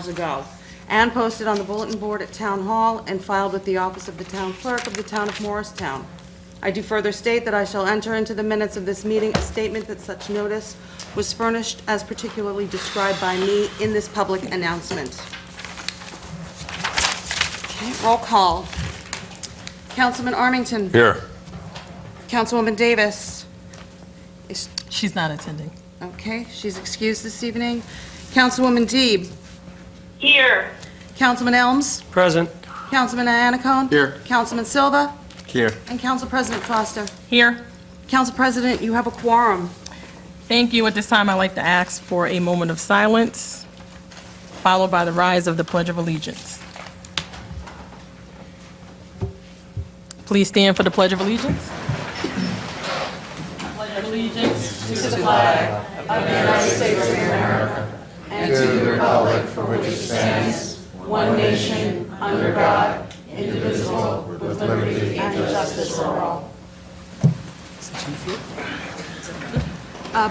ago, and posted on the bulletin board at Town Hall and filed with the office of the Town Clerk of the Town of Morristown. I do further state that I shall enter into the minutes of this meeting a statement that such notice was furnished as particularly described by me in this public announcement. Okay, roll call. Councilman Armington. Here. Councilwoman Davis. She's not attending. Okay, she's excused this evening. Councilwoman Deeb. Here. Councilman Elms. Present. Councilman Anacone. Here. Councilman Silva. Here. And Council President Foster. Here. Council President, you have a quorum. Thank you. At this time, I'd like to ask for a moment of silence, followed by the rise of the Pledge of Allegiance. Please stand for the Pledge of Allegiance. Pledge of allegiance to the flag of the United States of America and to the republic for which it stands, one nation, under God, indivisible, with liberty and justice for all.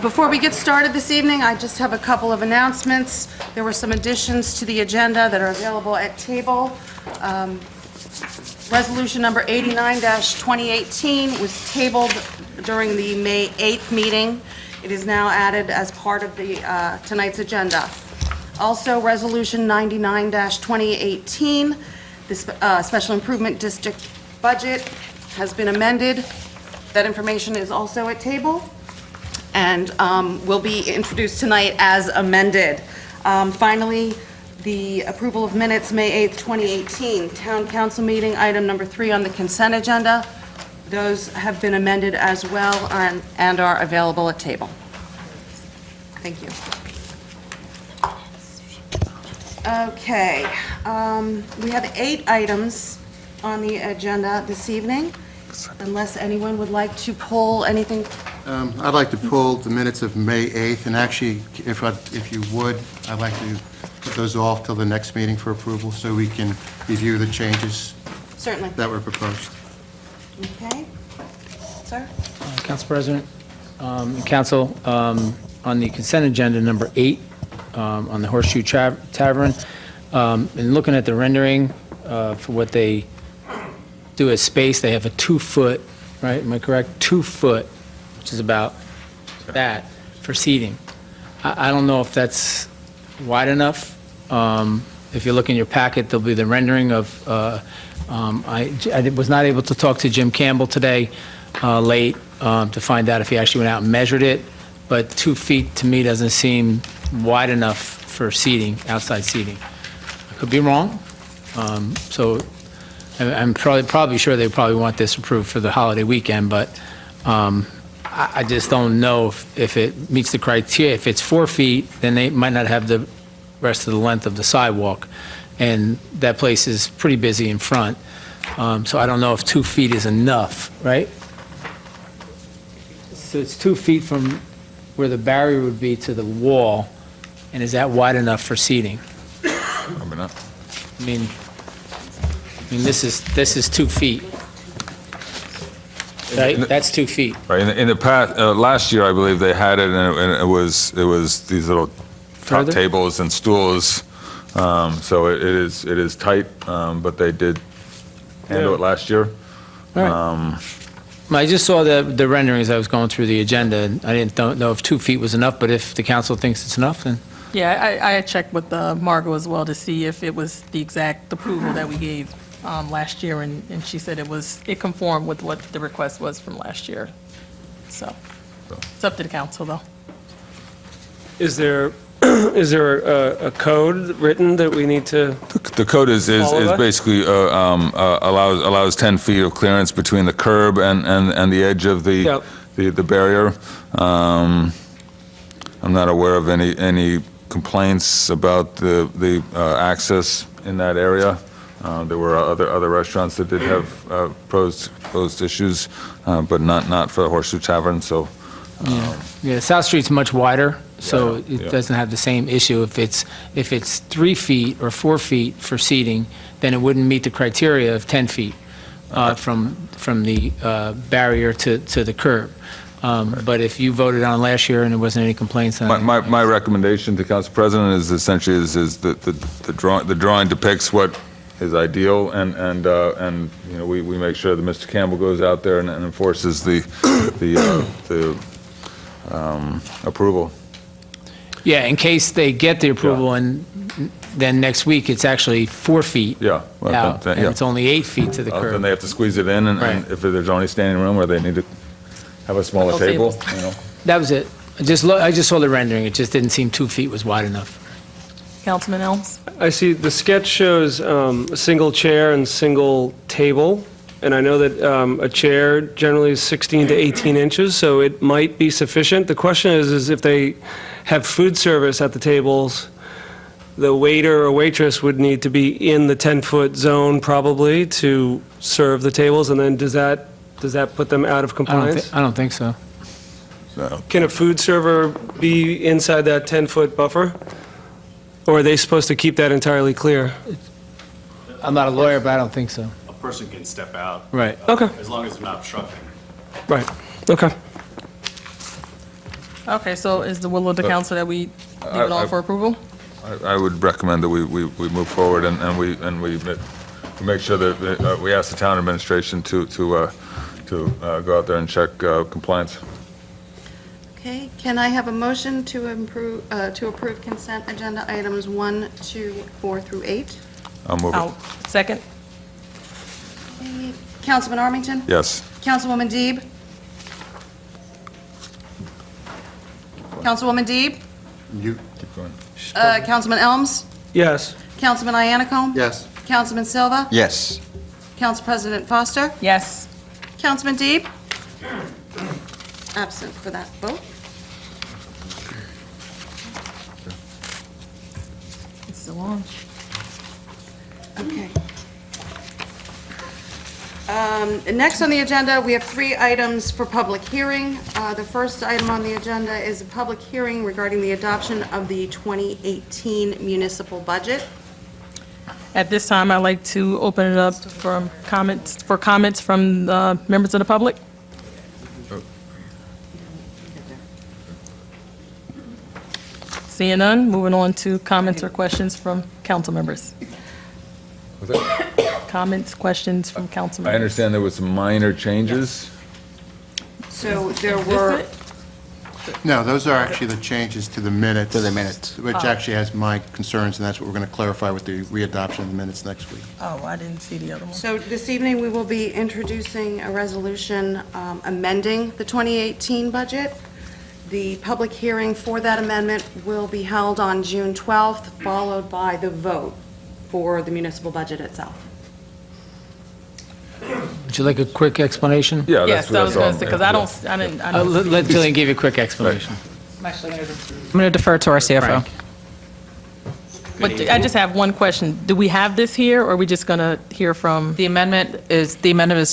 Before we get started this evening, I just have a couple of announcements. There were some additions to the agenda that are available at table. Resolution number 89-2018 was tabled during the May 8th meeting. It is now added as part of the tonight's agenda. Also, Resolution 99-2018, the Special Improvement District budget has been amended. That information is also at table and will be introduced tonight as amended. Finally, the approval of minutes, May 8th, 2018, Town Council meeting, item number 3 on the consent agenda. Those have been amended as well and are available at table. Thank you. Okay, we have 8 items on the agenda this evening, unless anyone would like to pull anything. I'd like to pull the minutes of May 8th, and actually, if you would, I'd like to put those off till the next meeting for approval, so we can review the changes Certainly. that were proposed. Okay. Sir? Council President, Council, on the consent agenda, number 8, on the Horseshoe Tavern, and looking at the rendering for what they do as space, they have a 2-foot, right, am I correct? 2-foot, which is about that, for seating. I don't know if that's wide enough. If you look in your packet, there'll be the rendering of, I was not able to talk to Jim Campbell today late to find out if he actually went out and measured it, but 2 feet to me doesn't seem wide enough for seating, outside seating. I could be wrong. So I'm probably sure they probably want this approved for the holiday weekend, but I just don't know if it meets the criteria. If it's 4 feet, then they might not have the rest of the length of the sidewalk, and that place is pretty busy in front. So I don't know if 2 feet is enough, right? So it's 2 feet from where the barrier would be to the wall, and is that wide enough for seating? Probably not. I mean, this is 2 feet. Right, that's 2 feet. Right, in the past, last year, I believe they had it, and it was these little top Further? tables and stools. So it is tight, but they did handle it last year. All right. I just saw the renderings. I was going through the agenda, and I don't know if 2 feet was enough, but if the council thinks it's enough, then, Yeah, I had checked with Margot as well to see if it was the exact approval that we gave last year, and she said it conformed with what the request was from last year. So it's up to the council, though. is there a code written that we need to? The code is Follow basically allows 10 feet of clearance between the curb and the edge of the Yep. barrier. I'm not aware of any complaints about the access in that area. There were other restaurants that did have posed issues, but not for the Horseshoe Tavern. So Yeah, South Street's much wider, so Yeah, it yeah. doesn't have the same issue. If it's 3 feet or 4 feet for seating, then it wouldn't meet the criteria of 10 feet from the barrier to the curb. But if you voted on last year and there wasn't any complaints, then... My recommendation to Council President is essentially is that the drawing depicts what is ideal, and you know, we make sure that Mr. Campbell goes out there and enforces the approval. Yeah, in case they get the approval, and then next week, it's actually 4 feet Yeah. Well, out, then, and yeah. it's only 8 feet to the Then curb. they have to squeeze it in, and Right. if there's only standing room, or they need to have a smaller Couple table, tables. you know. That was it. I just saw the rendering, it just didn't seem 2 feet was wide enough. Councilman Elms? I see the sketch shows a single chair and single table, and I know that a chair generally is 16 to 18 inches, so it might be sufficient. The question is if they have food service at the tables, the waiter or waitress would need to be in the 10-foot zone probably to serve the tables, and then does that put them out of compliance? I don't think so. Can a food server be inside that 10-foot buffer? Or are they supposed to keep that entirely clear? I'm not a lawyer, but I don't think so. A person can step out. Right. Okay. As long as they're not obstructing. Right, okay. Okay, so is the will of the council that we leave it on for approval? I would recommend that we move forward, and we make sure that we ask the town administration to go out there and check compliance. Okay, can I have a motion to approve consent agenda items 1, 2, 4 through 8? I'll move it. I'll second. Okay, Councilman Armington? Yes. Councilwoman Deeb? Councilwoman Deeb? You, Keep going. Councilman Elms? Yes. Councilman Iannicone? yes. Councilman Silva? Yes. Council President Foster? Yes. Councilman Deeb? Absent for that vote. It's still on. Okay. Next on the agenda, we have 3 items for public hearing. The first item on the agenda is a public hearing regarding the adoption of the 2018 municipal budget. At this time, I'd like to open it up for comments from the members of the public. Seeing none, moving on to comments or questions from council members. Was that- Comments, questions from council I members. understand there was some minor changes. So there were, No, those are actually the changes to the minutes. To the minutes. Which actually has my concerns, and that's what we're going to clarify with the readoption of the minutes next week. Oh, I didn't see the other one. so this evening, we will be introducing a resolution amending the 2018 budget. The public hearing for that amendment will be held on June 12th, followed by the vote for the municipal budget itself. Would you like a quick explanation? Yeah, Yes, I was all. going to say, because I didn't. Let Jillian give you a quick explanation. I'm going to defer to our CFO. Frank. But I just have one question. Do we have this here, or are we just going to hear from? The amendment is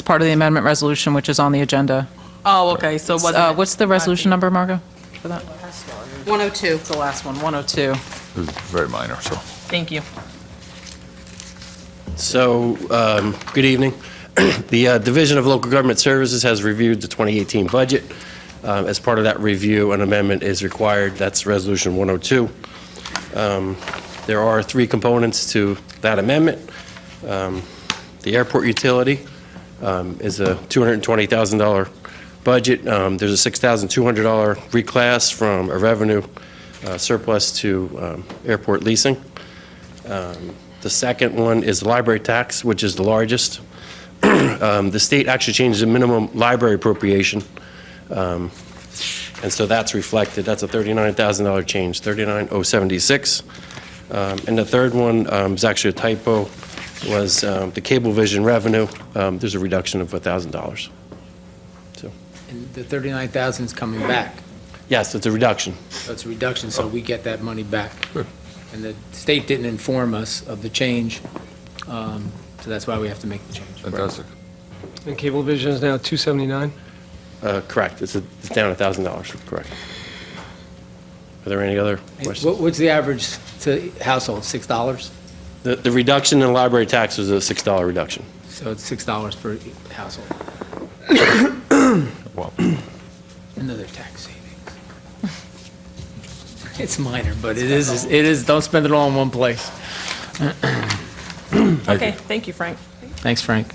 part of the amendment resolution, which is on the agenda. Oh, okay, so it wasn't. What's the resolution number, Margot, for that? 102. It's the last one, 102. It was very minor, so. Thank you. So, good evening. The Division of Local Government Services has reviewed the 2018 budget. As part of that review, an amendment is required. That's Resolution 102. There are 3 components to that amendment. The airport utility is a $220,000 budget. There's a $6,200 reclass from a revenue surplus to airport leasing. The second one is the library tax, which is the largest. The state actually changed the minimum library appropriation, and so that's reflected. That's a $39,000 change, $39,076. And the third one is actually a typo, was the Cablevision revenue. There's a reduction of $1,000. So, And the 39,000 is coming back. yes, it's a reduction. So it's a reduction, so we get that money back. And the state didn't inform us of the change, so that's why we have to make the change. Fantastic. And Cablevision is now 279? Correct. It's down $1,000. Correct. Are there any other questions? What's the average to household, $6? The reduction in library tax was a $6 reduction. So it's $6 per household. Well, Another tax savings. It's minor, but it is, don't spend it all in one place. Okay, thank you, Frank. Thanks, Frank.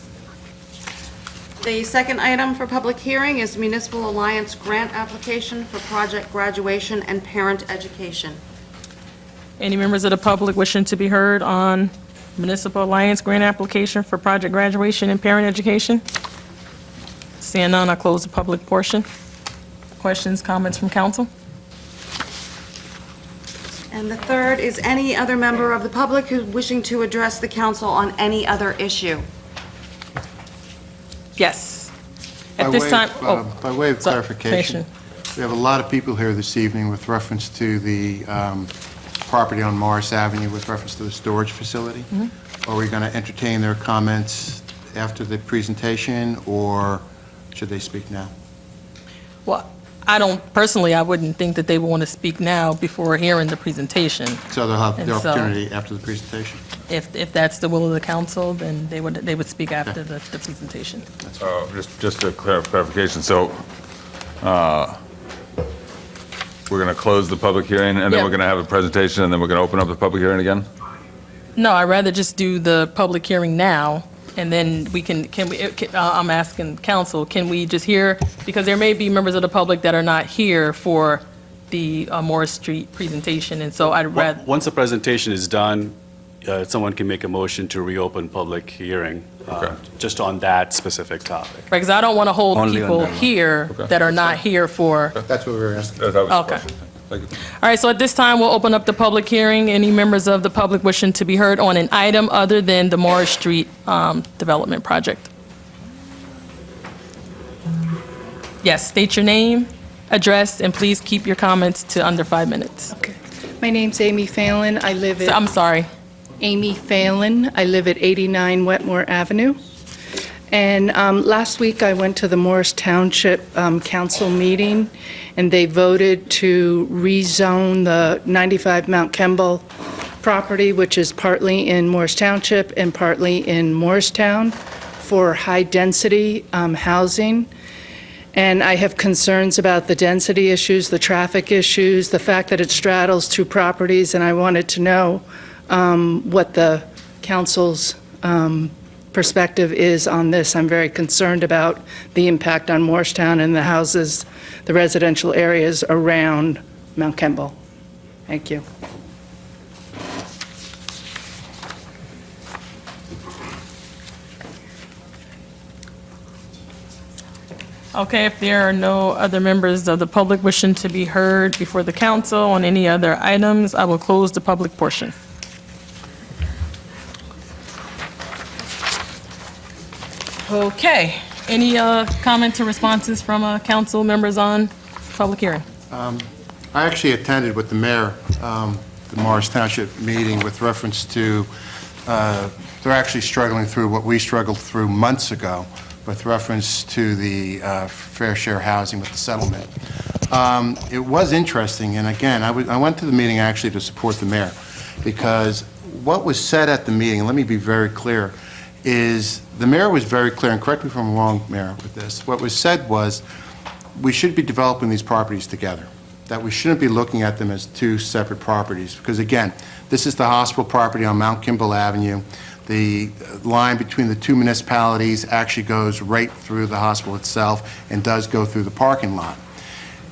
The second item for public hearing is Municipal Alliance grant application for project graduation and parent education. Any members of the public wishing to be heard on Municipal Alliance grant application for project graduation and parent education? Seeing none, I'll close the public portion. Questions, comments from council? And the third is any other member of the public who's wishing to address the council on any other issue. Yes. By At this way time, of, By way of so- clarification, we have a lot of people here this evening with reference to the property on Morris Avenue with reference to the storage facility. Are we going to entertain their comments after the presentation, or should they speak now? well, I wouldn't think that they would want to speak now before hearing the presentation. So they'll have And the so- opportunity after the presentation? If that's the will of the council, then they would speak after the presentation. Just a clarification, so we're going to close the public hearing, and then Yeah. we're going to have a presentation, and then we're going to open up the public hearing again? No, I'd rather just do the public hearing now, and then I'm asking council, can we just hear, because there may be members of the public that are not here for the Morris Street presentation, and so I'd rather, Once the presentation is done, someone can make a motion to reopen public hearing Okay. just on that specific topic. because I don't want to hold Only on people that one. here that are not here for. That's what we were asking. That was the Okay. question. Thank you. All right, so at this time, we'll open up the public hearing. Any members of the public wishing to be heard on an item other than the Morris Street development project? Yes, state your name, address, and please keep your comments to under 5 minutes. Okay. My name's Amy Phelan. I live So, at I'm sorry. Amy Phelan. I live at 89 Wetmore Avenue. And last week, I went to the Morris Township Council meeting, and they voted to rezone the 95 Mount Kemble property, which is partly in Morris Township and partly in Morristown, for high-density housing. And I have concerns about the density issues, the traffic issues, the fact that it straddles two properties, and I wanted to know what the council's perspective is on this. I'm very concerned about the impact on Morristown and the houses, the residential areas around Mount Kemble. Thank you. Okay, if there are no other members of the public wishing to be heard before the council on any other items, I will close the public portion. Okay, any comments or responses from council members on public hearing? I actually attended with the mayor, the Morris Township meeting with reference to, they're actually struggling through what we struggled through months ago with reference to the fair share housing with the settlement. It was interesting, and again, I went to the meeting actually to support the mayor, because what was said at the meeting, and let me be very clear, is the mayor was very clear, and correct me if I'm wrong, Mayor, with this. What was said was, we should be developing these properties together, that we shouldn't be looking at them as two separate properties, because again, this is the hospital property on Mount Kimball Avenue. The line between the two municipalities actually goes right through the hospital itself and does go through the parking lot.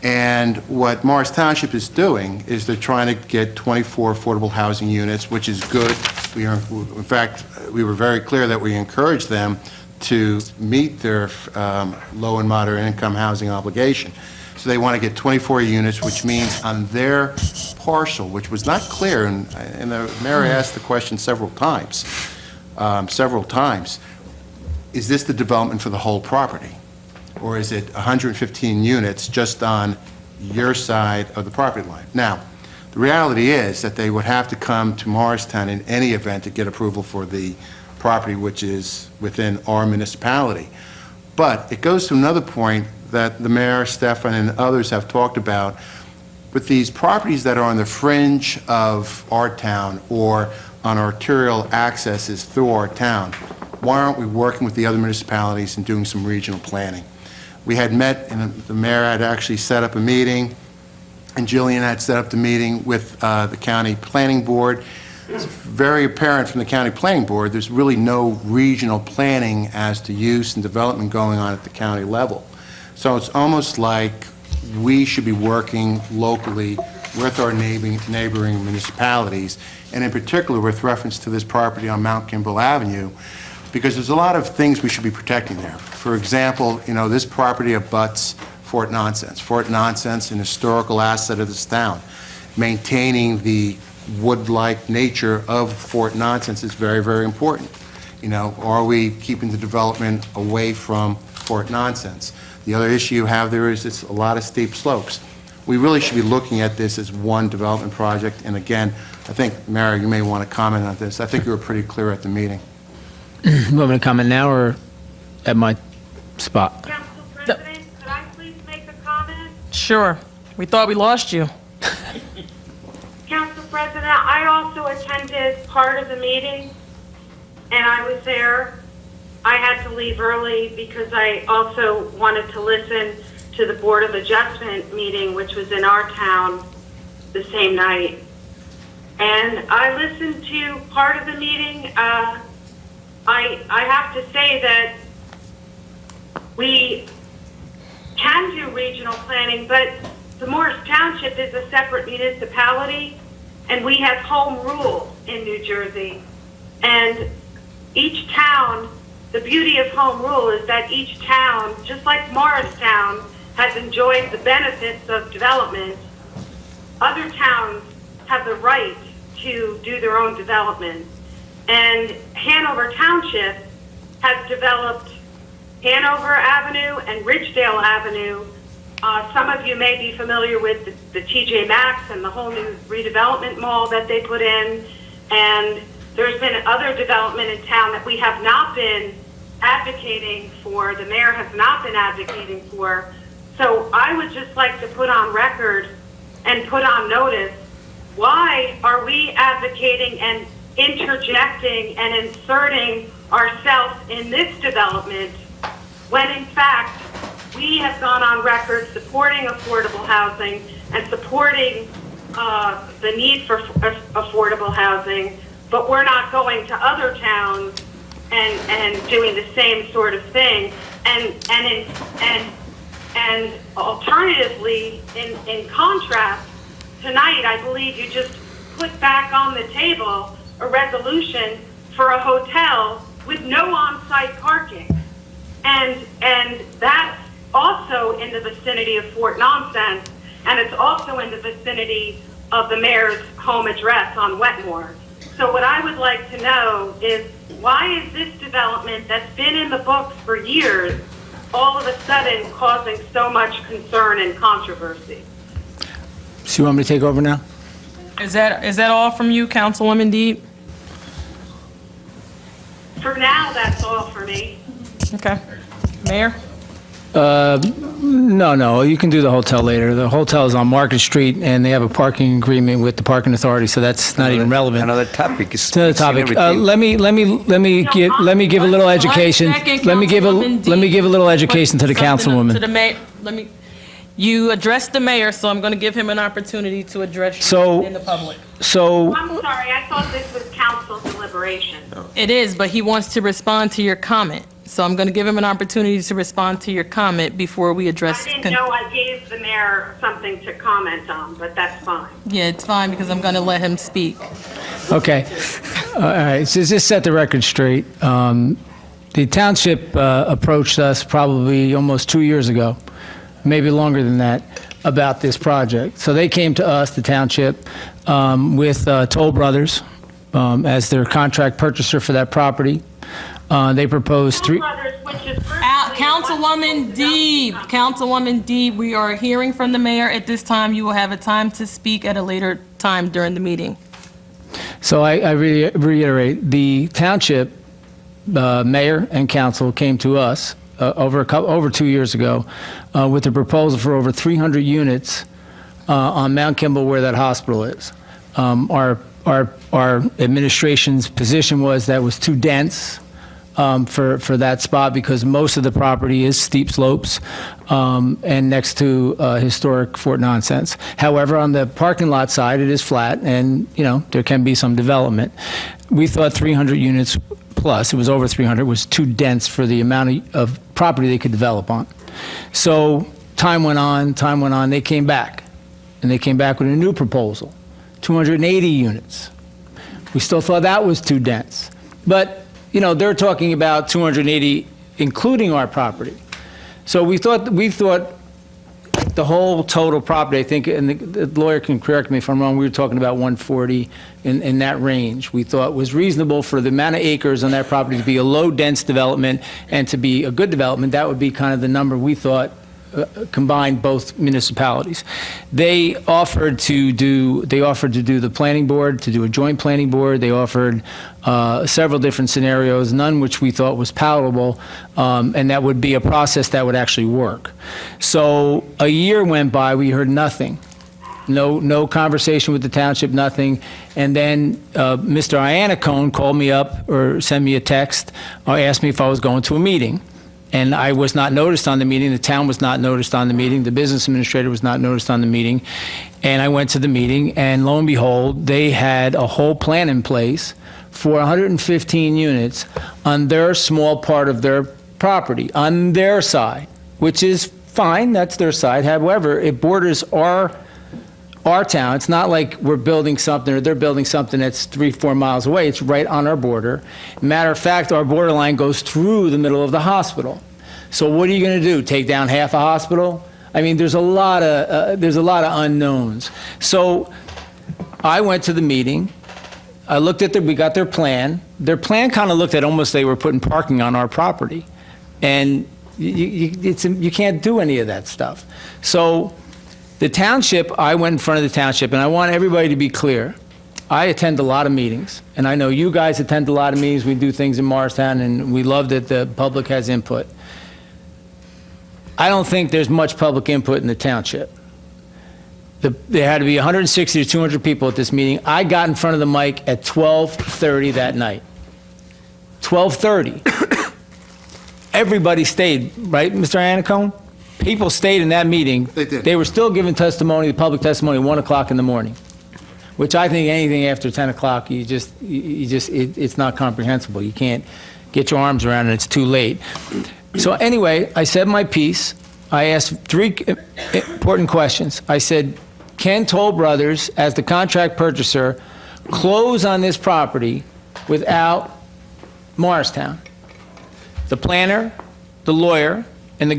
And what Morris Township is doing is they're trying to get 24 affordable housing units, which is good. In fact, we were very clear that we encourage them to meet their low and moderate income housing obligation. So they want to get 24 units, which means on their parcel, which was not clear, and the mayor asked the question several times, is this the development for the whole property? Or is it 115 units just on your side of the property line? Now, the reality is that they would have to come to Morristown in any event to get approval for the property which is within our municipality. But it goes to another point that the mayor, Stefan, and others have talked about. With these properties that are on the fringe of our town or on arterial accesses through our town, why aren't we working with the other municipalities and doing some regional planning? We had met, and the mayor had actually set up a meeting, and Jillian had set up the meeting with the county planning board. It's very apparent from the county planning board, there's really no regional planning as to use and development going on at the county level. So it's almost like we should be working locally with our neighboring municipalities, and in particular with reference to this property on Mount Kimball Avenue, because there's a lot of things we should be protecting there. For example, this property abuts Fort Nonsense. Fort Nonsense, an historical asset of this town. Maintaining the wood-like nature of Fort Nonsense is very, very important. Are we keeping the development away from Fort Nonsense? The other issue you have there is it's a lot of steep slopes. We really should be looking at this as one development project, and again, I think, Mary, you may want to comment on this. I think you were pretty clear at the meeting. You want me to comment now or at my spot? Council President, could I please make a comment? Sure. We thought we lost you. Council President, I also attended part of the meeting, and I was there. I had to leave early because I also wanted to listen to the Board of Adjustment meeting, which was in our town the same night. And I listened to part of the meeting. I have to say that we can do regional planning, but the Morris Township is a separate municipality, and we have home rule in New Jersey. And each town, the beauty of home rule is that each town, just like Morristown, has enjoyed the benefits of development. Other towns have the right to do their own development. And Hanover Township has developed Hanover Avenue and Ridgedale Avenue. Some of you may be familiar with the TJ Maxx and the whole new redevelopment mall that they put in. And there's been other development in town that we have not been advocating for, the mayor has not been advocating for. So I would just like to put on record and put on notice, why are we advocating and interjecting and inserting ourselves in this development when in fact we have gone on record supporting affordable housing and supporting the need for affordable housing, but we're not going to other towns and doing the same sort of thing. And alternatively, in contrast, tonight I believe you just put back on the table a resolution for a hotel with no on-site parking. And that's also in the vicinity of Fort Nonsense, and it's also in the vicinity of the mayor's home address on Wetmore. So what I would like to know is, why is this development that's been in the books for years all of a sudden causing so much concern and controversy? So you want me to take over now? Is that all from you, Councilwoman Deeb? For now, that's all for me. Okay. Mayor? No, you can do the hotel later. The hotel is on Market Street, and they have a parking agreement with the parking authority, so that's not even relevant. Another topic. It's another topic. Let me give a little education. Let me give a little education to the councilwoman. To the mayor, you addressed the mayor, so I'm going to give him an opportunity to address you So- in the public. So, I'm sorry, I thought this was council deliberation. It is, but he wants to respond to your comment. So I'm going to give him an opportunity to respond to your comment before we address. I didn't know I gave the mayor something to comment on, but that's fine. Yeah, it's fine because I'm going to let him speak. okay. All right, so just set the record straight. The township approached us probably almost 2 years ago, maybe longer than that, about this project. So they came to us, the township, with Toll Brothers as their contract purchaser for that property. They proposed three. Brothers, which is Councilwoman Deeb, we are hearing from the mayor at this time. You will have a time to speak at a later time during the meeting. So I reiterate, the township mayor and council came to us over 2 years ago with a proposal for over 300 units on Mount Kimball where that hospital is. Our administration's position was that was too dense. for that spot because most of the property is steep slopes and next to historic Fort Nonsense. However, on the parking lot side, it is flat and, there can be some development. We thought 300 units plus, it was over 300, was too dense for the amount of property they could develop on. So time went on, they came back. And they came back with a new proposal, 280 units. We still thought that was too dense. But, they're talking about 280 including our property. So we thought the whole total property, I think, and the lawyer can correct me if I'm wrong, we were talking about 140 in that range. We thought was reasonable for the amount of acres on that property to be a low-dense development and to be a good development. That would be kind of the number we thought combined both municipalities. They offered to do the planning board, to do a joint planning board. They offered several different scenarios, none which we thought was palatable, and that would be a process that would actually work. So a year went by, we heard nothing. No conversation with the township, nothing. And then Mr. Iannacone called me up or sent me a text or asked me if I was going to a meeting. And I was not noticed on the meeting. The town was not noticed on the meeting. The business administrator was not noticed on the meeting. And I went to the meeting, and lo and behold, they had a whole plan in place for 115 units on their small part of their property, on their side, which is fine. That's their side. However, it borders our town. It's not like we're building something or they're building something that's 3-4 miles away. It's right on our border. Matter of fact, our borderline goes through the middle of the hospital. So what are you going to do? Take down half a hospital? I mean, there's a lot of unknowns. So I went to the meeting. I looked at we got their plan. Their plan kind of looked at almost they were putting parking on our property, and you can't do any of that stuff. So the township, I went in front of the township, and I want everybody to be clear. I attend a lot of meetings, and I know you guys attend a lot of meetings. We do things in Morristown, and we love that the public has input. I don't think there's much public input in the township. There had to be 160 to 200 people at this meeting. I got in front of the mic at 12:30 that night. 12:30. Everybody stayed, right, Mr. Iannacone? People stayed in that meeting. They did. They were still giving testimony, the public testimony, at 1 o'clock in the morning, which I think anything after 10 o'clock, it's not comprehensible. You can't get your arms around it. It's too late. So anyway, I said my piece. I asked 3 important questions. I said, can Toll Brothers, as the contract purchaser, close on this property without Morristown? The planner, the lawyer, and the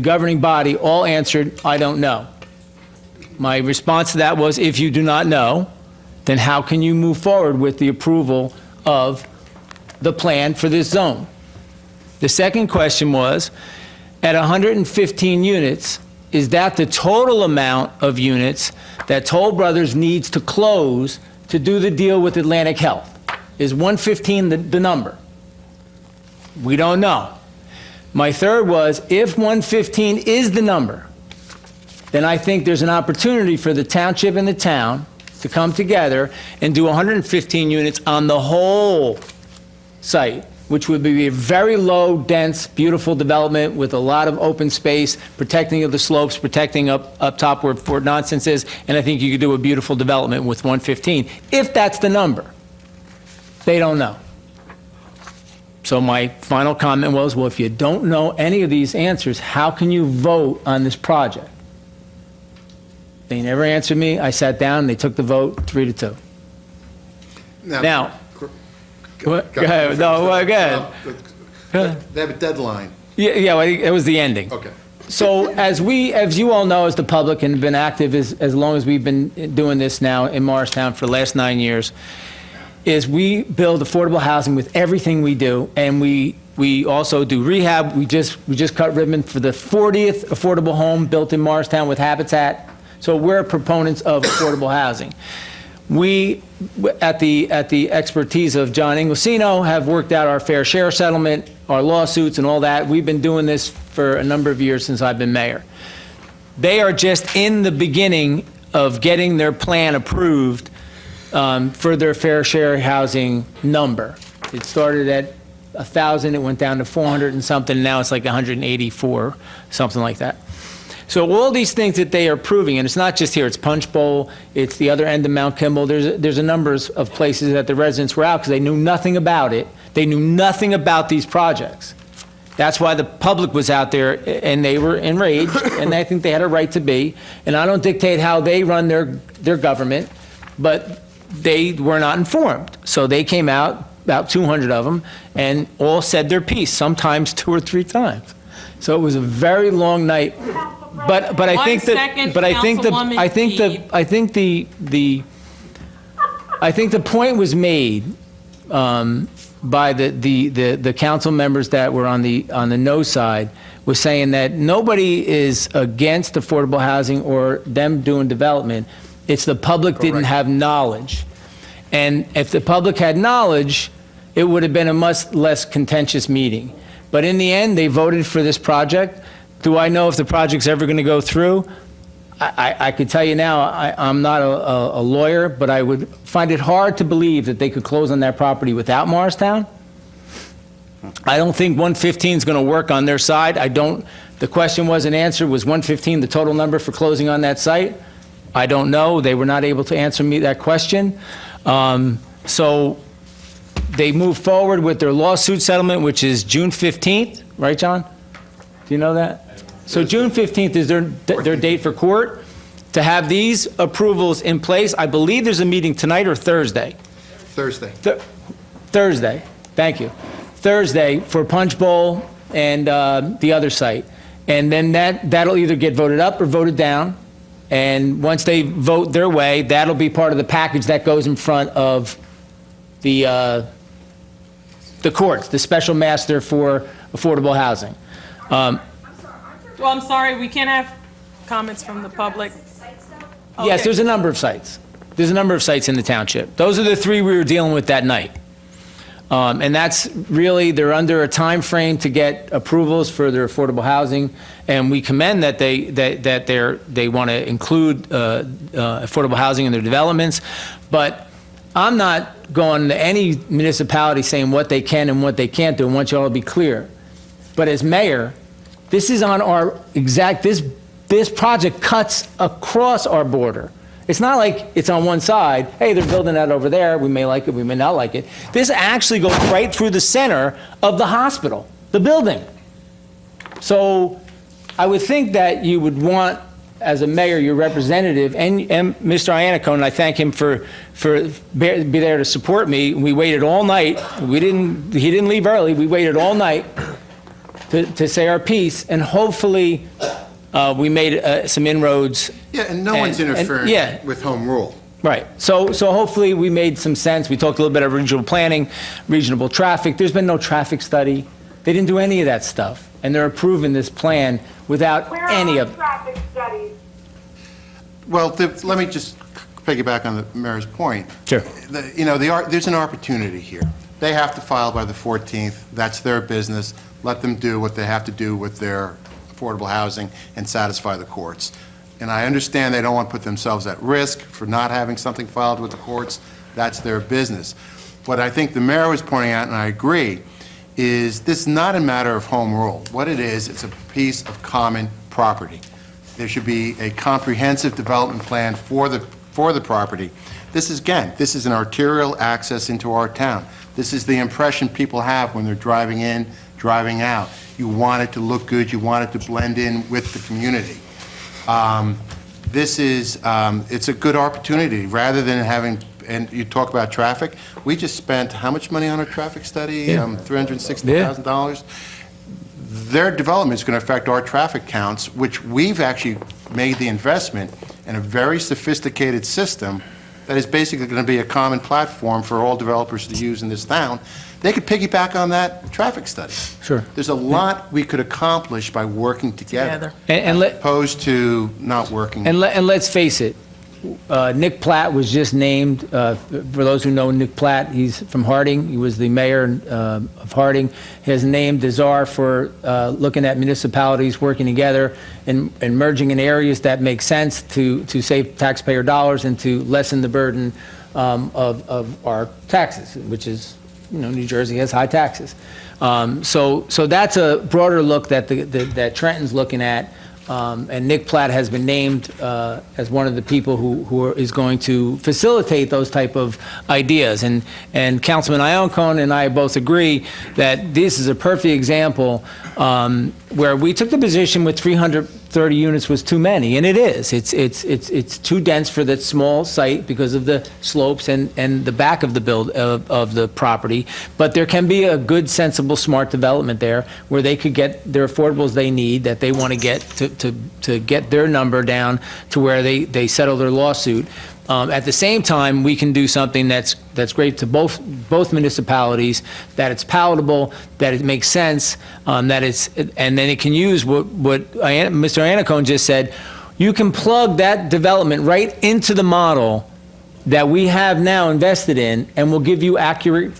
governing body all answered, I don't know. My response to that was, if you do not know, then how can you move forward with the approval of the plan for this zone? The second question was, at 115 units, is that the total amount of units that Toll Brothers needs to close to do the deal with Atlantic Health? Is 115 the number? We don't know. My third was, if 115 is the number, then I think there's an opportunity for the township and the town to come together and do 115 units on the whole site, which would be a very low, dense, beautiful development with a lot of open space, protecting of the slopes, protecting up top where Fort Nonsense is, and I think you could do a beautiful development with 115, if that's the number. They don't know. So my final comment was, well, if you don't know any of these answers, how can you vote on this project? They never answered me. I sat down, and they took the vote 3-2. Now, what? Go ahead. No, go ahead. They have a deadline. Yeah, well, it was the ending. Okay. So as you all know, as the public, and been active as long as we've been doing this now in Morristown for the last 9 years, is we build affordable housing with everything we do, and we also do rehab. We just cut ribbon for the 40th affordable home built in Morristown with Habitat. So we're proponents of affordable housing. We, at the expertise of John Inglesino, have worked out our fair share settlement, our lawsuits and all that. We've been doing this for a number of years since I've been mayor. They are just in the beginning of getting their plan approved for their fair share housing number. It started at 1,000, it went down to 400 and something, and now it's like 184, something like that. So all these things that they are proving, and it's not just here, it's Punch Bowl, it's the other end of Mount Kimball, there's a number of places that the residents were out because they knew nothing about it. They knew nothing about these projects. That's why the public was out there, and they were enraged, and I think they had a right to be. And I don't dictate how they run their government, but they were not informed. So they came out, about 200 of them, and all said their piece, sometimes 2 or 3 times. So it was a very long night. But I One think that, second, but I think Councilwoman I think the point was made by the council members that were on the no side, was saying that nobody is against affordable housing or them doing development. It's the public didn't have knowledge. And if the public had knowledge, it would have been a much less contentious meeting. But in the end, they voted for this project. Do I know if the project's ever going to go through? I could tell you now, I'm not a lawyer, but I would find it hard to believe that they could close on that property without Morristown. I don't think 115 is going to work on their side. The question wasn't answered. Was 115 the total number for closing on that site? I don't know. They were not able to answer me that question. So they moved forward with their lawsuit settlement, which is June 15th, right, John? Do you know that? So June 15th is their date for court to have these approvals in place. I believe there's a meeting tonight or Thursday. Thursday. Thursday, thank you. Thursday for Punch Bowl and the other site. And then that'll either get voted up or voted down. And once they vote their way, that'll be part of the package that goes in front of the courts, the special master for affordable housing. Well, I'm sorry, we can't have comments from the public. Yes, Okay. there's a number of sites. There's a number of sites in the township. Those are the 3 we were dealing with that night. And that's really, they're under a time frame to get approvals for their affordable housing, and we commend that they want to include affordable housing in their developments. But I'm not going to any municipality saying what they can and what they can't do. I want you all to be clear. But as mayor, this is on our this project cuts across our border. It's not like it's on one side, hey, they're building that over there, we may like it, we may not like it. This actually goes right through the center of the hospital, the building. So I would think that you would want, as a mayor, your representative, and Mr. Iannacone, and I thank him for be there to support me. We waited all night. He didn't leave early. We waited all night to say our piece, and hopefully we made some inroads. Yeah, and no one's interfering with home rule. Right. So hopefully we made some sense. We talked a little bit of regional planning, regional traffic. There's been no traffic study. They didn't do any of that stuff, and they're approving this plan without any of it. Traffic studies. Well, let me just piggyback on the mayor's point. Sure. There's an opportunity here. They have to file by the 14th. That's their business. Let them do what they have to do with their affordable housing and satisfy the courts. And I understand they don't want to put themselves at risk for not having something filed with the courts. That's their business. What I think the mayor was pointing out, and I agree, is this is not a matter of home rule. What it is, it's a piece of common property. There should be a comprehensive development plan for the property. This is an arterial access into our town. This is the impression people have when they're driving in, driving out. You want it to look good, you want it to blend in with the community. It's a good opportunity, rather than having, and you talk about traffic, we just spent how much money on a traffic study? $360,000. Their development is going to affect our traffic counts, which we've actually made the investment in a very sophisticated system that is basically going to be a common platform for all developers to use in this town. They could piggyback on that traffic study. Sure. There's a lot we could accomplish by working together. And as opposed to not working. And let's face it, Nick Platt was just named, for those who know Nick Platt, he's from Harding. He was the mayor of Harding. He has named the czar for looking at municipalities working together and merging in areas that make sense to save taxpayer dollars and to lessen the burden of our taxes, which is New Jersey has high taxes. So that's a broader look that that Trenton's looking at. And Nick Platt has been named as one of the people who is going to facilitate those type of ideas. And Councilman Ioncone and I both agree that this is a perfect example where we took the position with 330 units was too many, and it is. It's too dense for that small site because of the slopes and the back of the of the property. But there can be a good, sensible, smart development there where they could get their affordables they need, that they want to get to get their number down to where they settle their lawsuit. At the same time, we can do something that's great to both municipalities, that it's palatable, that it makes sense, and then it can use what Mr. Ioncone just said. You can plug that development right into the model that we have now invested in, and we'll give you accurate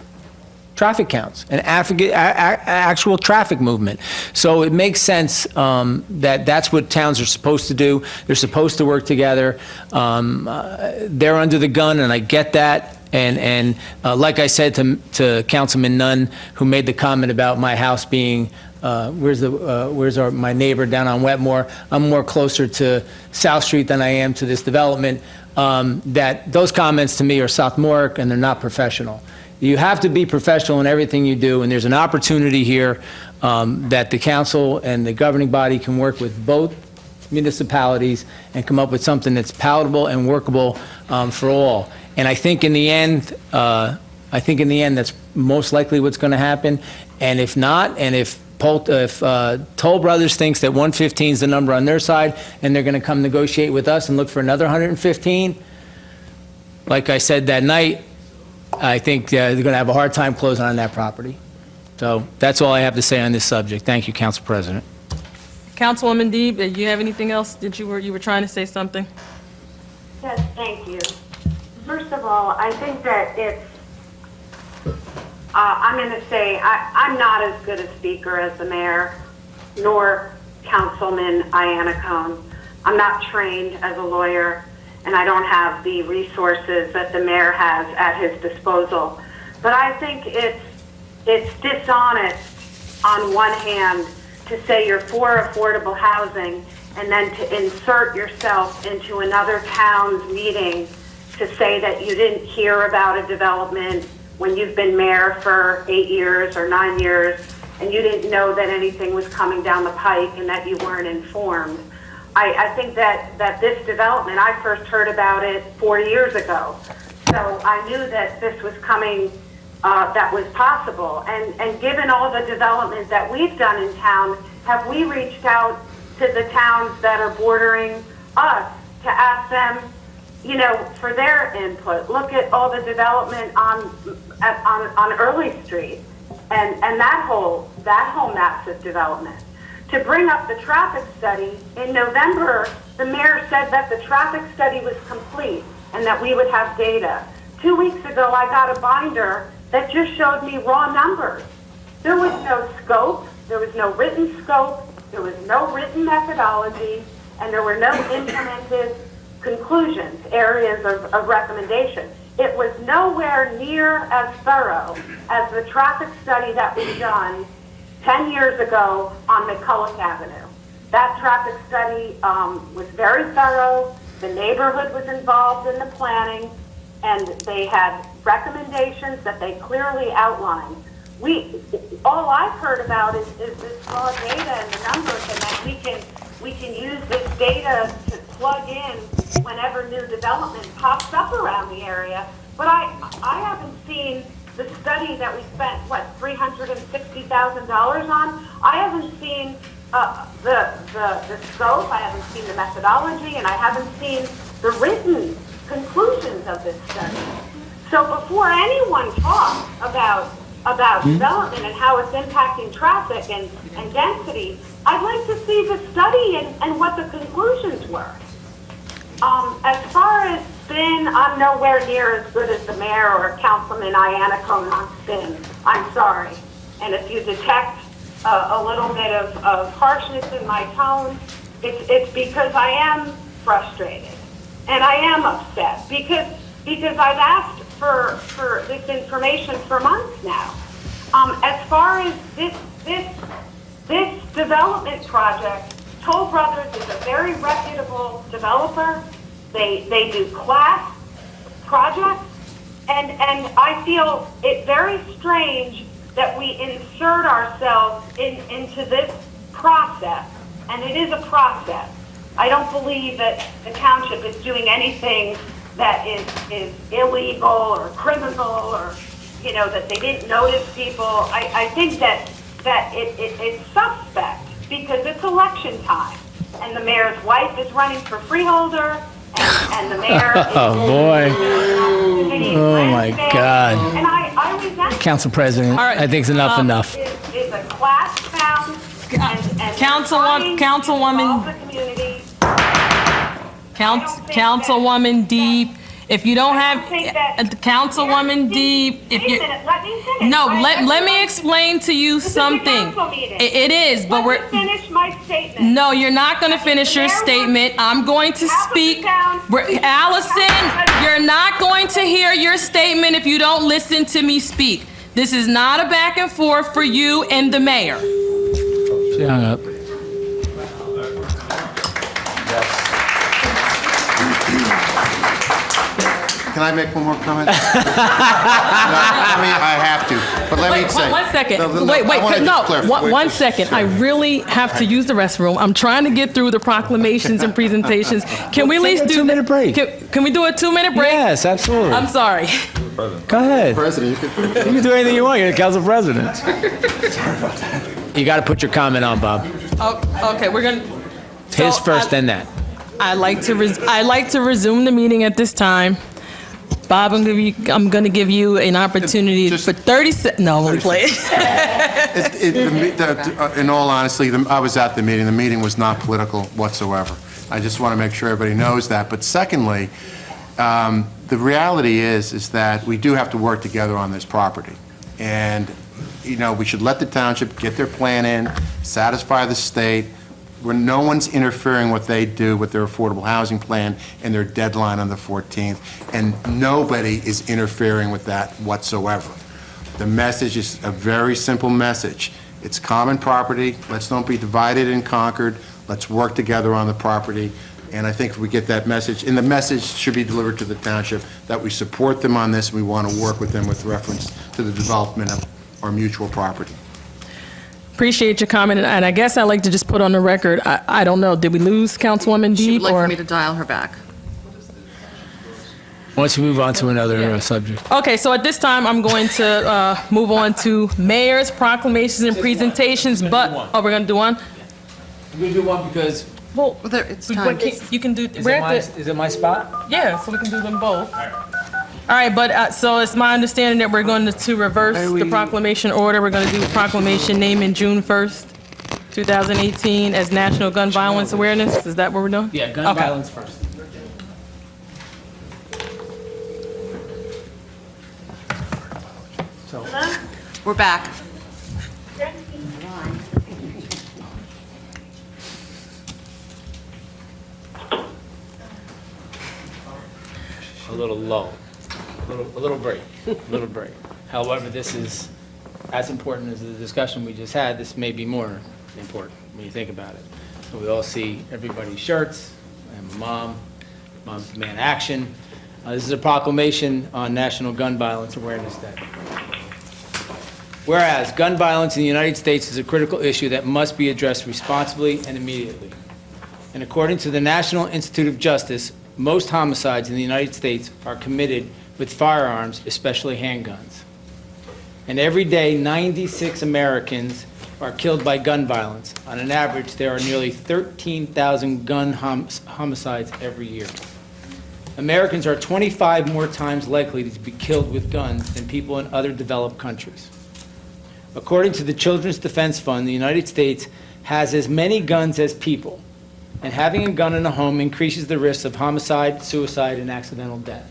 traffic counts and actual traffic movement. So it makes sense that that's what towns are supposed to do. They're supposed to work together. They're under the gun, and I get that. And like I said to Councilman Nunn, who made the comment about my house being where's my neighbor down on Wetmore? I'm more closer to South Street than I am to this development. That those comments to me are sophomoric and they're not professional. You have to be professional in everything you do, and there's an opportunity here that the council and the governing body can work with both municipalities and come up with something that's palatable and workable for all. And I think in the end, that's most likely what's going to happen. And if not, and if Toll Brothers thinks that 115 is the number on their side, and they're going to come negotiate with us and look for another 115, like I said that night, I think they're going to have a hard time closing on that property. So that's all I have to say on this subject. Thank you, Council President. Councilwoman Deeb, do you have anything else that you were trying to say something? Yes, thank you. First of all, I think that it's, I'm going to say, I'm not as good a speaker as the mayor, nor Councilman Ioncone. I'm not trained as a lawyer, and I don't have the resources that the mayor has at his disposal. But I think it's dishonest on one hand to say you're for affordable housing and then to insert yourself into another town's meeting to say that you didn't hear about a development when you've been mayor for 8 years or 9 years and you didn't know that anything was coming down the pike and that you weren't informed. I think that this development, I first heard about it 4 years ago. So I knew that this was coming, that was possible. And given all the development that we've done in town, have we reached out to the towns that are bordering us to ask them, for their input? Look at all the development on Early Street and that whole massive development. To bring up the traffic study, in November, the mayor said that the traffic study was complete and that we would have data. 2 weeks ago, I got a binder that just showed me raw numbers. There was no scope, there was no written scope, there was no written methodology, and there were no implemented conclusions, areas of recommendation. It was nowhere near as thorough as the traffic study that was done 10 years ago on McCulloch Avenue. That traffic study was very thorough. The neighborhood was involved in the planning, and they had recommendations that they clearly outlined. All I've heard about is this raw data and the numbers, and that we can use this data to plug in whenever new development pops up around the area. But I haven't seen the study that we spent, $360,000 on? I haven't seen the scope, I haven't seen the methodology, and I haven't seen the written conclusions of this study. So before anyone talks about development and how it's impacting traffic and density, I'd like to see the study and what the conclusions were. As far as spin, I'm nowhere near as good as the mayor or Councilman Ioncone on spin. I'm sorry. And if you detect a little bit of harshness in my tone, it's because I am frustrated and I am upset because I've asked for this information for months now. As far as this development project, Toll Brothers is a very reputable developer. They do class projects, and I feel it very strange that we insert ourselves into this process, and it is a process. I don't believe that the township is doing anything that is illegal or criminal, or, you know, that they didn't notice people. I think that it's suspect because it's election time, and the mayor's wife is running for freeholder, and the mayor is... Oh, boy. Oh, my God. And I resent... Council President, All right. I think it's enough. Is a class found, and... Councilwoman involve the community. Councilwoman Deep, if you don't have, Councilwoman Deep, if Wait a you... minute, let me finish. No, let me explain to you This is a something. council meeting. It is, but Let me finish my statement. No, you're not going to finish your statement. I'm going to speak. Allison, you're not going to hear your statement if you don't listen to me speak. This is not a back and forth for you and the mayor. She hung up. Can I make one more comment? No, I have to, but let me say. One second. No, no, Wait, I wanna just no, clarify. one second. I really have to use the restroom. I'm trying to get through the proclamations and presentations. Can we at least do... Take a 2-minute break. Can we do a 2-minute break? Yes, absolutely. I'm sorry. Go ahead. President, you could... You can do anything you want. You're the council president. You got to put your comment on, Bob. Oh, okay, we're going to... His first, then that. I'd like to resume the meeting at this time. Bob, I'm going to give you an opportunity Just- for 30 seconds. No, I'm only playing. In all honesty, I was at the meeting. The meeting was not political whatsoever. I just want to make sure everybody knows that. But secondly, the reality is that we do have to work together on this property. And, you know, we should let the township get their plan in, satisfy the state, where no one's interfering what they do with their affordable housing plan and their deadline on the 14th, and nobody is interfering with that whatsoever. The message is a very simple message. It's common property. Let's don't be divided and conquered. Let's work together on the property. And I think if we get that message, and the message should be delivered to the township, that we support them on this, and we want to work with them with reference to the development of our mutual property. Appreciate your comment, and I guess I'd like to just put on the record, I don't know, did we lose Councilwoman She Deep? would like or- for me to dial her back. Once we move on to another subject. Okay, so at this time, I'm going to move on to mayor's proclamations and presentations, but, oh, we're going to do one? We do one because... Well, Well, there- it's we- time. you can do, we're at the, Is it my spot? yeah, so we can do them both. All right, but, so it's my understanding that we're going to reverse the proclamation order. We're going to do the proclamation naming June 1st, 2018 as National Gun Violence Awareness. Is that what we're doing? Yeah, gun Okay. violence first. We're back. A little low, a little break, a little break. However, this is as important as the discussion we just had. This may be more important when you think about it. So we all see everybody's shirts, and Mom's Demand Action. This is a proclamation on National Gun Violence Awareness Day. Whereas gun violence in the United States is a critical issue that must be addressed responsibly and immediately. And according to the National Institute of Justice, most homicides in the United States are committed with firearms, especially handguns. And every day, 96 Americans are killed by gun violence. On an average, there are nearly 13,000 gun homicides every year. Americans are 25 more times likely to be killed with guns than people in other developed countries. According to the Children's Defense Fund, the United States has as many guns as people, and having a gun in a home increases the risk of homicide, suicide, and accidental death.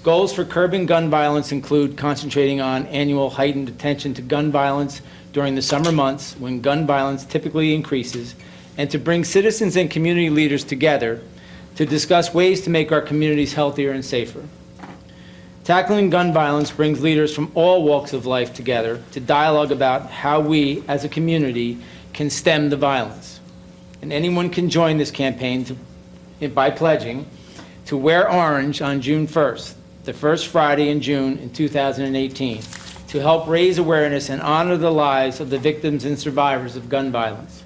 Goals for curbing gun violence include concentrating on annual heightened attention to gun violence during the summer months when gun violence typically increases, and to bring citizens and community leaders together to discuss ways to make our communities healthier and safer. Tackling gun violence brings leaders from all walks of life together to dialogue about how we, as a community, can stem the violence. And anyone can join this campaign by pledging to wear orange on June 1st, the first Friday in June in 2018, to help raise awareness and honor the lives of the victims and survivors of gun violence.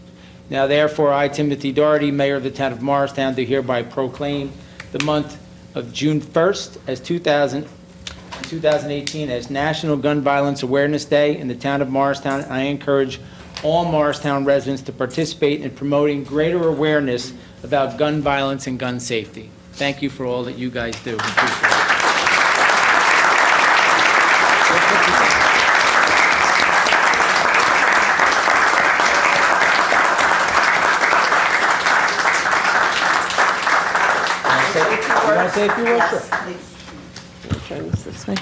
Now therefore, I, Timothy Doherty, Mayor of the Town of Morristown, do hereby proclaim the month of June 1st as 2018 as National Gun Violence Awareness Day in the Town of Morristown. I encourage all Morristown residents to participate in promoting greater awareness about gun violence and gun safety. Thank you for all that you guys do. Appreciate it. You want to say a few words? Sure. Turn this way.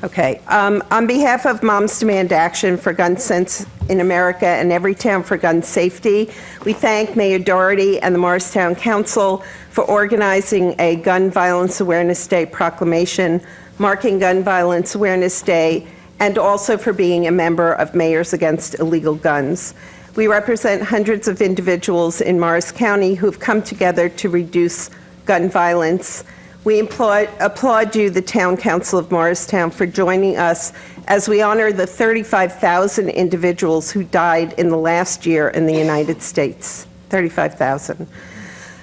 Okay. On behalf of Moms Demand Action for Gun Sense in America and Everytown for Gun Safety, we thank Mayor Doherty and the Morristown Council for organizing a Gun Violence Awareness Day proclamation marking Gun Violence Awareness Day, and also for being a member of Mayors Against Illegal Guns. We represent hundreds of individuals in Morris County who have come together to reduce gun violence. We applaud you, the Town Council of Morristown, for joining us as we honor the 35,000 individuals who died in the last year in the United States. 35,000.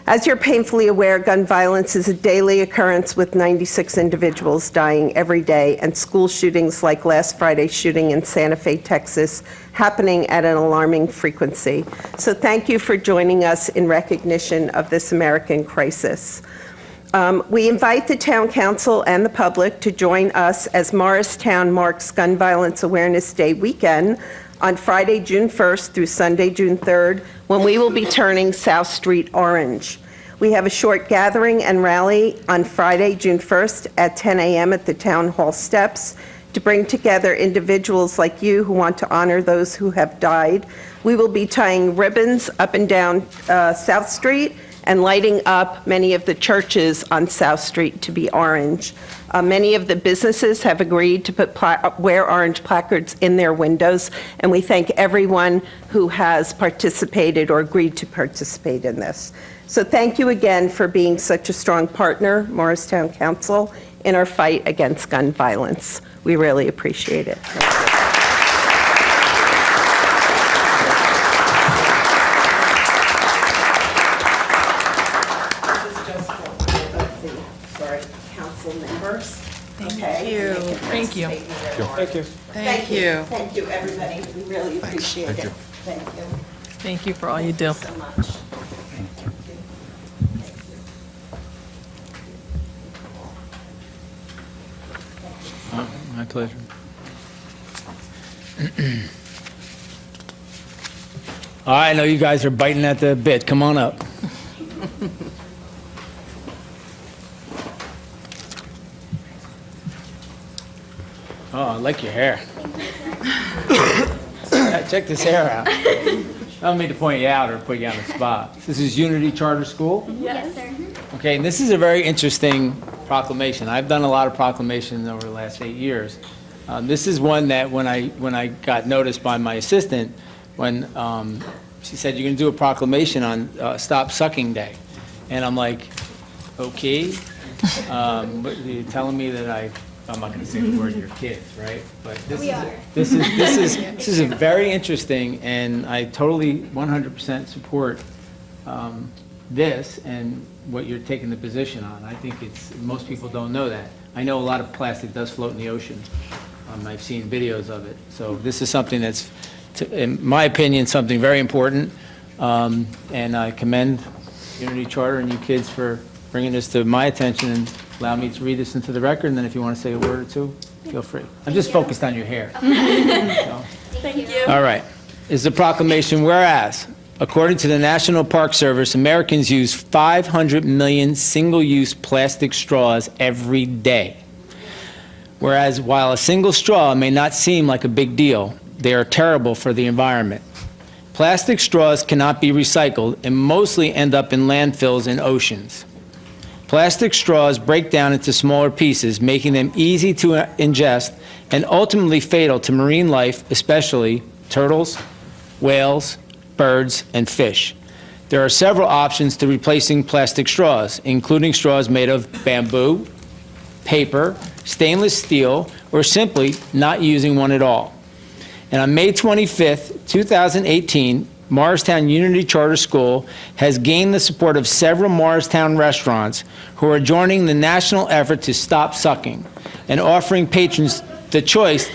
As you're painfully aware, gun violence is a daily occurrence with 96 individuals dying every day, and school shootings like last Friday's shooting in Santa Fe, Texas, happening at an alarming frequency. So thank you for joining us in recognition of this American crisis. We invite the Town Council and the public to join us as Morristown marks Gun Violence Awareness Day weekend on Friday, June 1st through Sunday, June 3rd, when we will be turning South Street orange. We have a short gathering and rally on Friday, June 1st at 10 a.m. at the Town Hall steps to bring together individuals like you who want to honor those who have died. We will be tying ribbons up and down South Street and lighting up many of the churches on South Street to be orange. Many of the businesses have agreed to wear orange placards in their windows, and we thank everyone who has participated or agreed to participate in this. So thank you again for being such a strong partner, Morristown Council, in our fight against gun violence. We really appreciate it. Council members. Thank you. Thank you. Thank you. Thank you. Thank you, everybody. We really appreciate it. Thank you Thank you for all you do. so much. My pleasure. I know you guys are biting at the bit. Come on up. Oh, I like your hair. Check this hair out. I don't mean to point you out or put you on the spot. This is Unity Charter School? Yes, sir. Okay, and this is a very interesting proclamation. I've done a lot of proclamations over the last 8 years. This is one that when I got noticed by my assistant, when she said, you're going to do a proclamation on Stop Sucking Day. And I'm like, okay. But you're telling me that I'm not going to say the word your kids, right? But this is a very interesting, and I totally 100% support this and what you're taking the position on. I think most people don't know that. I know a lot of plastic does float in the ocean. I've seen videos of it. So this is something that's, in my opinion, something very important. And I commend Unity Charter and you kids for bringing this to my attention and allow me to read this into the record. And then if you want to say a word or two, feel free. I'm just focused on your hair. Thank you. All right. Is the proclamation, whereas, according to the National Park Service, Americans use 500 million single-use plastic straws every day. Whereas, while a single straw may not seem like a big deal, they are terrible for the environment. Plastic straws cannot be recycled and mostly end up in landfills and oceans. Plastic straws break down into smaller pieces, making them easy to ingest and ultimately fatal to marine life, especially turtles, whales, birds, and fish. There are several options to replacing plastic straws, including straws made of bamboo, paper, stainless steel, or simply not using one at all. And on May 25th, 2018, Morristown Unity Charter School has gained the support of several Morristown restaurants who are joining the national effort to stop sucking and offering patrons the choice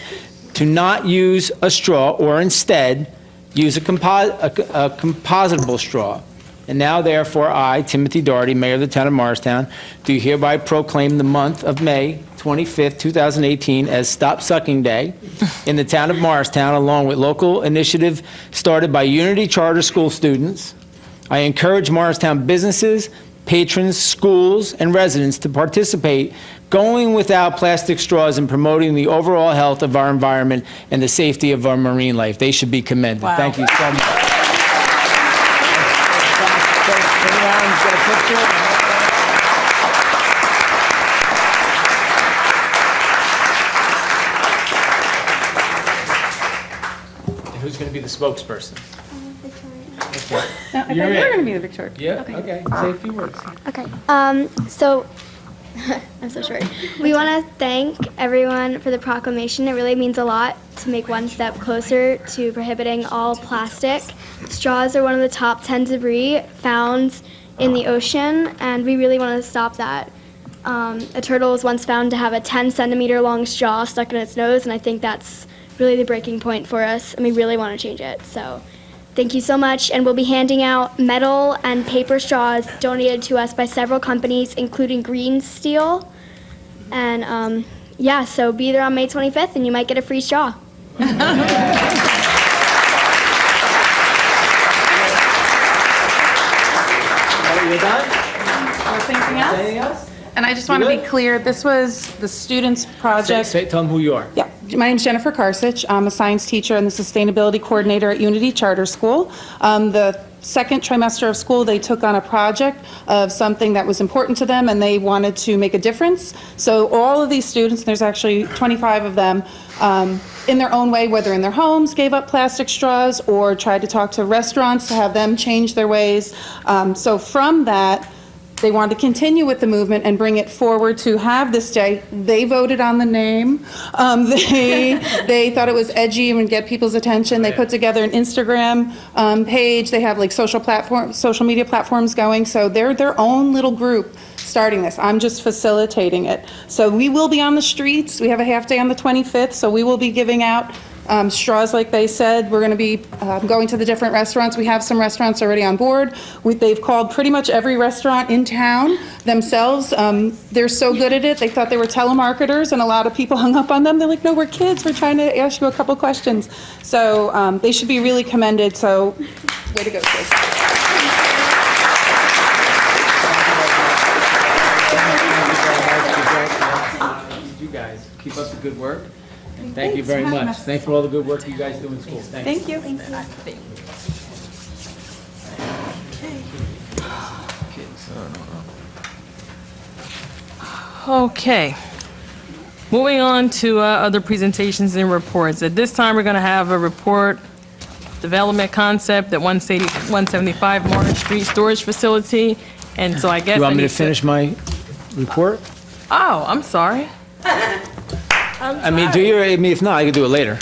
to not use a straw or instead use a compositable straw. And now, therefore, I, Timothy Doherty, Mayor of the Town of Morristown, do hereby proclaim the month of May 25th, 2018 as Stop Sucking Day in the Town of Morristown, along with local initiative started by Unity Charter School students. I encourage Morristown businesses, patrons, schools, and residents to participate, going without plastic straws and promoting the overall health of our environment and the safety of our marine life. They should be commended. Wow. Thank you so much. Turn around and get a picture. Who's going to be the spokesperson? I thought you were going to be the Victoria. Yeah, okay. Say a few words. Okay. So, I'm so sorry. We want to thank everyone for the proclamation. It really means a lot to make one step closer to prohibiting all plastic. Straws are one of the top 10 debris found in the ocean, and we really want to stop that. A turtle was once found to have a 10-centimeter long straw stuck in its nose, and I think that's really the breaking point for us, and we really want to change it. So thank you so much, and we'll be handing out metal and paper straws donated to us by several companies, including Green Steel. And yeah, so be there on May 25th, and you might get a free straw. You're done? Anything else? Anything else? And I just want to be good? clear, this was the students' project. Tell them who you are. Yeah, my name's Jennifer Karsich. I'm a science teacher and the sustainability coordinator at Unity Charter School. The second trimester of school, they took on a project of something that was important to them, and they wanted to make a difference. So all of these students, there's actually 25 of them, in their own way, whether in their homes, gave up plastic straws or tried to talk to restaurants to have them change their ways. So from that, they wanted to continue with the movement and bring it forward to have this day. They voted on the name. They thought it was edgy and would get people's attention. They put together an Instagram page. They have like social media platforms going. So they're their own little group starting this. I'm just facilitating it. So we will be on the streets. We have a half day on the 25th. So we will be giving out straws, like they said. We're going to be going to the different restaurants. We have some restaurants already on board. They've called pretty much every restaurant in town themselves. They're so good at it. They thought they were telemarketers, and a lot of people hung up on them. They're like, no, we're kids. We're trying to ask you a couple questions. So they should be really commended. So way to go, kids. You guys, keep up the good work. And thank you very much. Thanks for all the good work you guys do in school. Thanks. Thank you. Okay. Moving on to other presentations and reports. At this time, we're going to have a report, development concept at 175 Martin Street Storage Facility. And so I guess You want me need to finish my report? Oh, I'm sorry. I mean, if not, I can do it later.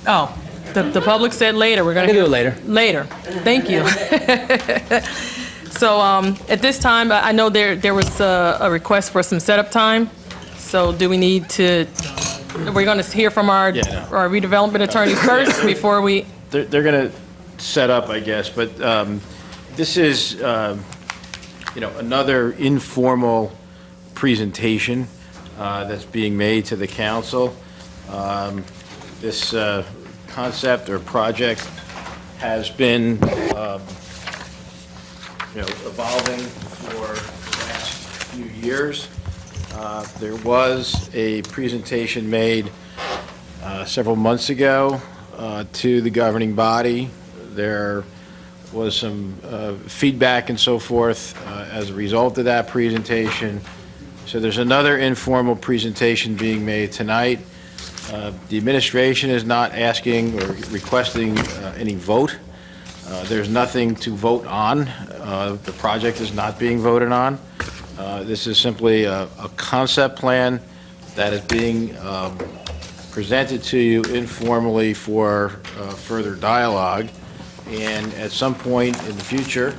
Oh, the public said later. We're I going can to do it later. Later. Thank you. So at this time, I know there was a request for some setup time. So do we need to, we're going to hear from our redevelopment attorney first before we? They're going to set up, I guess, but this is, another informal presentation that's being made to the council. This concept or project has been, evolving for the last few years. There was a presentation made several months ago to the governing body. There was some feedback and so forth as a result of that presentation. So there's another informal presentation being made tonight. The administration is not asking or requesting any vote. There's nothing to vote on. The project is not being voted on. This is simply a concept plan that is being presented to you informally for further dialogue. And at some point in the future,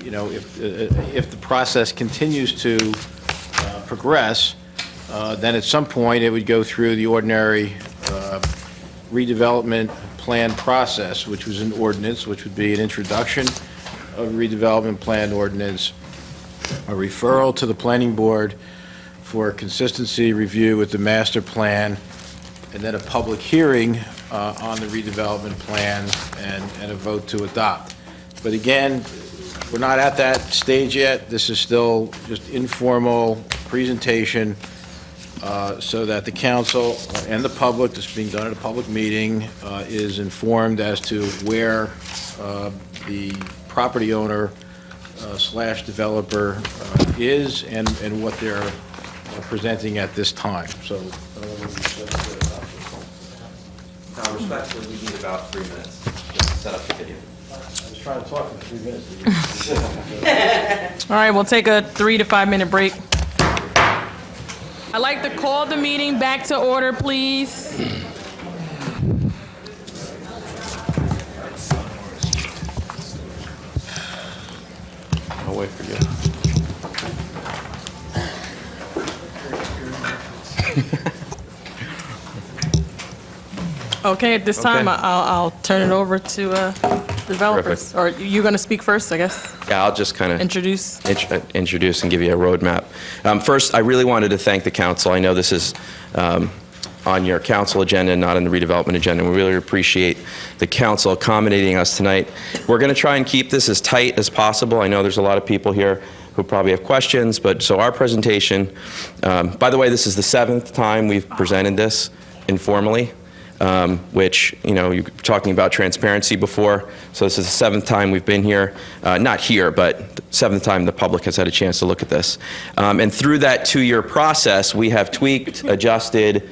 you know, if the process continues to progress, then at some point it would go through the ordinary redevelopment plan process, which was an ordinance, which would be an introduction of redevelopment plan ordinance, a referral to the planning board for consistency review with the master plan, and then a public hearing on the redevelopment plan and a vote to adopt. But again, we're not at that stage yet. This is still just informal presentation so that the council and the public, this is being done at a public meeting, is informed as to where the property owner slash developer is and what they're presenting at this time. So, respectfully, we need about 3 minutes just to set up the video. I was trying to talk for 3 minutes. All right, we'll take a 3 to 5 minute break. I'd like to call the meeting back to order, please. I'll wait for you. Okay, at this time, Okay. I'll turn it over to developers. Or you're going to speak first, I guess? Yeah, I'll just kind of Introduce. introduce and give you a roadmap. First, I really wanted to thank the council. I know this is on your council agenda and not on the redevelopment agenda. We really appreciate the council accommodating us tonight. We're going to try and keep this as tight as possible. I know there's a lot of people here who probably have questions, but so our presentation, by the way, this is the 7th time we've presented this informally. Which, you know, you were talking about transparency before, so this is the 7th time we've been here. Not here, but the 7th time the public has had a chance to look at this. And through that 2-year process, we have tweaked, adjusted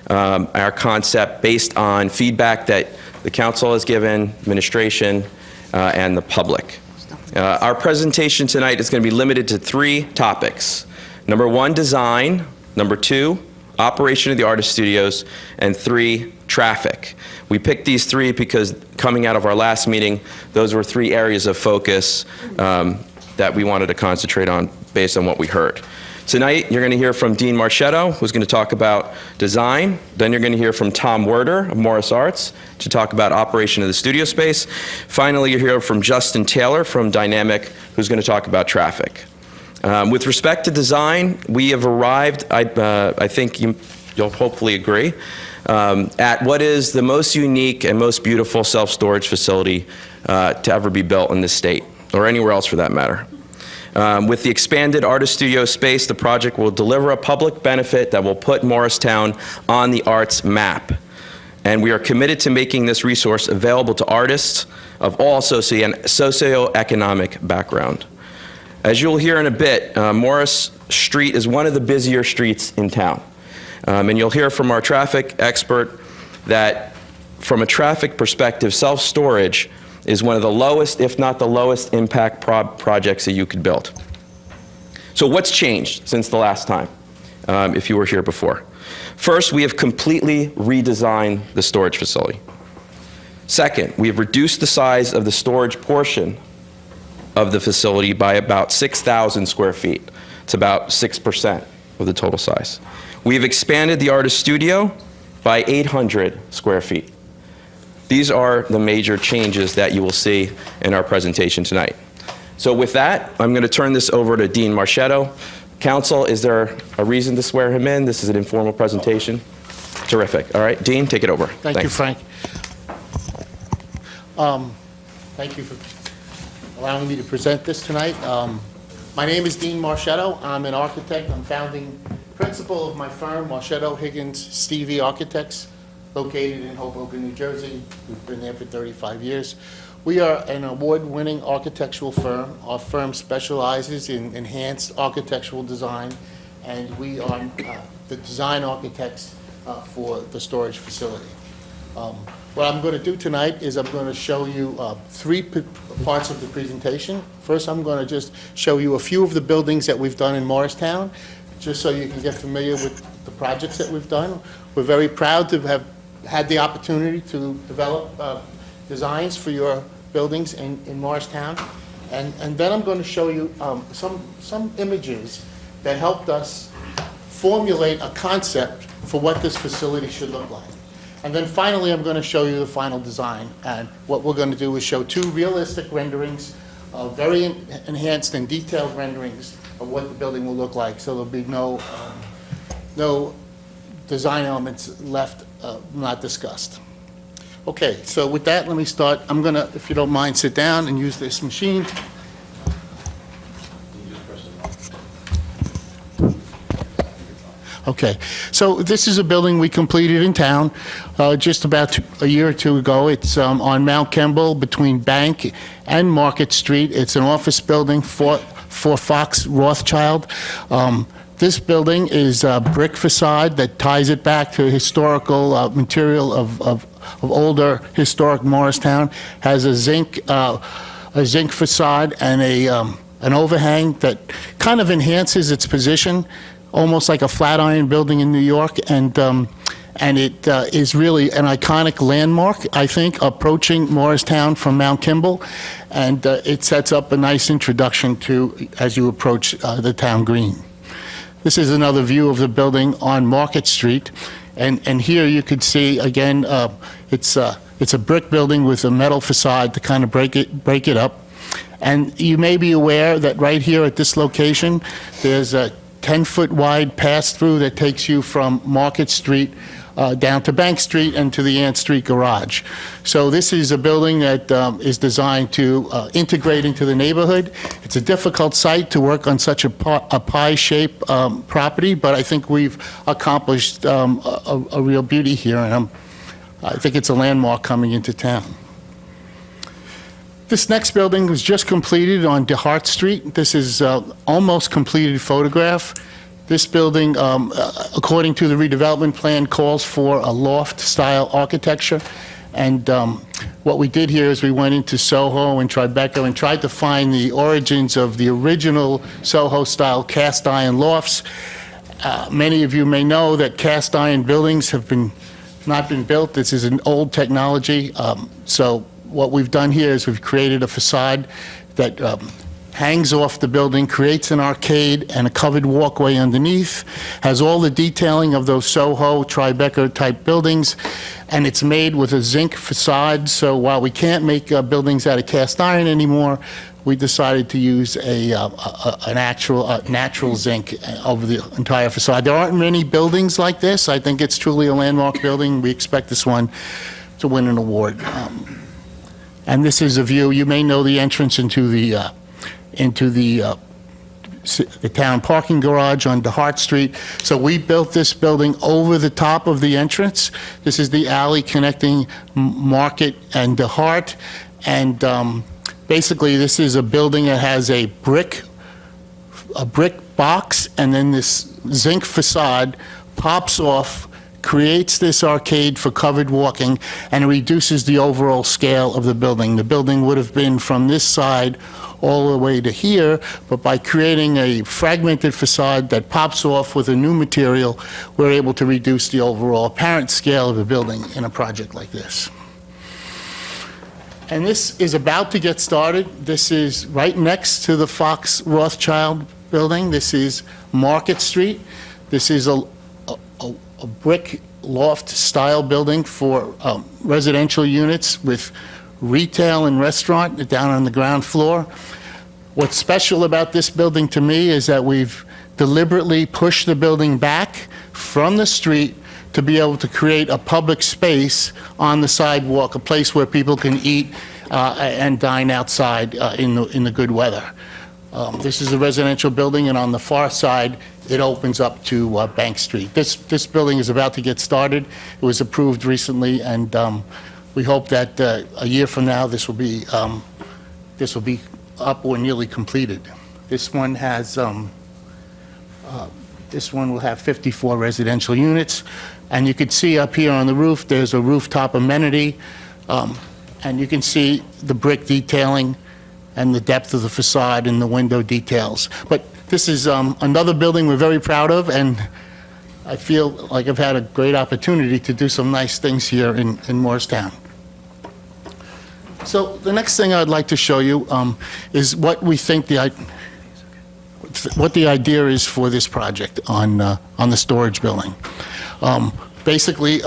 our concept based on feedback that the council has given, administration, and the public. Our presentation tonight is going to be limited to 3 topics. Number 1, design. Number 2, operation of the artist studios, and 3, traffic. We picked these 3 because coming out of our last meeting, those were 3 areas of focus that we wanted to concentrate on based on what we heard. Tonight, you're going to hear from Dean Marchetto, who's going to talk about design. Then you're going to hear from Tom Werder of Morris Arts to talk about operation of the studio space. Finally, you'll hear from Justin Taylor from Dynamic, who's going to talk about traffic. With respect to design, we have arrived, I think you'll hopefully agree, at what is the most unique and most beautiful self-storage facility to ever be built in this state, or anywhere else for that matter. With the expanded artist studio space, the project will deliver a public benefit that will put Morristown on the arts map. And we are committed to making this resource available to artists of all socioeconomic background. As you'll hear in a bit, Morris Street is one of the busier streets in town. And you'll hear from our traffic expert that from a traffic perspective, self-storage is one of the lowest, if not the lowest, impact projects that you could build. So what's changed since the last time, if you were here before? First, we have completely redesigned the storage facility. Second, we have reduced the size of the storage portion of the facility by about 6,000 square feet. It's about 6% of the total size. We've expanded the artist studio by 800 square feet. These are the major changes that you will see in our presentation tonight. So with that, I'm going to turn this over to Dean Marchetto. Council, is there a reason to swear him in? This is an informal presentation. Terrific. All right, Dean, take it over. Thank you, Frank. Thank you for allowing me to present this tonight. My name is Dean Marchetto. I'm an architect. I'm founding principal of my firm, Marchetto Higgins Stevie Architects, located in Hoboken, New Jersey. We've been there for 35 years. We are an award-winning architectural firm. Our firm specializes in enhanced architectural design, and we are the design architects for the storage facility. What I'm going to do tonight is I'm going to show you three parts of the presentation. First, I'm going to just show you a few of the buildings that we've done in Morristown, just so you can get familiar with the projects that we've done. We're very proud to have had the opportunity to develop designs for your buildings in Morristown. And then I'm going to show you some images that helped us formulate a concept for what this facility should look like. And then finally, I'm going to show you the final design. And what we're going to do is show two realistic renderings, very enhanced and detailed renderings of what the building will look like. So there'll be no design elements left not discussed. Okay, so with that, let me start. I'm going to, if you don't mind, sit down and use this machine. Okay, so this is a building we completed in town just about a year or two ago. It's on Mount Kimball between Bank and Market Street. It's an office building for Fox Rothschild. This building is a brick facade that ties it back to historical material of older historic Morristown. Has a zinc facade and an overhang that kind of enhances its position, almost like a Flatiron building in New York, and it is really an iconic landmark, I think, approaching Morristown from Mount Kimball, and it sets up a nice introduction to as you approach the town green. This is another view of the building on Market Street, and here you could see again it's a brick building with a metal facade to kind of break it up, and you may be aware that right here at this location there's a 10-foot wide pass-through that takes you from Market Street down to Bank Street and to the Ant Street Garage. So this is a building that is designed to integrate into the neighborhood. It's a difficult site to work on such a pie-shaped property, but I think we've accomplished a real beauty here, and I think it's a landmark coming into town. This next building was just completed on DeHart Street. This is almost completed photograph. This building, according to the redevelopment plan, calls for a loft-style architecture. And what we did here is we went into Soho and Tribeca and tried to find the origins of the original Soho-style cast-iron lofts. Many of you may know that cast-iron buildings have not been built. This is an old technology. So what we've done here is we've created a facade that hangs off the building, creates an arcade and a covered walkway underneath, has all the detailing of those Soho, Tribeca-type buildings, and it's made with a zinc facade. So while we can't make buildings out of cast iron anymore, we decided to use an actual natural zinc over the entire facade. There aren't many buildings like this. I think it's truly a landmark building. We expect this one to win an award. And this is a view. You may know the entrance into the town parking garage on DeHart Street. So we built this building over the top of the entrance. This is the alley connecting Market and DeHart. And basically, this is a building that has a brick box, and then this zinc facade pops off, creates this arcade for covered walking, and it reduces the overall scale of the building. The building would have been from this side all the way to here, but by creating a fragmented facade that pops off with a new material, we're able to reduce the overall apparent scale of the building in a project like this. And this is about to get started. This is right next to the Fox Rothschild building. This is Market Street. This is a brick loft-style building for residential units with retail and restaurant down on the ground floor. What's special about this building to me is that we've deliberately pushed the building back from the street to be able to create a public space on the sidewalk, a place where people can eat and dine outside in the good weather. This is a residential building, and on the far side, it opens up to Bank Street. This building is about to get started. It was approved recently, and we hope that a year from now, this will be up or nearly completed. This one has, this one will have 54 residential units, and you can see up here on the roof, there's a rooftop amenity, and you can see the brick detailing and the depth of the facade and the window details. But this is another building we're very proud of, and I feel like I've had a great opportunity to do some nice things here in Morristown. So the next thing I'd like to show you is what we think what the idea is for this project on the storage building. Basically,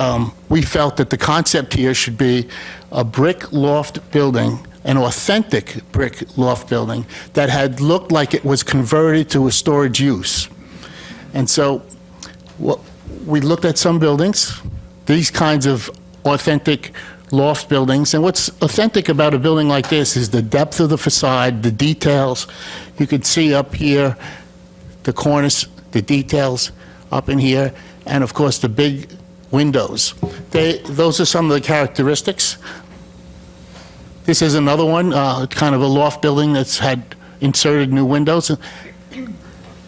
we felt that the concept here should be a brick loft building, an authentic brick loft building that had looked like it was converted to a storage use. And so we looked at some buildings, these kinds of authentic loft buildings, and what's authentic about a building like this is the depth of the facade, the details. You could see up here the cornice, the details up in here, and of course the big windows. Those are some of the characteristics. This is another one, kind of a loft building that's had inserted new windows.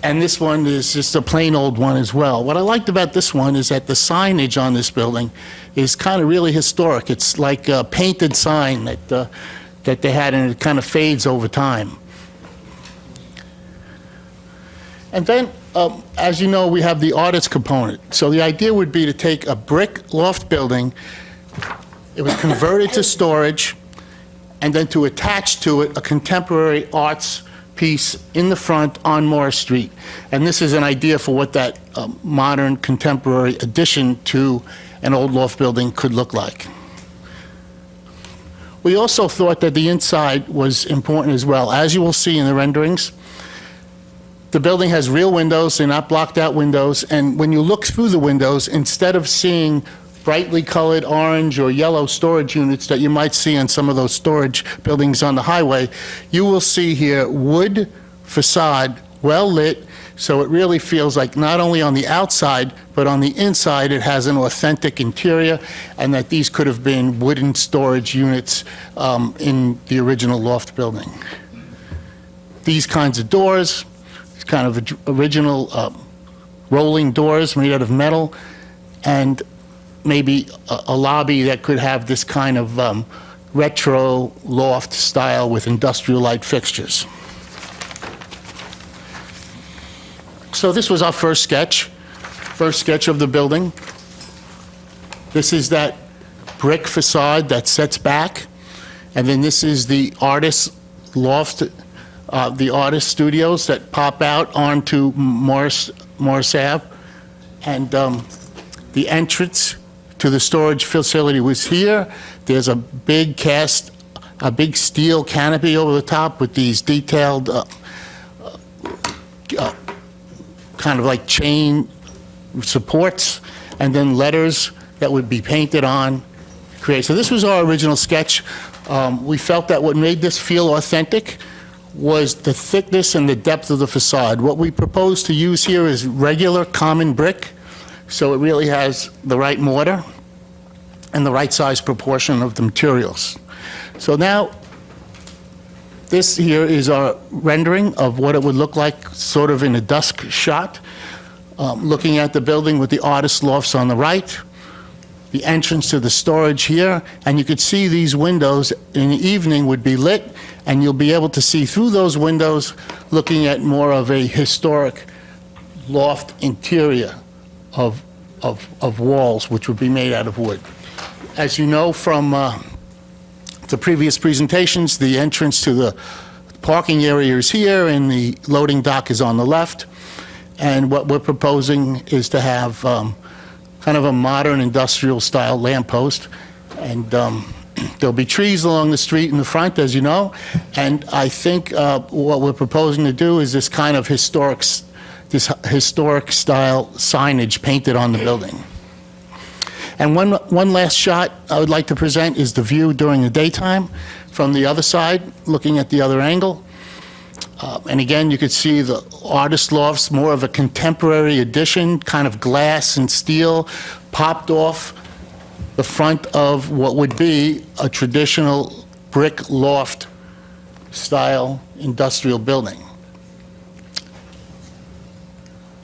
And this one is just a plain old one as well. What I liked about this one is that the signage on this building is kind of really historic. It's like a painted sign that they had, and it kind of fades over time. And then, as you know, we have the artist component. So the idea would be to take a brick loft building, it was converted to storage, and then to attach to it a contemporary arts piece in the front on Morris Street. And this is an idea for what that modern contemporary addition to an old loft building could look like. We also thought that the inside was important as well. As you will see in the renderings, the building has real windows, they're not blocked out windows, and when you look through the windows, instead of seeing brightly colored orange or yellow storage units that you might see on some of those storage buildings on the highway, you will see here wood facade, well lit, so it really feels like not only on the outside, but on the inside it has an authentic interior, and that these could have been wooden storage units in the original loft building. These kinds of doors, kind of original rolling doors made out of metal, and maybe a lobby that could have this kind of retro loft style with industrial light fixtures. So this was our first sketch of the building. This is that brick facade that sets back, and then this is the artist loft, the artist studios that pop out onto Morris Ave, and the entrance to the storage facility was here. There's a big steel canopy over the top with these detailed, kind of like chain supports, and then letters that would be painted on. So this was our original sketch. We felt that what made this feel authentic was the thickness and the depth of the facade. What we propose to use here is regular common brick, so it really has the right mortar and the right size proportion of the materials. So now, this here is our rendering of what it would look like sort of in a dusk shot, looking at the building with the artist lofts on the right, the entrance to the storage here, and you could see these windows in the evening would be lit, and you'll be able to see through those windows looking at more of a historic loft interior of walls, which would be made out of wood. As you know from the previous presentations, the entrance to the parking area is here, and the loading dock is on the left. And what we're proposing is to have kind of a modern industrial-style lamppost, and there'll be trees along the street in the front, as you know. And I think what we're proposing to do is this kind of historic style signage painted on the building. And one last shot I would like to present is the view during the daytime from the other side, looking at the other angle. And again, you could see the artist lofts, more of a contemporary addition, kind of glass and steel, popped off the front of what would be a traditional brick loft-style industrial building.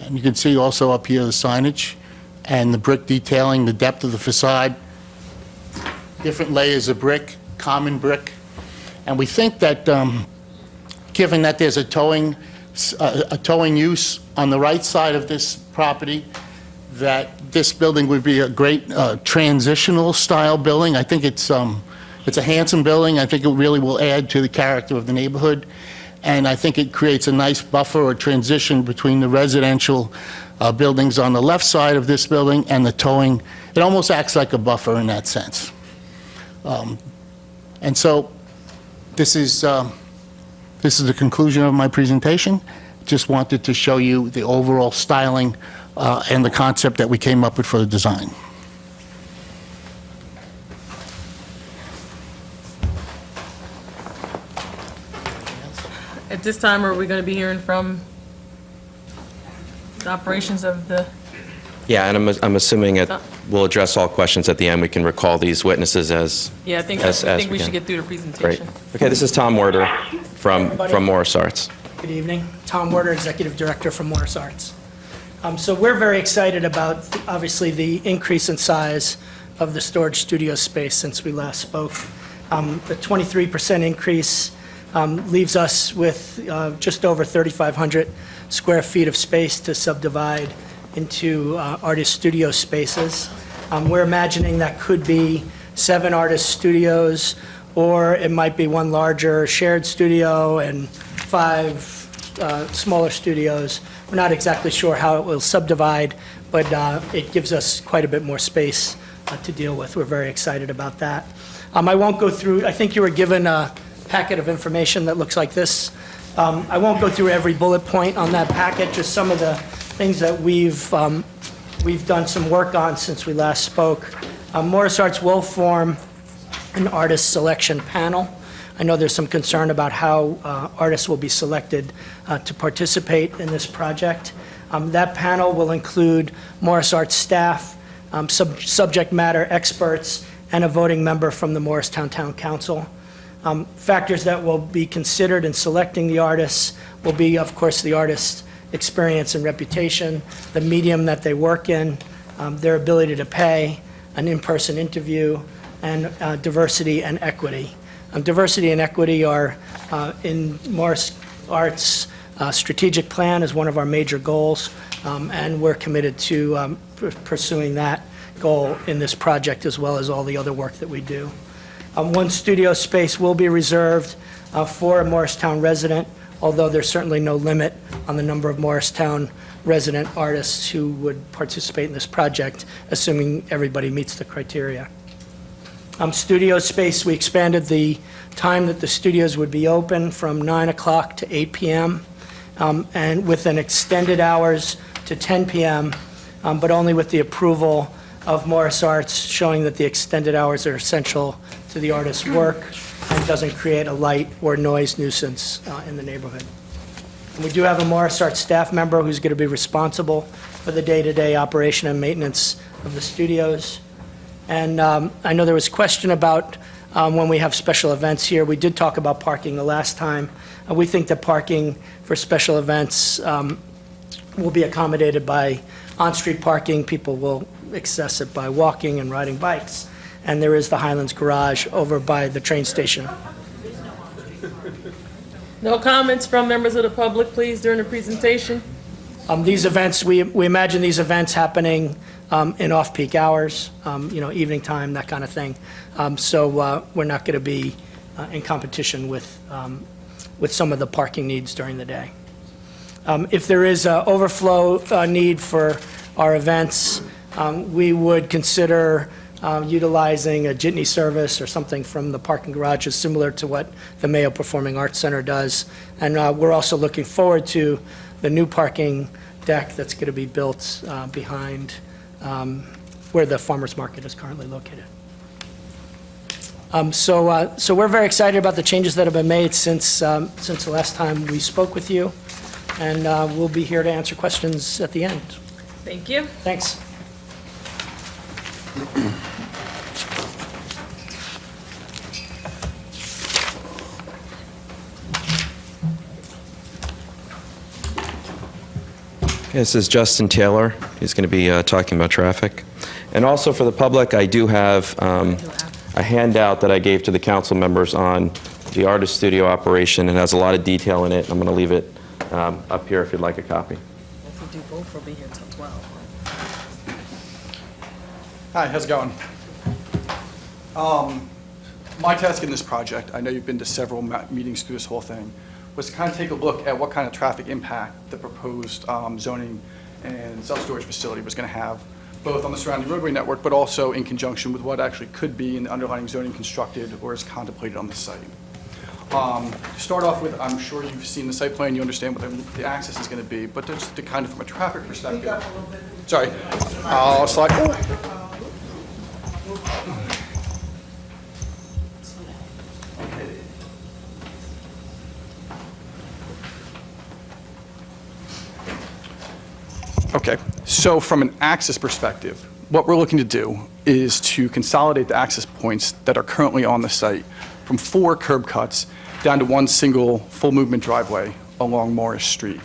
And you can see also up here the signage and the brick detailing, the depth of the facade, different layers of brick, common brick. And we think that, given that there's a towing use on the right side of this property, that this building would be a great transitional style building. I think it's a handsome building. I think it really will add to the character of the neighborhood. And I think it creates a nice buffer or transition between the residential buildings on the left side of this building and the towing. It almost acts like a buffer in that sense. And so this is the conclusion of my presentation. Just wanted to show you the overall styling and the concept that we came up with for the design. At this time, are we going to be hearing from the operations of the, Yeah, and I'm assuming we'll address all questions at the end. We can recall these witnesses as... yeah, I think we should get through the Great. presentation. Okay, this is Tom Werder from Morris Arts. Good evening. Tom Werder, Executive Director from Morris Arts. So we're very excited about, obviously, the increase in size of the storage studio space since we last spoke. The 23% increase leaves us with just over 3,500 square feet of space to subdivide into artist studio spaces. We're imagining that could be 7 artist studios, or it might be one larger shared studio and 5 smaller studios. We're not exactly sure how it will subdivide, but it gives us quite a bit more space to deal with. We're very excited about that. I won't go through, I think you were given a packet of information that looks like this. I won't go through every bullet point on that packet, just some of the things that we've done some work on since we last spoke. Morris Arts will form an artist selection panel. I know there's some concern about how artists will be selected to participate in this project. That panel will include Morris Arts staff, subject matter experts, and a voting member from the Morristown Town Council. Factors that will be considered in selecting the artists will be, of course, the artist's experience and reputation, the medium that they work in, their ability to pay, an in-person interview, and diversity and equity. Diversity and equity are in Morris Arts' strategic plan is one of our major goals, and we're committed to pursuing that goal in this project as well as all the other work that we do. One studio space will be reserved for a Morristown resident, although there's certainly no limit on the number of Morristown resident artists who would participate in this project, assuming everybody meets the criteria. Studio space, we expanded the time that the studios would be open from 9 o'clock to 8 p.m., and with an extended hours to 10 p.m., but only with the approval of Morris Arts, showing that the extended hours are essential to the artist's work and doesn't create a light or noise nuisance in the neighborhood. And we do have a Morris Arts staff member who's going to be responsible for the day-to-day operation and maintenance of the studios. And I know there was a question about when we have special events here. We did talk about parking the last time. We think that parking for special events will be accommodated by on-street parking. People will access it by walking and riding bikes. And there is the Highlands Garage over by the train station. No comments from members of the public, please, during the presentation? These events, we imagine these events happening in off-peak hours, evening time, that kind of thing. So we're not going to be in competition with some of the parking needs during the day. If there is an overflow need for our events, we would consider utilizing a jitney service or something from the parking garages, similar to what the Mayo Performing Arts Center does. And we're also looking forward to the new parking deck that's going to be built behind where the farmers market is currently located. So we're very excited about the changes that have been made since the last time we spoke with you, and we'll be here to answer questions at the end. Thank you. Thanks. This is Justin Taylor. He's going to be talking about traffic. And also for the public, I do have a handout that I gave to the council members on the artist studio operation. It has a lot of detail in it. I'm going to leave it up here if you'd like a copy. If we do both, we'll be here till 12. Hi, how's it going? My task in this project, I know you've been to several meetings through this whole thing, was to kind of take a look at what kind of traffic impact the proposed zoning and self-storage facility was going to have, both on the surrounding roadway network, but also in conjunction with what actually could be in the underlying zoning constructed or is contemplated on the site. To start off with, I'm sure you've seen the site plan, you understand what the access is going to be, but just to kind of from a traffic perspective. Sorry, I'll slide. Okay, so from an access perspective, what we're looking to do is to consolidate the access points that are currently on the site from 4 curb cuts down to 1 single full movement driveway along Morris Street.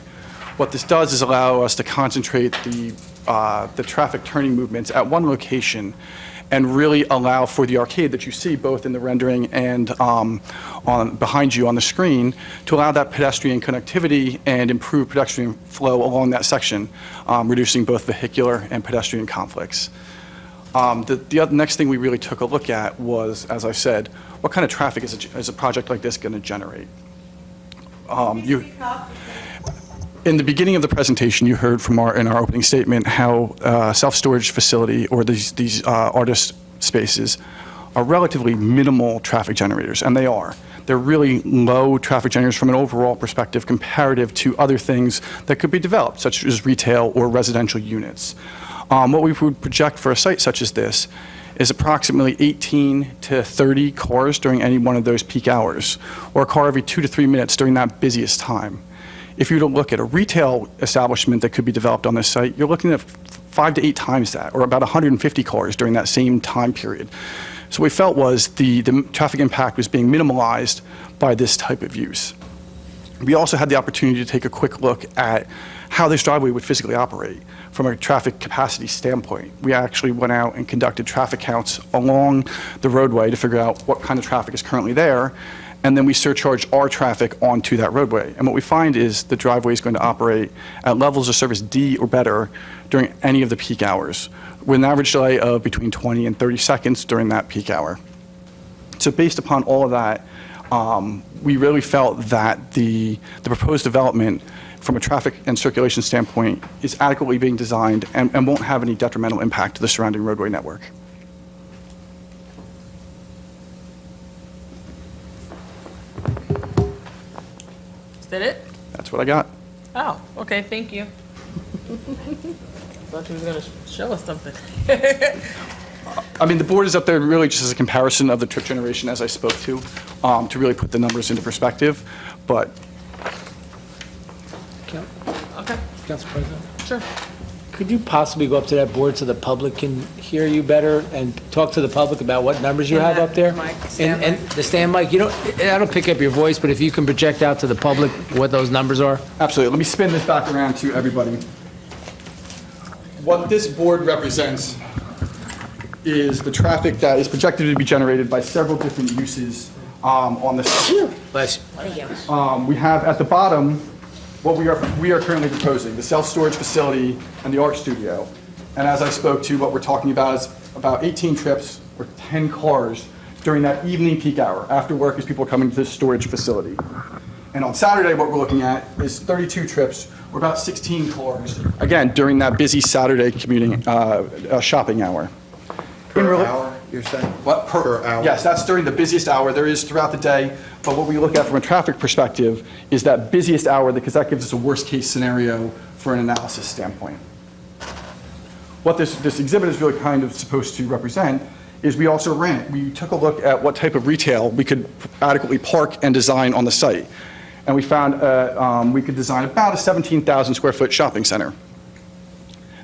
What this does is allow us to concentrate the traffic turning movements at one location and really allow for the arcade that you see both in the rendering and behind you on the screen to allow that pedestrian connectivity and improve pedestrian flow along that section, reducing both vehicular and pedestrian conflicts. The next thing we really took a look at was, as I said, what kind of traffic is a project like this going to generate? In the beginning of the presentation, you heard from in our opening statement how self-storage facility or these artist spaces are relatively minimal traffic generators, and they are. They're really low traffic generators from an overall perspective comparative to other things that could be developed, such as retail or residential units. What we would project for a site such as this is approximately 18 to 30 cars during any one of those peak hours, or a car every 2 to 3 minutes during that busiest time. If you were to look at a retail establishment that could be developed on this site, you're looking at 5 to 8 times that, or about 150 cars during that same time period. So what we felt was the traffic impact was being minimalized by this type of use. We also had the opportunity to take a quick look at how this driveway would physically operate from a traffic capacity standpoint. We actually went out and conducted traffic counts along the roadway to figure out what kind of traffic is currently there, and then we surcharge our traffic onto that roadway. And what we find is the driveway is going to operate at levels of service D or better during any of the peak hours, with an average delay of between 20 and 30 seconds during that peak hour. So based upon all of that, we really felt that the proposed development from a traffic and circulation standpoint is adequately being designed and won't have any detrimental impact to the surrounding roadway network. Is that it? That's what I got. Oh, okay, thank you. Thought you was gonna show us something. I mean, the board is up there really just as a comparison of the trip generation as I spoke to really put the numbers into perspective, but. Okay, Council President? sure. Could you possibly go up to that board so the public can hear you better and talk to the public about what numbers you have up there? And the stand mic, I don't pick up your voice, but if you can project out to the public what those numbers are? Absolutely. Let me spin this back around to everybody. What this board represents is the traffic that is projected to be generated by several different uses on the site. Bless you. We have at the bottom what we are currently proposing, the self-storage facility and the art studio. And as I spoke to, what we're talking about is about 18 trips or 10 cars during that evening peak hour, after work as people are coming to this storage facility. And on Saturday, what we're looking at is 32 trips or about 16 cars, again, during that busy Saturday commuting shopping hour. Per hour, you're saying? What? Per hour? Yes, that's during the busiest hour. There is throughout the day, but what we look at from a traffic perspective is that busiest hour because that gives us a worst-case scenario for an analysis standpoint. What this exhibit is really kind of supposed to represent is we also we took a look at what type of retail we could adequately park and design on the site. And we found we could design about a 17,000 square foot shopping center.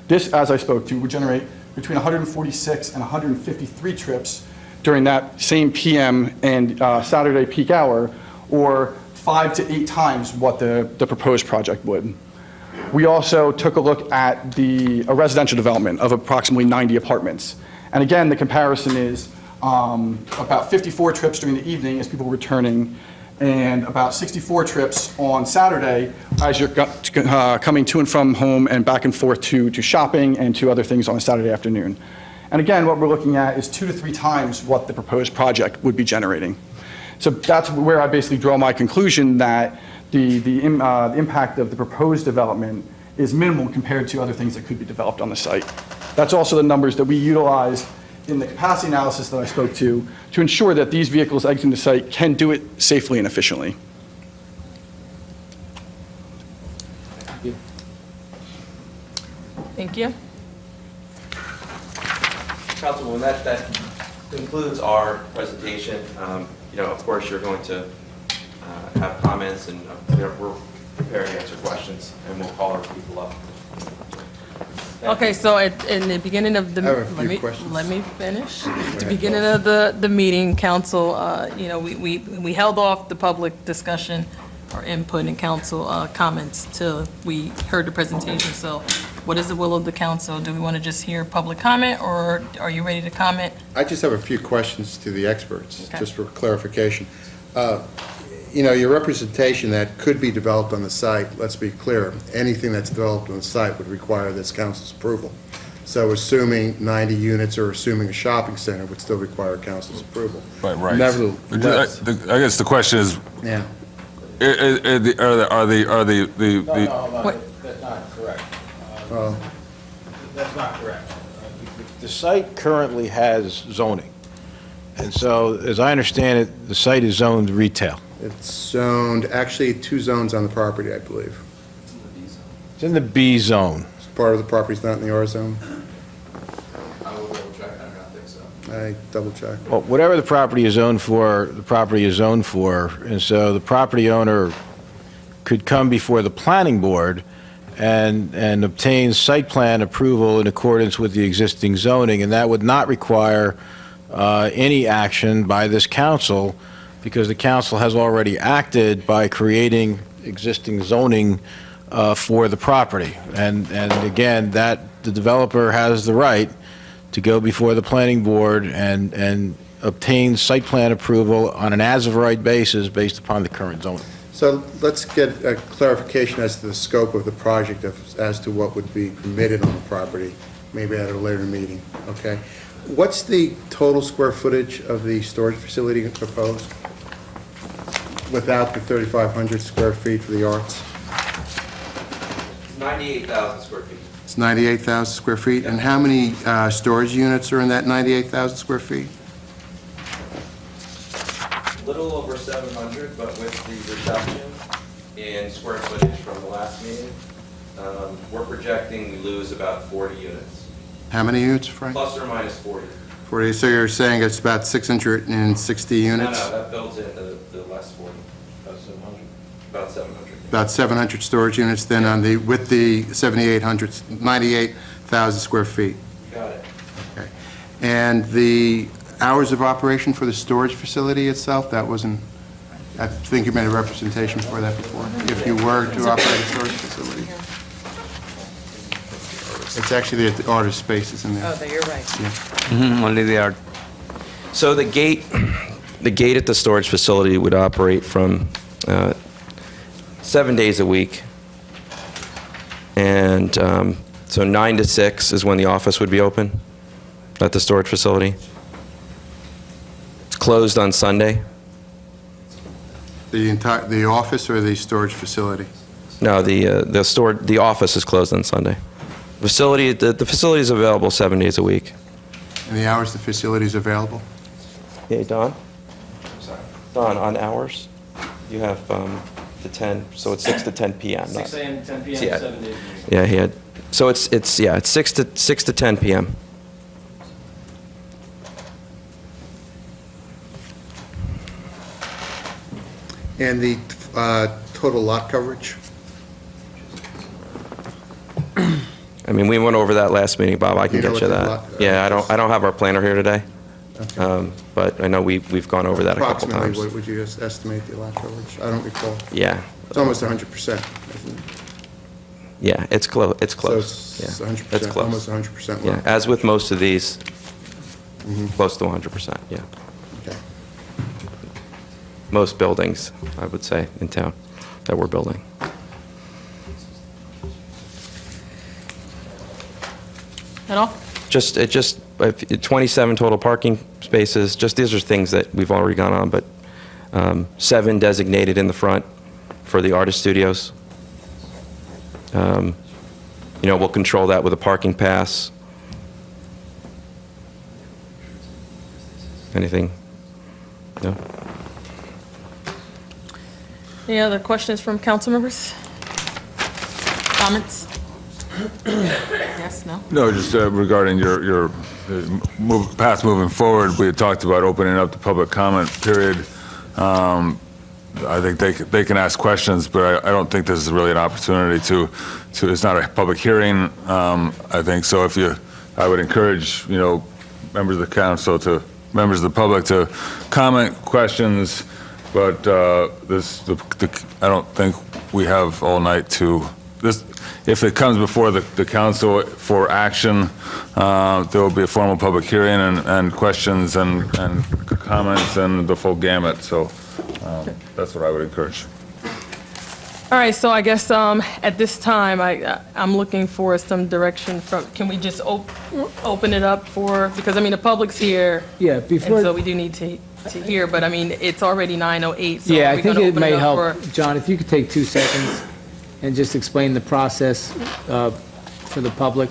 This, as I spoke to, would generate between 146 and 153 trips during that same PM and Saturday peak hour, or 5 to 8 times what the proposed project would. We also took a look at a residential development of approximately 90 apartments. And again, the comparison is about 54 trips during the evening as people were returning, and about 64 trips on Saturday as you're coming to and from home and back and forth to shopping and to other things on a Saturday afternoon. And again, what we're looking at is 2 to 3 times what the proposed project would be generating. So that's where I basically draw my conclusion that the impact of the proposed development is minimal compared to other things that could be developed on the site. That's also the numbers that we utilized in the capacity analysis that I spoke to ensure that these vehicles exiting the site can do it safely and efficiently. Thank you. Councilwoman, that concludes our presentation. Of course, you're going to have comments, and we're prepared to answer questions, and we'll call our people up. Okay, so in the beginning of the, I have a few questions. let me finish. At the beginning of the meeting, council, we held off the public discussion or input and council comments till we heard the presentation. So what is the will of the council? Do we want to just hear public comment, or are you ready to comment? I just have a few questions to the experts, Okay. just for clarification. Your representation that could be developed on the site, let's be clear, anything that's developed on the site would require this council's approval. So assuming 90 units or assuming a shopping center would still require council's approval. Right. Nevertheless, I guess the question is, yeah. are the What? That's not correct. Well, That's not correct. The site currently has zoning. And so, as I understand it, the site is zoned retail. It's zoned, actually 2 zones on the property, I believe. It's in the B zone. Part of the property's not in the R zone. I will double check, I don't think so. I double-checked. Well, whatever the property is zoned for, the property is zoned for. And so the property owner could come before the planning board and obtain site plan approval in accordance with the existing zoning, and that would not require any action by this council, because the council has already acted by creating existing zoning for the property. And again, that the developer has the right to go before the planning board and obtain site plan approval on an as-of-right basis based upon the current zoning. So let's get a clarification as to the scope of the project, as to what would be permitted on the property, maybe at a later meeting, okay? What's the total square footage of the storage facility proposed without the 3,500 square feet for the arts? 98,000 square feet. It's 98,000 square feet, and how many storage units are in that 98,000 square feet? Little over 700, but with the reduction in square footage from the last meeting, we're projecting we lose about 40 units, How many units, Frank? plus or minus 40. 40, so you're saying it's about 660 units? No, that builds in the last 40. About 700. About 700. About 700 storage units then on the, with the 7,800, 98,000 square feet. Got it. Okay. And the hours of operation for the storage facility itself, that wasn't, I think you made a representation for that before, if you were to operate a storage facility. It's actually the artist spaces in there. Oh, you're right. Only the art. So the gate at the storage facility would operate from 7 days a week. And so 9 to 6 is when the office would be open at the storage facility. It's closed on Sunday. The office or the storage facility? No, the office is closed on Sunday. The facility is available 7 days a week. And the hours the facility is available? Hey, Don? Don, on hours, you have the 10, so it's 6 to 10 p.m. 6 a.m. to 10 p.m., Yeah. 7 days a week. Yeah, he had, so it's 6 to 10 p.m. And the total lot coverage? I mean, we went over that last meeting, Bob, I can You know get you what the that. lot- Yeah, I don't have our planner here today, but I know we've gone over that a couple Approximately, times. what would you estimate the lot coverage? I don't recall. Yeah. It's almost 100%, isn't it? Yeah, it's close, it's So close. it's Yeah, 100%, it's close. almost 100% Yeah, level. as with most of these, close to 100%, yeah. Okay. Most buildings, I would say, in town that we're building. At all? Just, 27 total parking spaces, just, these are things that we've already gone on, but 7 designated in the front for the artist studios. You know, we'll control that with a parking pass. Anything? No? Any other questions from council members? Comments? Yes, no? No, just regarding your path moving forward, we had talked about opening up the public comment period. I think they can ask questions, but I don't think this is really an opportunity to, it's not a public hearing, I think. So I would encourage, members of the council members of the public to comment questions, but I don't think we have all night to, if it comes before the council for action, there will be a formal public hearing and questions and comments and the full gamut, so that's what I would encourage. All right, so I guess at this time, I'm looking for some direction from, can we just open it up for, because, I mean, the public's here. Yeah, And before. so we do need to hear, but I mean, it's already 9:08, so Yeah, are I we think gonna it open may up help, for? John, if you could take 2 seconds and just explain the process for the public.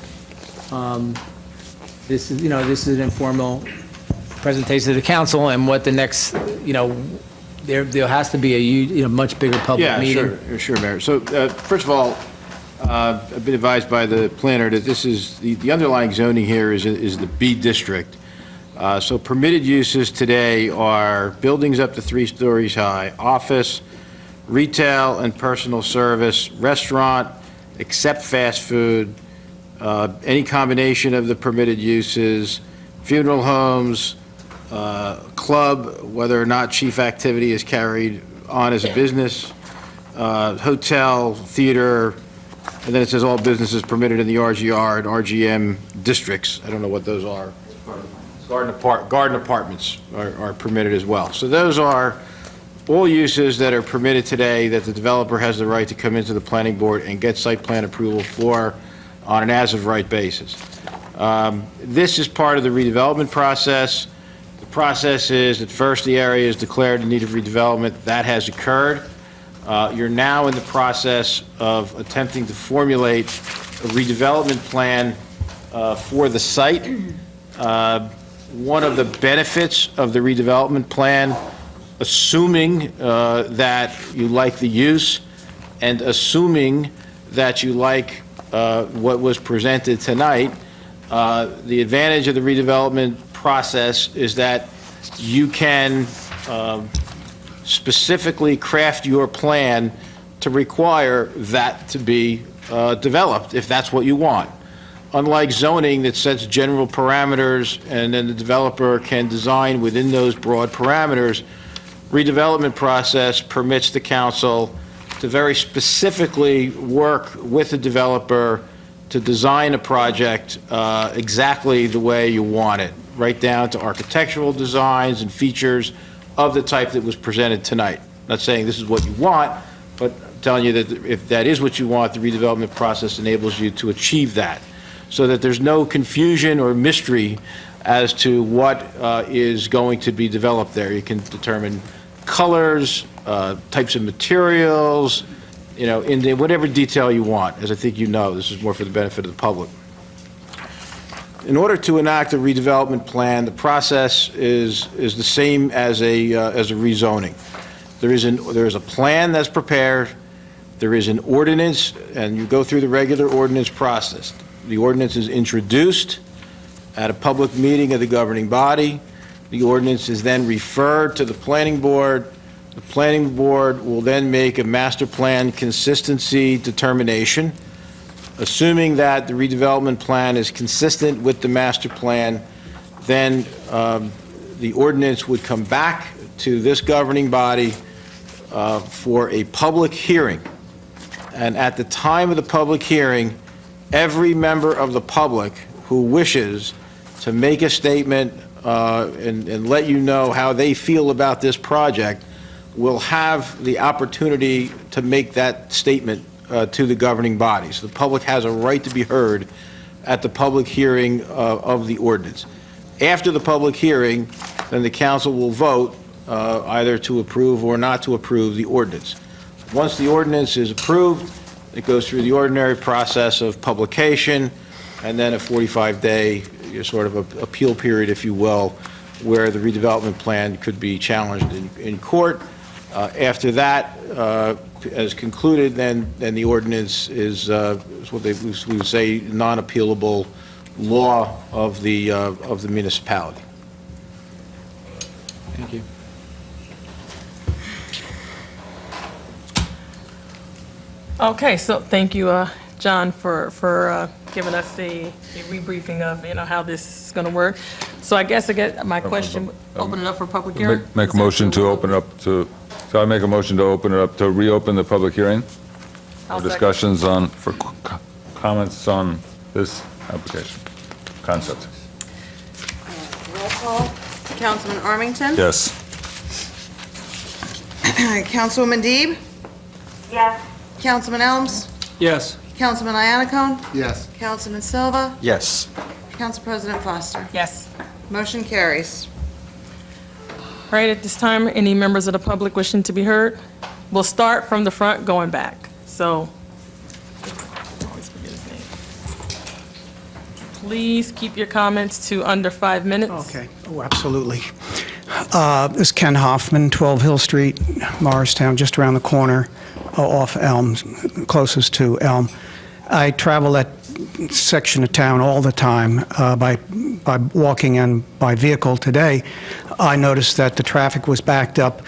This is an informal presentation to the council, and what the next, there has to be a much bigger public meeting. Yeah, sure, Mayor. So, first of all, I've been advised by the planner that this is, the underlying zoning here is the B district. So permitted uses today are buildings up to 3 stories high, office, retail and personal service, restaurant, except fast food, any combination of the permitted uses, funeral homes, club, whether or not chief activity is carried on as a business, hotel, theater, and then it says all businesses permitted in the RGR and RGM districts. I don't know what those are. Garden apartments are permitted as well. So those are all uses that are permitted today that the developer has the right to come into the planning board and get site plan approval for on an as-of-right basis. This is part of the redevelopment process. The process is that first the area is declared in need of redevelopment. That has occurred. You're now in the process of attempting to formulate a redevelopment plan for the site. One of the benefits of the redevelopment plan, assuming that you like the use and assuming that you like what was presented tonight, the advantage of the redevelopment process is that you can specifically craft your plan to require that to be developed, if that's what you want. Unlike zoning that sets general parameters and then the developer can design within those broad parameters, redevelopment process permits the council to very specifically work with the developer to design a project exactly the way you want it, right down to architectural designs and features of the type that was presented tonight. Not saying this is what you want, but I'm telling you that if that is what you want, the redevelopment process enables you to achieve that, so that there's no confusion or mystery as to what is going to be developed there. You can determine colors, types of materials, in whatever detail you want. As I think you know, this is more for the benefit of the public. In order to enact a redevelopment plan, the process is the same as a rezoning. There is a plan that's prepared, there is an ordinance, and you go through the regular ordinance process. The ordinance is introduced at a public meeting of the governing body. The ordinance is then referred to the planning board. The planning board will then make a master plan consistency determination. Assuming that the redevelopment plan is consistent with the master plan, then the ordinance would come back to this governing body for a public hearing. And at the time of the public hearing, every member of the public who wishes to make a statement and let you know how they feel about this project will have the opportunity to make that statement to the governing bodies. The public has a right to be heard at the public hearing of the ordinance. After the public hearing, then the council will vote either to approve or not to approve the ordinance. Once the ordinance is approved, it goes through the ordinary process of publication, and then a 45-day sort of a appeal period, if you will, where the redevelopment plan could be challenged in court. After that, as concluded, then the ordinance is what we would say non-appealable law of the municipality. Thank you. Okay, so thank you, John, for giving us a rebriefing of, how this is going to work. So I guess my question, open it up for public hearing? Make a motion to open it up to, so I make a motion to open it up, to reopen the public hearing I'll for second. discussions on, for comments on this application, concept. Roll call. Councilman Armington? Yes. Councilwoman Deeb? Yes. Councilman Elms? Yes. Councilman Iannacone? Yes. Councilman Silva? Yes. Council President Foster? Yes. Motion carries. All right, at this time, any members of the public wishing to be heard? We'll start from the front, going back. So, I always forget his name. Please keep your comments to under 5 minutes. Okay, oh, absolutely. This is Ken Hoffman, 12 Hill Street, Morristown, just around the corner off Elm, closest to Elm. I travel that section of town all the time by walking and by vehicle. Today, I noticed that the traffic was backed up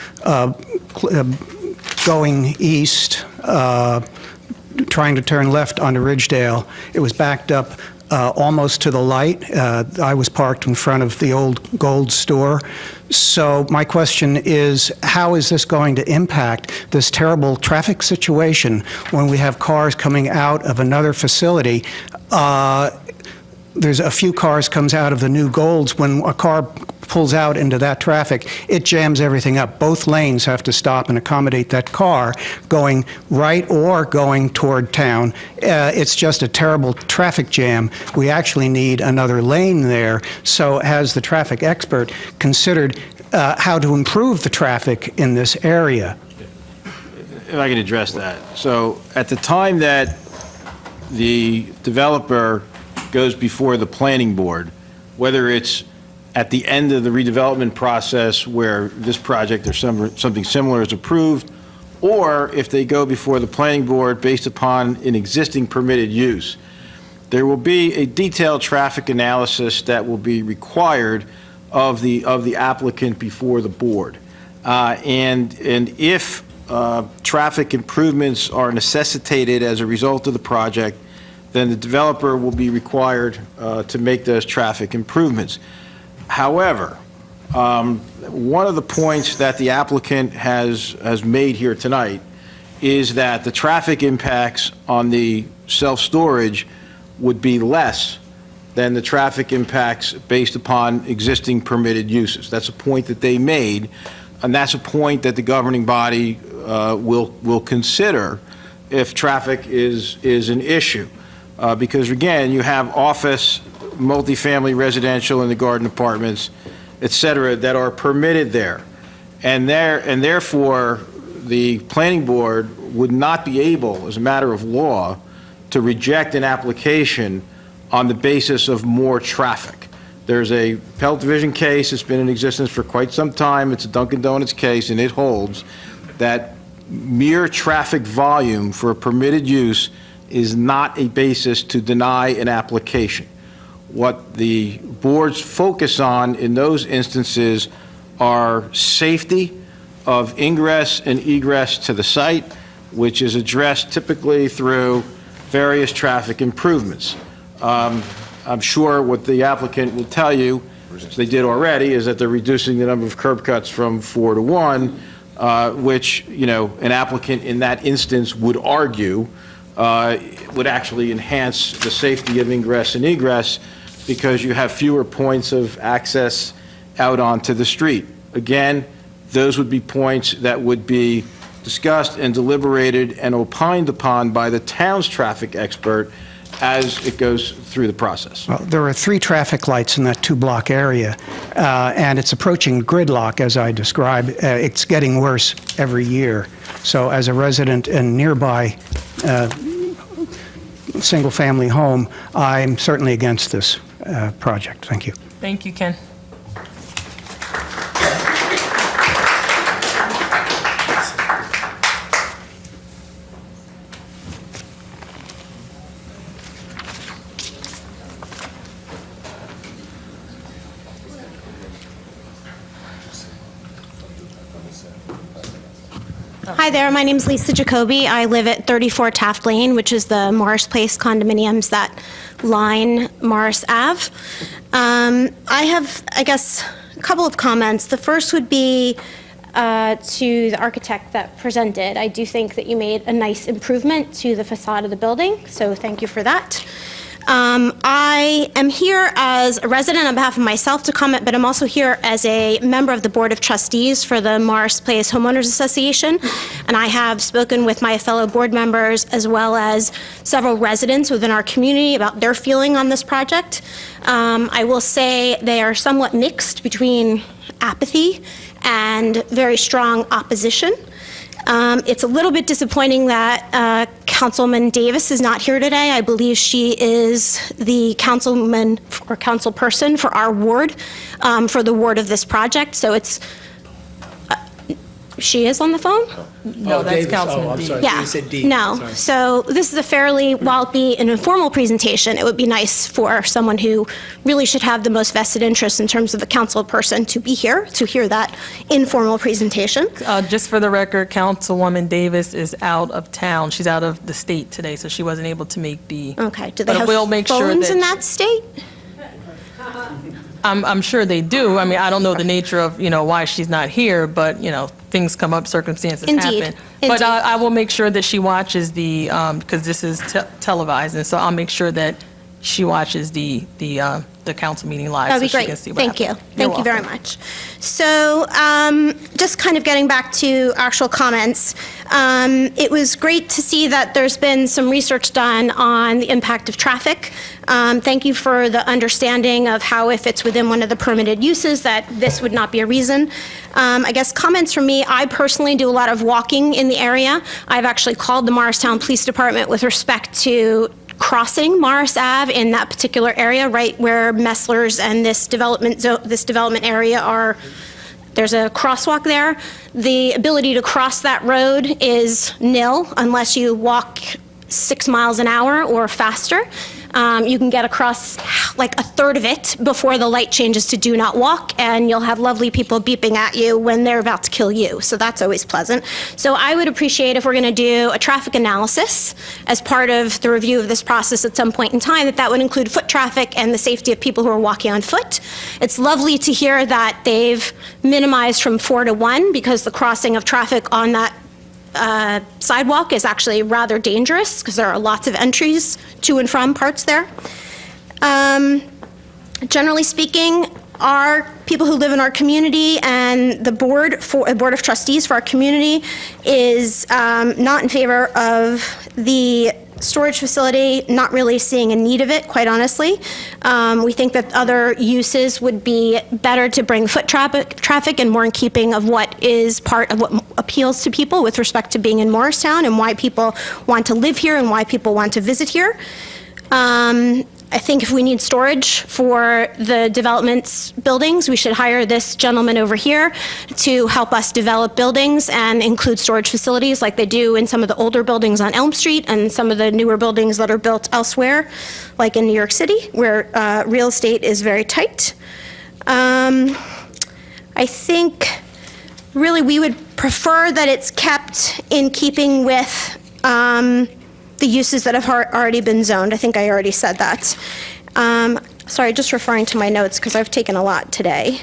going east, trying to turn left onto Ridgedale. It was backed up almost to the light. I was parked in front of the old Gold store. So my question is, how is this going to impact this terrible traffic situation when we have cars coming out of another facility? There's a few cars comes out of the new Golds. When a car pulls out into that traffic, it jams everything up. Both lanes have to stop and accommodate that car going right or going toward town. It's just a terrible traffic jam. We actually need another lane there. So has the traffic expert considered how to improve the traffic in this area? If I can address that. So at the time that the developer goes before the planning board, whether it's at the end of the redevelopment process where this project or something similar is approved, or if they go before the planning board based upon an existing permitted use, there will be a detailed traffic analysis that will be required of the applicant before the board. And if traffic improvements are necessitated as a result of the project, then the developer will be required to make those traffic improvements. However, one of the points that the applicant has made here tonight is that the traffic impacts on the self-storage would be less than the traffic impacts based upon existing permitted uses. That's a point that they made, and that's a point that the governing body will consider if traffic is an issue. Because again, you have office, multifamily residential in the garden apartments, et cetera, that are permitted there. And therefore, the planning board would not be able, as a matter of law, to reject an application on the basis of more traffic. There's a Appellate Division case that's been in existence for quite some time. It's a Dunkin' Donuts case, and it holds that mere traffic volume for a permitted use is not a basis to deny an application. What the boards focus on in those instances are safety of ingress and egress to the site, which is addressed typically through various traffic improvements. I'm sure what the applicant will tell you, as they did already, is that they're reducing the number of curb cuts from 4 to 1, which, an applicant in that instance would argue would actually enhance the safety of ingress and egress because you have fewer points of access out onto the street. Again, those would be points that would be discussed and deliberated and opined upon by the town's traffic expert as it goes through the process. Well, there are 3 traffic lights in that 2-block area, and it's approaching gridlock, as I described. It's getting worse every year. So as a resident in nearby single-family home, I'm certainly against this project. Thank you. Thank you, Ken. Hi there, my name's Lisa Jacoby. I live at 34 Taft Lane, which is the Morris Place condominiums that line Morris Ave. I have, I guess, a couple of comments. The first would be to the architect that presented. I do think that you made a nice improvement to the facade of the building, so thank you for that. I am here as a resident on behalf of myself to comment, but I'm also here as a member of the Board of Trustees for the Morris Place Homeowners Association, and I have spoken with my fellow board members as well as several residents within our community about their feeling on this project. I will say they are somewhat mixed between apathy and very strong opposition. It's a little bit disappointing that Councilwoman Davis is not here today. I believe she is the councilman or councilperson for our ward, for the ward of this project. So it's, she is on the phone? No, that's Councilman Dean. Yeah, no. So this is a fairly, while it be an informal presentation, it would be nice for someone who really should have the most vested interest in terms of the council person to be here, to hear that informal presentation. Just for the record, Councilwoman Davis is out of town. She's out of the state today, so she wasn't able to make the... Okay, do they But have we'll make sure phones that- in that state? I'm sure they do. I mean, I don't know the nature of, why she's not here, but, things come up, circumstances Indeed, happen. But indeed. I will make sure that she watches the, because this is televised, and so I'll make sure that she watches the council meeting live. That'd be so she great. can see what Thank you. happened. Thank You're you very welcome. much. So just kind of getting back to actual comments, it was great to see that there's been some research done on the impact of traffic. Thank you for the understanding of how if it's within one of the permitted uses that this would not be a reason. I guess comments from me, I personally do a lot of walking in the area. I've actually called the Morristown Police Department with respect to crossing Morris Ave in that particular area, right where Messler's and this development area are. There's a crosswalk there. The ability to cross that road is nil unless you walk 6 miles an hour or faster. You can get across like a third of it before the light changes to do not walk, and you'll have lovely people beeping at you when they're about to kill you. So that's always pleasant. So I would appreciate if we're going to do a traffic analysis as part of the review of this process at some point in time, that would include foot traffic and the safety of people who are walking on foot. It's lovely to hear that they've minimized from 4 to 1 because the crossing of traffic on that sidewalk is actually rather dangerous because there are lots of entries to and from parts there. Generally speaking, our people who live in our community and the board of trustees for our community is not in favor of the storage facility, not really seeing a need of it, quite honestly. We think that other uses would be better to bring foot traffic and more in keeping of what is part of what appeals to people with respect to being in Morristown and why people want to live here and why people want to visit here. I think if we need storage for the development's buildings, we should hire this gentleman over here to help us develop buildings and include storage facilities like they do in some of the older buildings on Elm Street and some of the newer buildings that are built elsewhere, like in New York City, where real estate is very tight. I think really we would prefer that it's kept in keeping with the uses that have already been zoned. I think I already said that. Sorry, just referring to my notes because I've taken a lot today.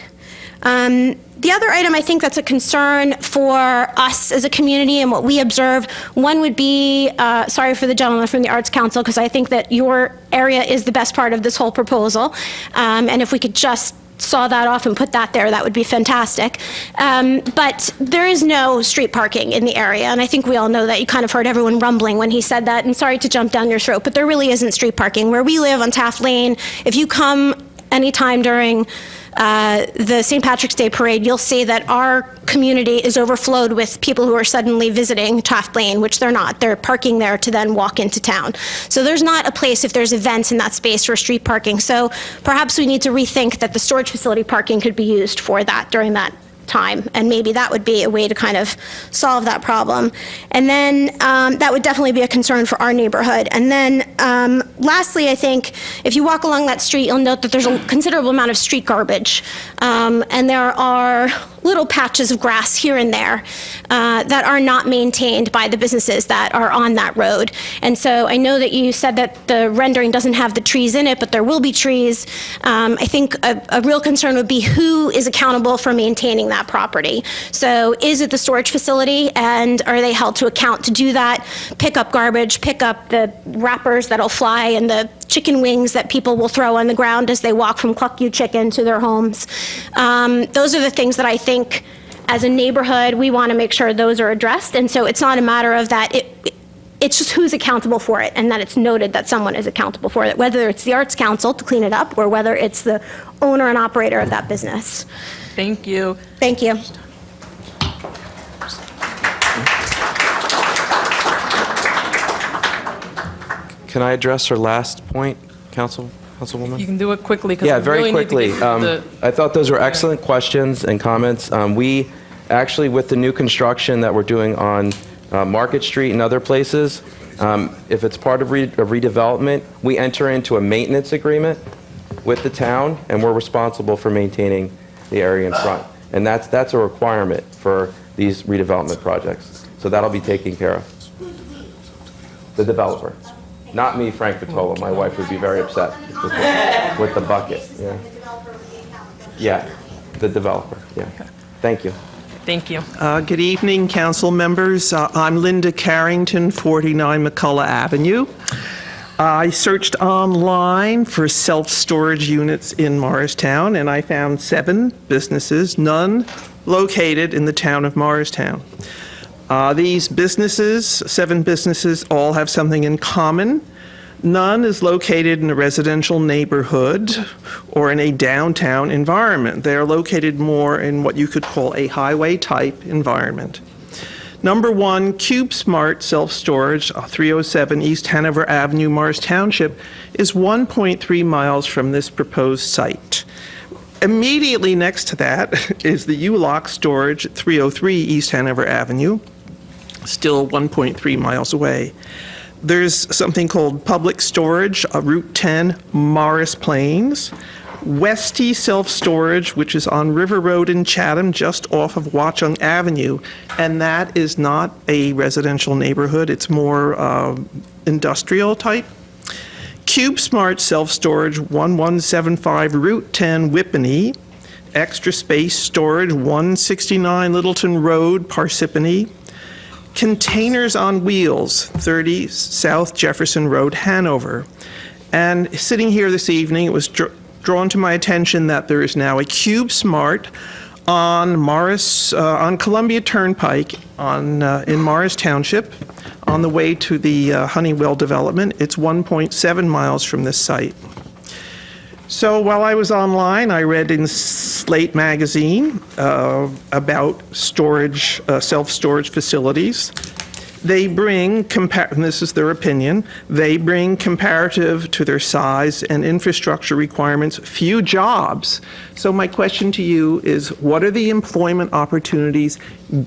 The other item I think that's a concern for us as a community and what we observe, one would be, sorry for the gentleman from the Arts Council, because I think that your area is the best part of this whole proposal. And if we could just saw that off and put that there, that would be fantastic. But there is no street parking in the area, and I think we all know that. You kind of heard everyone rumbling when he said that, and sorry to jump down your throat, but there really isn't street parking. Where we live on Taft Lane, if you come anytime during the St. Patrick's Day Parade, you'll see that our community is overflowed with people who are suddenly visiting Taft Lane, which they're not. They're parking there to then walk into town. So there's not a place, if there's events in that space, for street parking. So perhaps we need to rethink that the storage facility parking could be used for that during that time, and maybe that would be a way to kind of solve that problem. And then that would definitely be a concern for our neighborhood. And then lastly, I think if you walk along that street, you'll note that there's a considerable amount of street garbage, and there are little patches of grass here and there that are not maintained by the businesses that are on that road. And so I know that you said that the rendering doesn't have the trees in it, but there will be trees. I think a real concern would be who is accountable for maintaining that property. So is it the storage facility, and are they held to account to do that? Pick up garbage, pick up the wrappers that'll fly and the chicken wings that people will throw on the ground as they walk from Cluck You Chicken to their homes. Those are the things that I think as a neighborhood we want to make sure those are addressed. And so it's not a matter of that, it's just who's accountable for it, and that it's noted that someone is accountable for it, whether it's the Arts Council to clean it up or whether it's the owner and operator of that business. Thank you. Thank you. Can I address her last point, Councilwoman? You can do it quickly, because Yeah, we very really need to quickly. get the... I thought those were excellent questions and comments. We actually, with the new construction that we're doing on Market Street and other places, if it's part of a redevelopment, we enter into a maintenance agreement with the town, and we're responsible for maintaining the area in front. And that's a requirement for these redevelopment projects. So that'll be taken care of. The developer. Not me, Frank Vitola. My wife would be very upset with the bucket. Yeah. Yeah, the developer. Yeah. Thank you. Thank you. Good evening, council members. I'm Linda Carrington, 49 McCullough Avenue. I searched online for self-storage units in Morristown, and I found 7 businesses, none located in the town of Morristown. These businesses, 7 businesses, all have something in common. None is located in a residential neighborhood or in a downtown environment. They are located more in what you could call a highway-type environment. Number 1, CubeSmart Self-Storage, 307 East Hanover Avenue, Morris Township, is 1.3 miles from this proposed site. Immediately next to that is the U-Lock Storage at 303 East Hanover Avenue, still 1.3 miles away. There's something called Public Storage, Route 10, Morris Plains. Westy Self-Storage, which is on River Road in Chatham, just off of Watchung Avenue, and that is not a residential neighborhood, it's more industrial type. CubeSmart Self-Storage, 1175 Route 10, Whippany. Extra Space Storage, 169 Littleton Road, Parsippany. Containers on Wheels, 30 South Jefferson Road, Hanover. And sitting here this evening, it was drawn to my attention that there is now a CubeSmart on Columbia Turnpike in Morris Township on the way to the Honeywell development. It's 1.7 miles from this site. So while I was online, I read in Slate magazine about storage, self-storage facilities. They bring, and this is their opinion, they bring comparative to their size and infrastructure requirements, few jobs. So my question to you is, what are the employment opportunities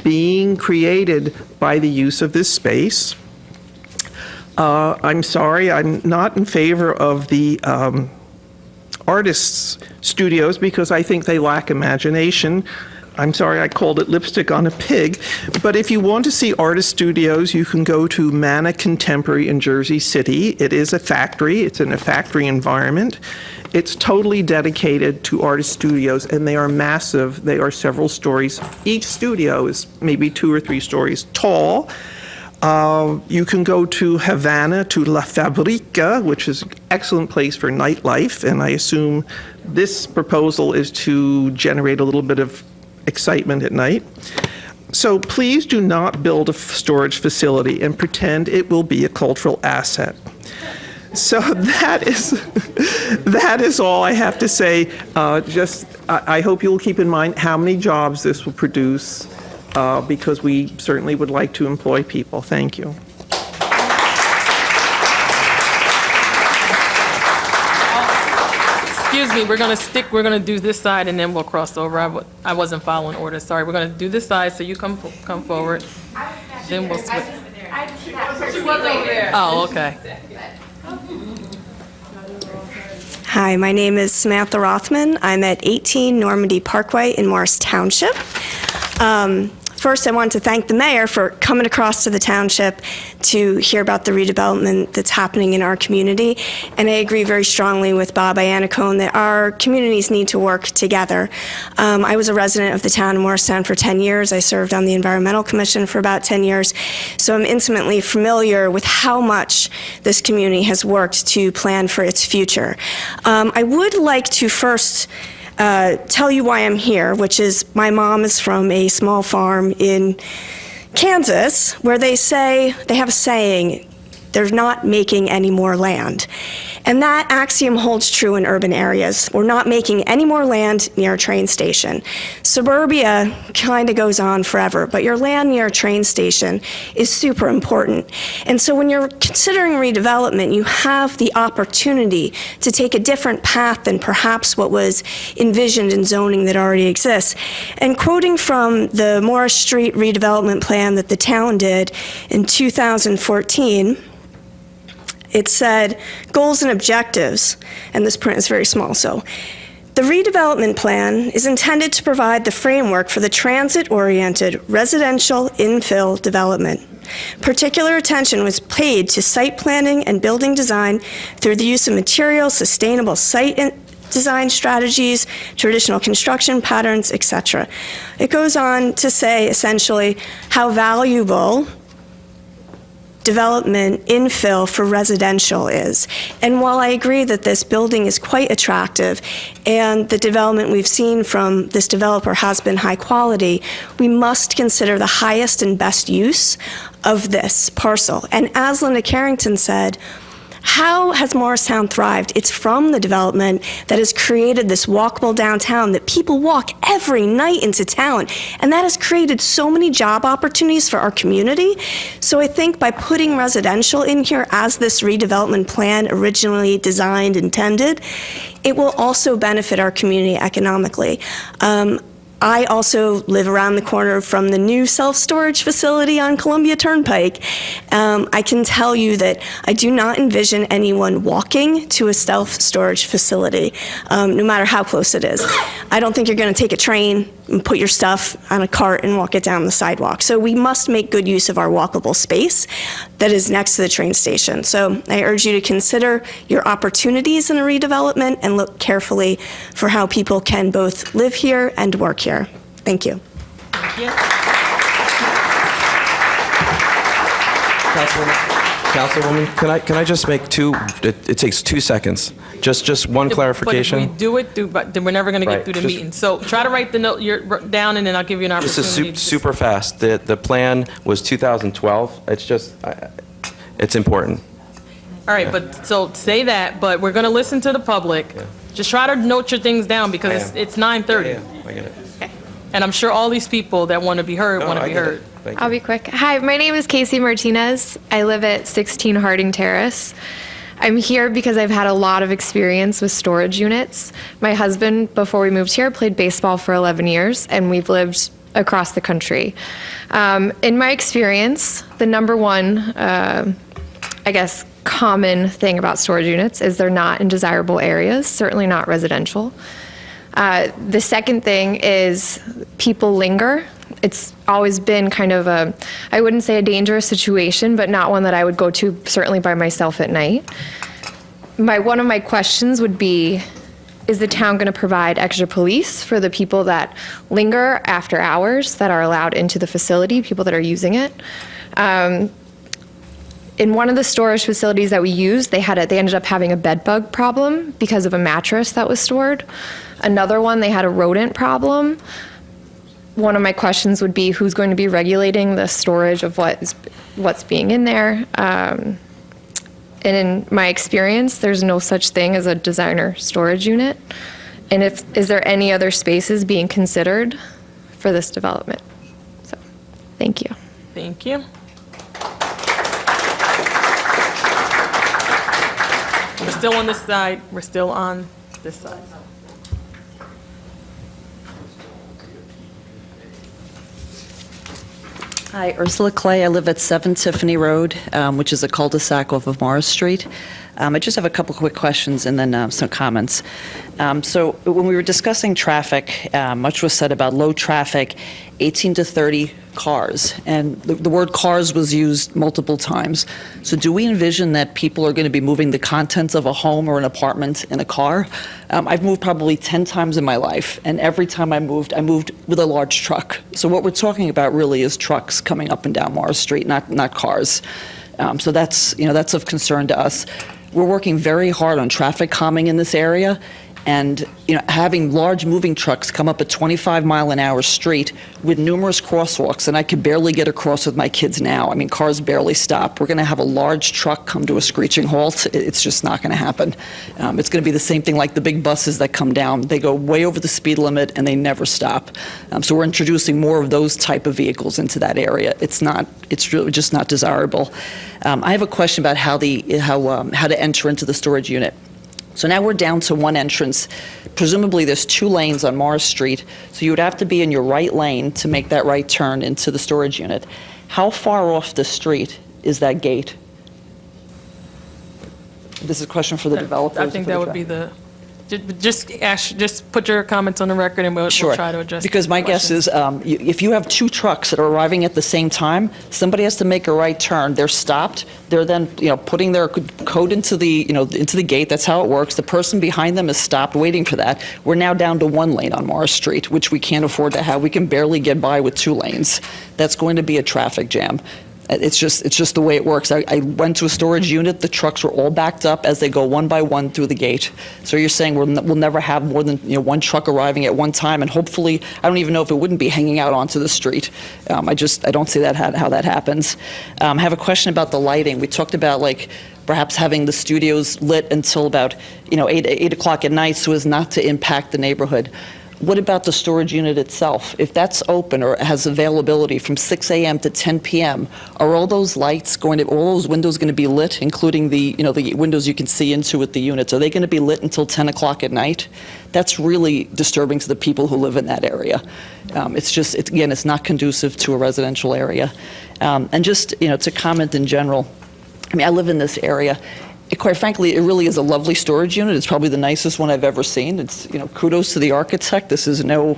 being created by the use of this space? I'm sorry, I'm not in favor of the artists' studios because I think they lack imagination. I'm sorry, I called it lipstick on a pig. But if you want to see artist studios, you can go to Mana Contemporary in Jersey City. It is a factory. It's in a factory environment. It's totally dedicated to artist studios, and they are massive. They are several stories. Each studio is maybe 2 or 3 stories tall. You can go to Havana, to La Fabrica, which is an excellent place for nightlife, and I assume this proposal is to generate a little bit of excitement at night. So please do not build a storage facility and pretend it will be a cultural asset. So that is all I have to say. I hope you'll keep in mind how many jobs this will produce, because we certainly would like to employ people. Thank you. Excuse me, we're going to do this side and then we'll cross over. I wasn't following order, sorry. We're going to do this side, so you come forward. Then we'll switch. Oh, okay. Hi, my name is Samantha Rothman. I'm at 18 Normandy Parkway in Morris Township. First, I want to thank the mayor for coming across to the township to hear about the redevelopment that's happening in our community. And I agree very strongly with Bob Iannacone that our communities need to work together. I was a resident of the town of Morristown for 10 years. I served on the Environmental Commission for about 10 years. So I'm intimately familiar with how much this community has worked to plan for its future. I would like to first tell you why I'm here, which is my mom is from a small farm in Kansas where they have a saying, they're not making any more land. And that axiom holds true in urban areas. We're not making any more land near a train station. Suburbia kind of goes on forever, but your land near a train station is super important. And so when you're considering redevelopment, you have the opportunity to take a different path than perhaps what was envisioned in zoning that already exists. And quoting from the Morris Street redevelopment plan that the town did in 2014, it said, goals and objectives, and this print is very small, so. The redevelopment plan is intended to provide the framework for the transit-oriented residential infill development. Particular attention was paid to site planning and building design through the use of materials, sustainable site design strategies, traditional construction patterns, etc. It goes on to say, essentially, how valuable development infill for residential is. And while I agree that this building is quite attractive and the development we've seen from this developer has been high quality, we must consider the highest and best use of this parcel. And as Linda Carrington said, how has Morristown thrived? It's from the development that has created this walkable downtown that people walk every night into town. And that has created so many job opportunities for our community. So I think by putting residential in here as this redevelopment plan originally designed, intended, it will also benefit our community economically. I also live around the corner from the new self-storage facility on Columbia Turnpike. I can tell you that I do not envision anyone walking to a self-storage facility, no matter how close it is. I don't think you're going to take a train and put your stuff on a cart and walk it down the sidewalk. So we must make good use of our walkable space that is next to the train station. So I urge you to consider your opportunities in a redevelopment and look carefully for how people can both live here and work here. Thank you. Councilwoman, can I just make two, it takes 2 seconds, just one clarification? But if we do it, then we're never going to get Right, through the just- meeting. So try to write the note down, and then I'll give you an This opportunity. is super fast. The plan was 2012. It's just, it's important. All right, but, so say that, but we're going to listen to the public. Just try to note your things down, because it's 9:30. I get it. And I'm sure all these people that want to be heard want to be heard. I'll be quick. Hi, my name is Casey Martinez. I live at 16 Harding Terrace. I'm here because I've had a lot of experience with storage units. My husband, before we moved here, played baseball for 11 years, and we've lived across the country. In my experience, the number one, common thing about storage units is they're not in desirable areas, certainly not residential. The second thing is people linger. It's always been kind of I wouldn't say a dangerous situation, but not one that I would go to certainly by myself at night. One of my questions would be, is the town going to provide extra police for the people that linger after hours that are allowed into the facility, people that are using it? In one of the storage facilities that we used, they ended up having a bed bug problem because of a mattress that was stored. Another one, they had a rodent problem. One of my questions would be, who's going to be regulating the storage of what's being in there? And in my experience, there's no such thing as a designer storage unit. And is there any other spaces being considered for this development? So, thank you. Thank you. We're still on this side. We're still on this side. Hi, Ursula Clay. I live at 7 Tiffany Road, which is a cul-de-sac off of Morris Street. I just have a couple quick questions and then some comments. So when we were discussing traffic, much was said about low traffic, 18 to 30 cars, and the word cars was used multiple times. So do we envision that people are going to be moving the contents of a home or an apartment in a car? I've moved probably 10 times in my life, and every time I moved with a large truck. So what we're talking about really is trucks coming up and down Morris Street, not cars. So that's of concern to us. We're working very hard on traffic calming in this area, and having large moving trucks come up a 25-mile-an-hour street with numerous crosswalks, and I could barely get across with my kids now. I mean, cars barely stop. We're going to have a large truck come to a screeching halt. It's just not going to happen. It's going to be the same thing like the big buses that come down. They go way over the speed limit, and they never stop. So we're introducing more of those type of vehicles into that area. It's really just not desirable. I have a question about how to enter into the storage unit. So now we're down to one entrance. Presumably there's 2 lanes on Morris Street, so you would have to be in your right lane to make that right turn into the storage unit. How far off the street is that gate? This is a question for the developers. I think that would be just put your comments on the record and we'll try to address. Because my guess is if you have 2 trucks that are arriving at the same time, somebody has to make a right turn. They're stopped. They're then putting their code into the gate. That's how it works. The person behind them is stopped waiting for that. We're now down to 1 lane on Morris Street, which we can't afford to have. We can barely get by with 2 lanes. That's going to be a traffic jam. It's just the way it works. I went to a storage unit. The trucks were all backed up as they go one by one through the gate. So you're saying we'll never have more than 1 truck arriving at one time, and hopefully, I don't even know if it wouldn't be hanging out onto the street. I don't see that how that happens. I have a question about the lighting. We talked about perhaps having the studios lit until about 8 o'clock at night so as not to impact the neighborhood. What about the storage unit itself? If that's open or has availability from 6 a.m. to 10 p.m., are all those windows going to be lit, including the windows you can see into with the units? Are they going to be lit until 10 o'clock at night? That's really disturbing to the people who live in that area. It's not conducive to a residential area. And just, to comment in general, I live in this area. Quite frankly, it really is a lovely storage unit. It's probably the nicest one I've ever seen. It's, kudos to the architect. This is no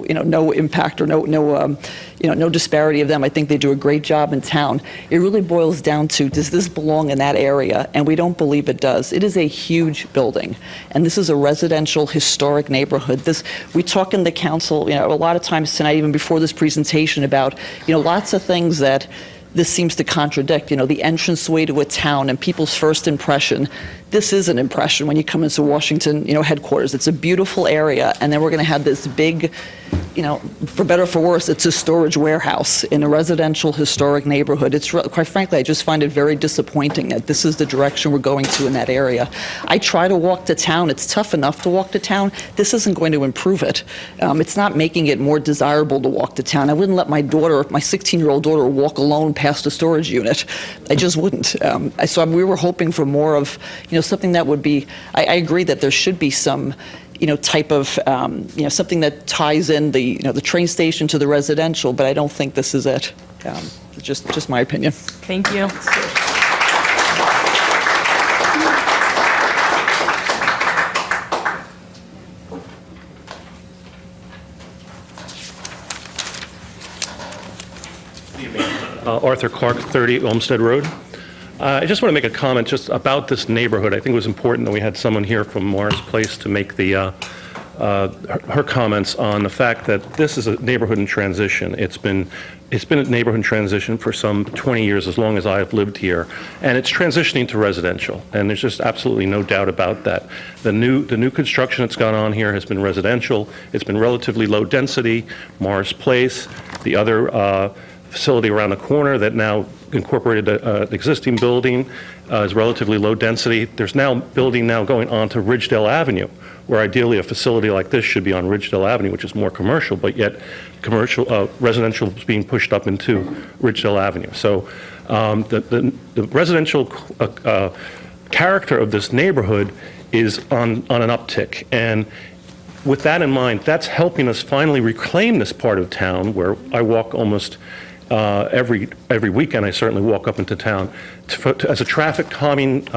impact or no disparity of them. I think they do a great job in town. It really boils down to, does this belong in that area? And we don't believe it does. It is a huge building, and this is a residential, historic neighborhood. We talk in the council, a lot of times tonight, even before this presentation, about, lots of things that this seems to contradict, the entranceway to a town and people's first impression. This is an impression when you come into Washington, headquarters. It's a beautiful area, and then we're going to have this big, for better or for worse, it's a storage warehouse in a residential, historic neighborhood. Quite frankly, I just find it very disappointing that this is the direction we're going to in that area. I try to walk to town. It's tough enough to walk to town. This isn't going to improve it. It's not making it more desirable to walk to town. I wouldn't let my 16-year-old daughter, walk alone past a storage unit. I just wouldn't. So we were hoping for more of, something that would be, I agree that there should be some, type of, something that ties in the train station to the residential, but I don't think this is it. Just my opinion. Thank you. Arthur Clark, 30 Olmsted Road. I just want to make a comment just about this neighborhood. I think it was important that we had someone here from Morris Place to make her comments on the fact that this is a neighborhood in transition. It's been a neighborhood in transition for some 20 years, as long as I have lived here, and it's transitioning to residential, and there's just absolutely no doubt about that. The new construction that's gone on here has been residential. It's been relatively low density. Morris Place, the other facility around the corner that now incorporated an existing building is relatively low density. There's now building going on to Ridgedale Avenue, where ideally a facility like this should be on Ridgedale Avenue, which is more commercial, but yet residential is being pushed up into Ridgedale Avenue. So the residential character of this neighborhood is on an uptick. And with that in mind, that's helping us finally reclaim this part of town where I walk almost every weekend. I certainly walk up into town as a traffic calming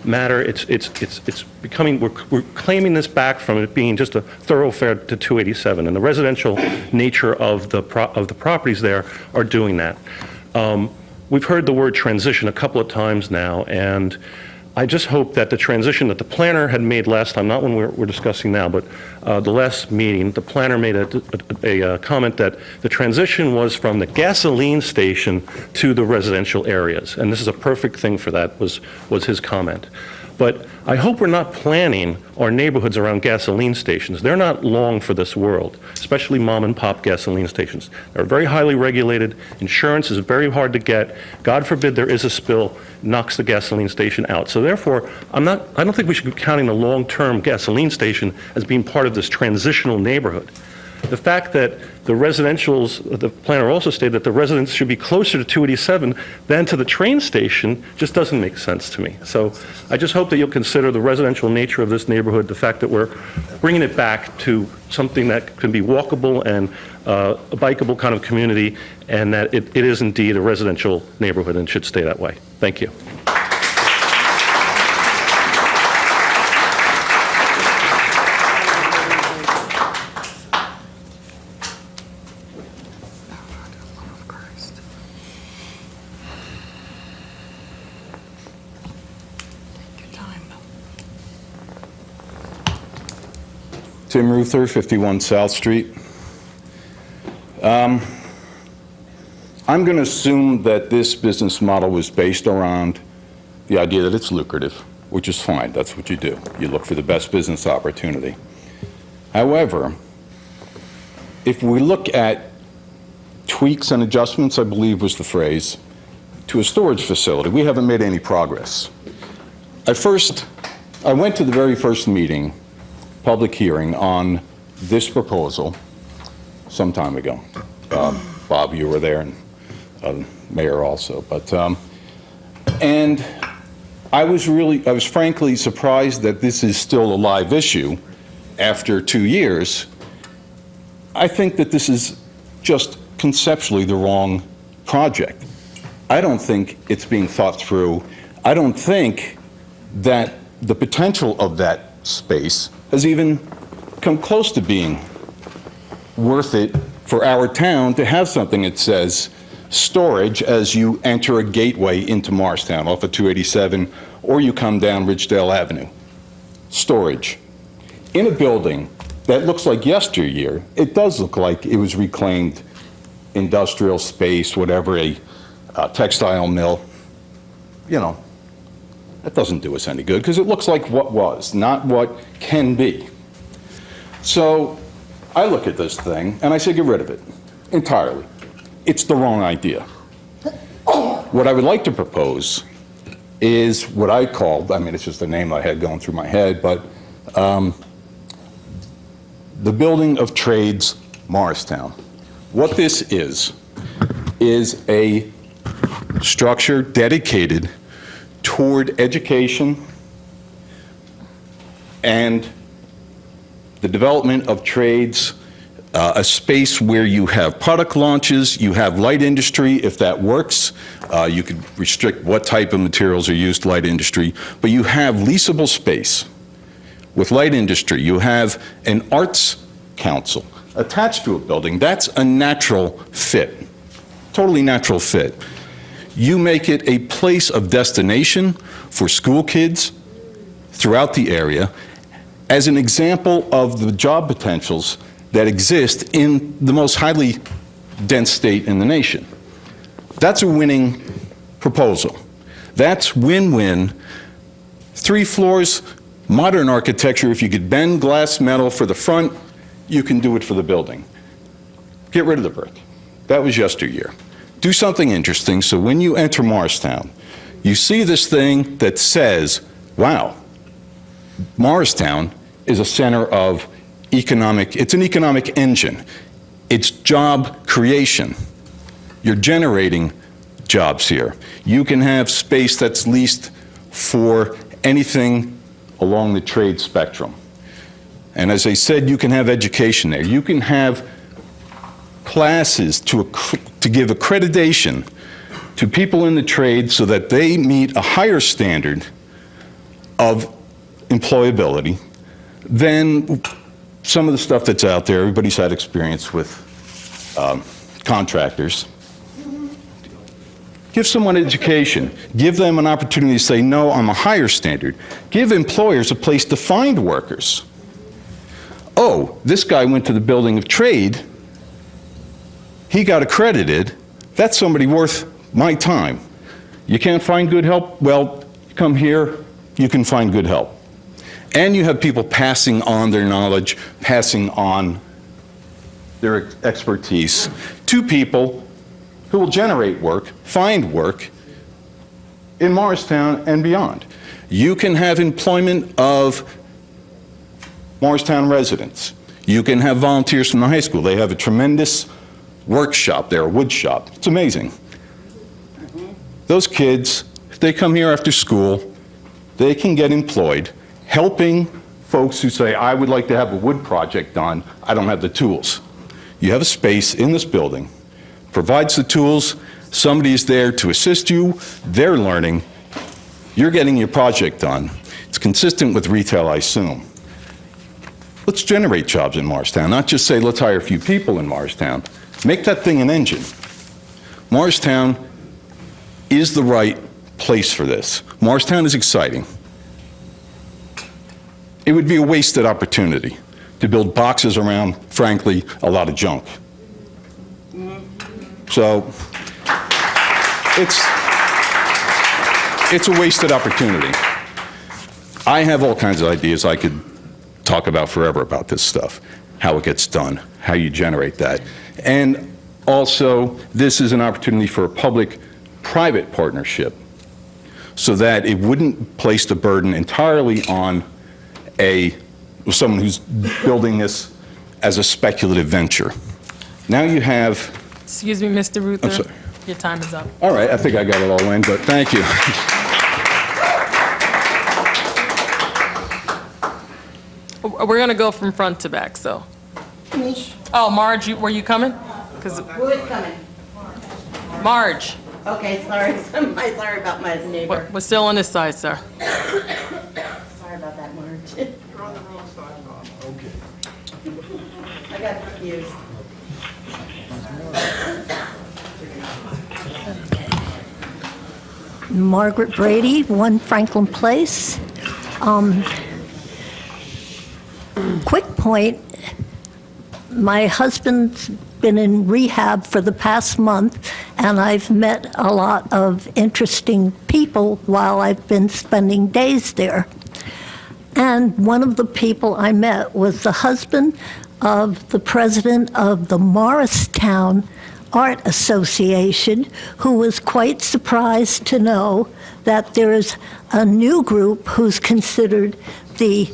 matter. It's becoming, we're claiming this back from it being just a thoroughfare to 287, and the residential nature of the properties there are doing that. We've heard the word transition a couple of times now, and I just hope that the transition that the planner had made last time, not when we're discussing now, but the last meeting, the planner made a comment that the transition was from the gasoline station to the residential areas. And this is a perfect thing for that, was his comment. But I hope we're not planning our neighborhoods around gasoline stations. They're not long for this world, especially mom and pop gasoline stations. They're very highly regulated. Insurance is very hard to get. God forbid there is a spill, knocks the gasoline station out. So therefore, I don't think we should be counting the long-term gasoline station as being part of this transitional neighborhood. The fact that the planner also stated that the residents should be closer to 287 than to the train station just doesn't make sense to me. So I just hope that you'll consider the residential nature of this neighborhood, the fact that we're bringing it back to something that can be walkable and a bikeable kind of community, and that it is indeed a residential neighborhood and should stay that way. Thank you. Tim Ruther, 51 South Street. I'm going to assume that this business model was based around the idea that it's lucrative, which is fine. That's what you do. You look for the best business opportunity. However, if we look at tweaks and adjustments, I believe was the phrase, to a storage facility, we haven't made any progress. I went to the very first meeting, public hearing on this proposal some time ago. Bob, you were there, and Mayor also. And I was frankly surprised that this is still a live issue after 2 years. I think that this is just conceptually the wrong project. I don't think it's being thought through. I don't think that the potential of that space has even come close to being worth it for our town to have something that says storage as you enter a gateway into Morristown off of 287, or you come down Ridgedale Avenue. Storage. In a building that looks like yesteryear, it does look like it was reclaimed industrial space, whatever, a textile mill. You know, that doesn't do us any good because it looks like what was, not what can be. So I look at this thing and I say, get rid of it entirely. It's the wrong idea. What I would like to propose is what I call, I mean, it's just a name I had going through my head, but the Building of Trades Morristown. What this is a structure dedicated toward education and the development of trades, a space where you have product launches, you have light industry, if that works. You could restrict what type of materials are used, light industry, but you have leasable space. With light industry, you have an arts council attached to a building. That's a natural fit totally natural fit. You make it a place of destination for school kids throughout the area as an example of the job potentials that exist in the most highly dense state in the nation. That's a winning proposal. That's win-win. 3 floors, modern architecture. If you could bend glass metal for the front, you can do it for the building. Get rid of the brick. That was yesteryear. Do something interesting so when you enter Morristown, you see this thing that says, wow, Morristown is a center of it's an economic engine. It's job creation. You're generating jobs here. You can have space that's leased for anything along the trade spectrum. And as I said, you can have education there. You can have classes to give accreditation to people in the trade so that they meet a higher standard of employability than some of the stuff that's out there. Everybody's had experience with contractors. Give someone education. Give them an opportunity to say, no, I'm a higher standard. Give employers a place to find workers. Oh, this guy went to the building of trade. He got accredited. That's somebody worth my time. You can't find good help? Well, come here, you can find good help. And you have people passing on their knowledge, passing on their expertise to people who will generate work, find work in Morristown and beyond. You can have employment of Morristown residents. You can have volunteers from the high school. They have a tremendous workshop there, a wood shop. It's amazing. Those kids, if they come here after school, they can get employed helping folks who say, I would like to have a wood project done, I don't have the tools. You have a space in this building, provides the tools, somebody is there to assist you, they're learning, you're getting your project done. It's consistent with retail, I assume. Let's generate jobs in Morristown, not just say, let's hire a few people in Morristown. Make that thing an engine. Morristown is the right place for this. Morristown is exciting. It would be a wasted opportunity to build boxes around, frankly, a lot of junk. So it's a wasted opportunity. I have all kinds of ideas I could talk about forever about this stuff, how it gets done, how you generate that. And also, this is an opportunity for a public-private partnership so that it wouldn't place the burden entirely on someone who's building this as a speculative venture. Now you have... Excuse me, Mr. Ruther. I'm sorry. Your time is up. All right, I think I got it all in, but thank you. We're going to go from front to back, so. Oh, Marge, were you coming? Who is coming? Marge. Okay, sorry. Sorry about my neighbor. We're still on this side, sir. Sorry about that, Marge. You're on the wrong side, Mom. Okay. I got confused. Margaret Brady, 1 Franklin Place. Quick point, my husband's been in rehab for the past month, and I've met a lot of interesting people while I've been spending days there. And one of the people I met was the husband of the president of the Morristown Art Association, who was quite surprised to know that there is a new group who's considered the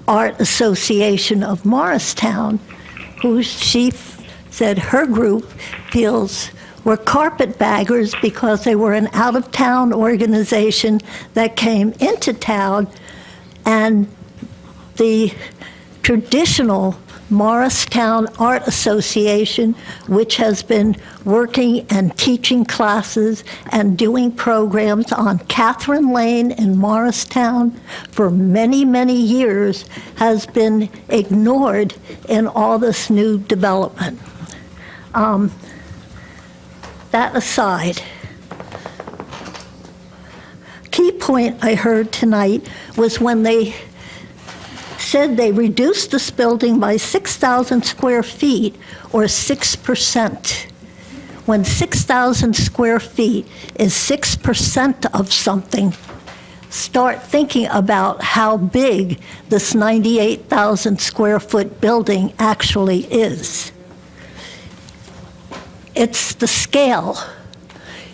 Art Association of Morristown, who she said her group feels were carpetbaggers because they were an out-of-town organization that came into town, and the traditional Morristown Art Association, which has been working and teaching classes and doing programs on Catherine Lane in Morristown for many, many years, has been ignored in all this new development. that aside, key point I heard tonight was when they said they reduced this building by 6,000 square feet, or 6%. When 6,000 square feet is 6% of something, start thinking about how big this 98,000 square foot building actually is. It's the scale.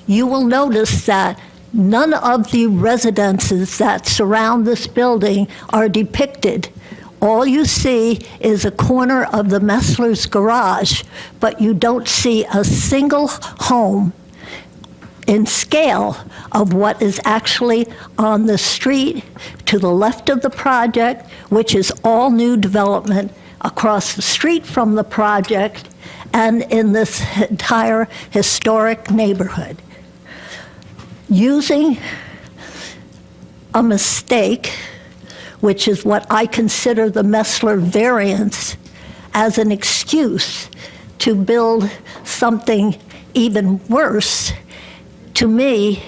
You will notice that none of the residences that surround this building are depicted. All you see is a corner of the Messler's garage, but you don't see a single home in scale of what is actually on the street to the left of the project, which is all new development across the street from the project and in this entire historic neighborhood. Using a mistake, which is what I consider the Messler variance, as an excuse to build something even worse, to me,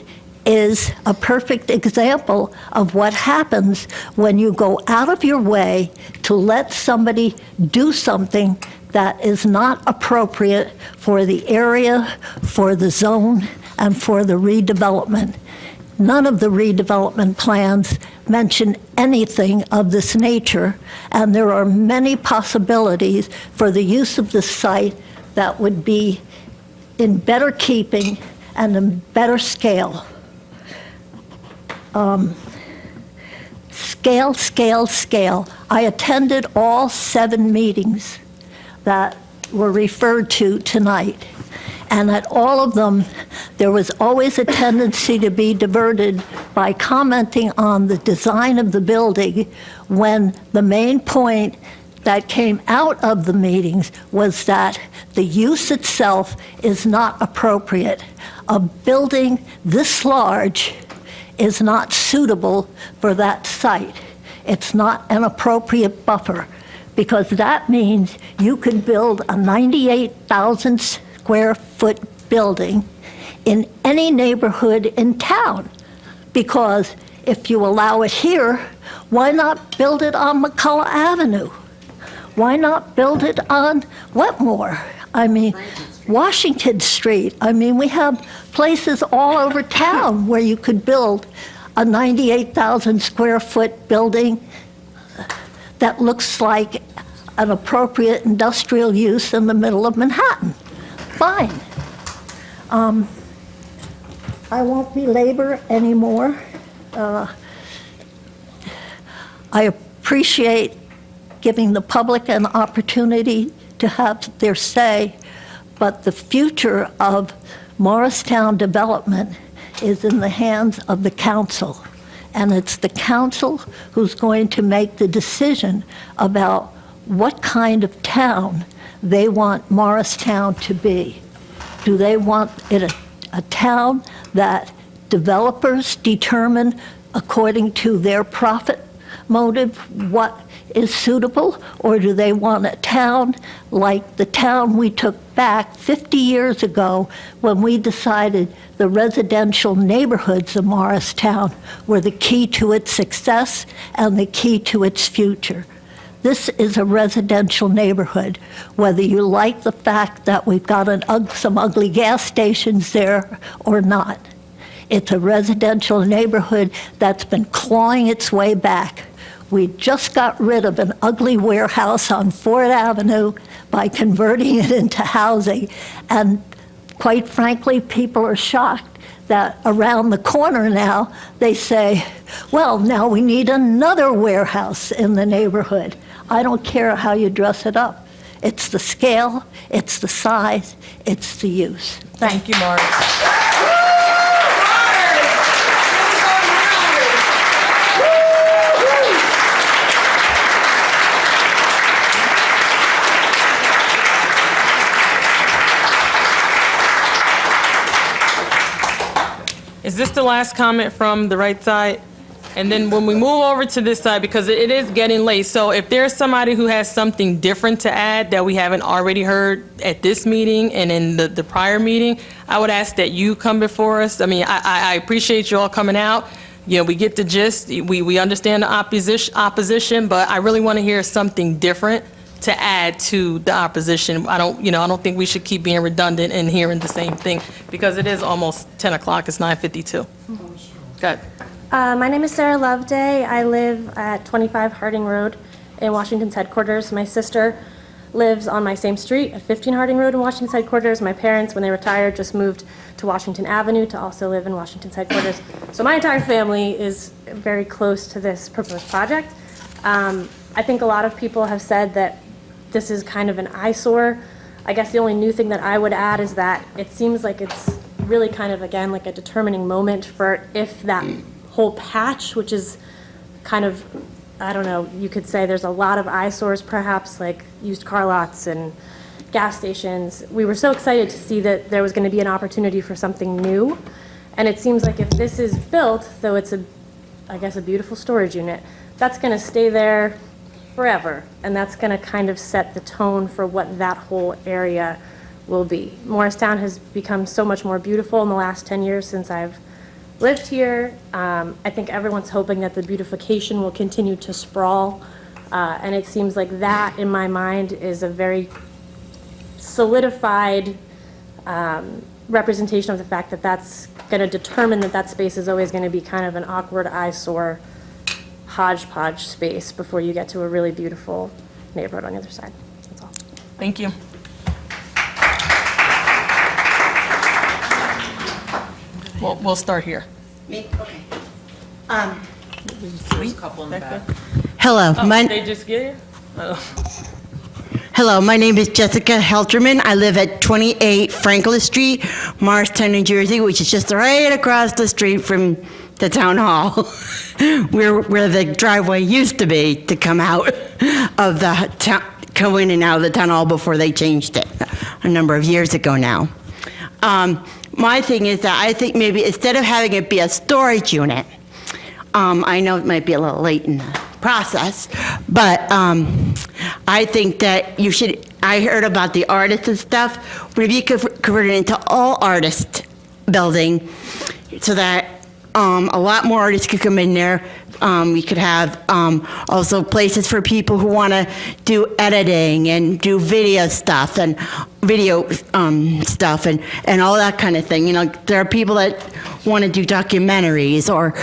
is a perfect example of what happens when you go out of your way to let somebody do something that is not appropriate for the area, for the zone, and for the redevelopment. None of the redevelopment plans mention anything of this nature, and there are many possibilities for the use of the site that would be in better keeping and in better scale. Scale, scale, scale. I attended all 7 meetings that were referred to tonight. And at all of them, there was always a tendency to be diverted by commenting on the design of the building when the main point that came out of the meetings was that the use itself is not appropriate. A building this large is not suitable for that site. It's not an appropriate buffer, because that means you could build a 98,000 square foot building in any neighborhood in town. Because if you allow it here, why not build it on McCullough Avenue? Why not build it on Wetmore? I mean, Washington Street. I mean, we have places all over town where you could build a 98,000 square foot building that looks like an appropriate industrial use in the middle of Manhattan. Fine. I won't belabor anymore. I appreciate giving the public an opportunity to have their say, but the future of Morristown development is in the hands of the council. And it's the council who's going to make the decision about what kind of town they want Morristown to be. Do they want it a town that developers determine according to their profit motive what is suitable, or do they want a town like the town we took back 50 years ago when we decided the residential neighborhoods of Morristown were the key to its success and the key to its future? This is a residential neighborhood, whether you like the fact that we've got some ugly gas stations there or not. It's a residential neighborhood that's been clawing its way back. We just got rid of an ugly warehouse on Ford Avenue by converting it into housing. And quite frankly, people are shocked that around the corner now, they say, well, now we need another warehouse in the neighborhood. I don't care how you dress it up. It's the scale, it's the size, it's the use. Thank you, Mark. Is this the last comment from the right side? And then when we move over to this side, because it is getting late, so if there's somebody who has something different to add that we haven't already heard at this meeting and in the prior meeting, I would ask that you come before us. I mean, I appreciate you all coming out. You know, we get the gist, we understand the opposition, but I really want to hear something different to add to the opposition. I don't think we should keep being redundant and hearing the same thing, because it is almost 10 o'clock, it's 9:52. Good. My name is Sarah Loveday. I live at 25 Harding Road in Washington's headquarters. My sister lives on my same street at 15 Harding Road in Washington's headquarters. My parents, when they retired, just moved to Washington Avenue to also live in Washington's headquarters. So my entire family is very close to this proposed project. I think a lot of people have said that this is kind of an eyesore. I guess the only new thing that I would add is that it seems like it's really kind of, again, like a determining moment for if that whole patch, which is kind of, I don't know, you could say there's a lot of eyesores perhaps, like used car lots and gas stations. We were so excited to see that there was going to be an opportunity for something new. And it seems like if this is built, though it's I guess a beautiful storage unit, that's going to stay there forever. And that's going to kind of set the tone for what that whole area will be. Morristown has become so much more beautiful in the last 10 years since I've lived here. I think everyone's hoping that the beautification will continue to sprawl. And it seems like that, in my mind, is a very solidified representation of the fact that that's going to determine that that space is always going to be kind of an awkward eyesore hodgepodge space before you get to a really beautiful neighborhood on the other side. That's all. Thank you. We'll start here. Me? Okay. There's a couple in the back. Hello. They just get here? Oh. Hello, my name is Jessica Helterman. I live at 28 Franklin Street, Morristown, New Jersey, which is just right across the street from the town hall, where the driveway used to be to come out of the town, go in and out of the town hall before they changed it a number of years ago now. My thing is that I think maybe instead of having it be a storage unit, I know it might be a little late in the process, but I think that you should, I heard about the artists and stuff, maybe you could convert it into all artist building so that a lot more artists could come in there. We could have also places for people who want to do editing and do video stuff and and all that kind of thing. You know, there are people that want to do documentaries or,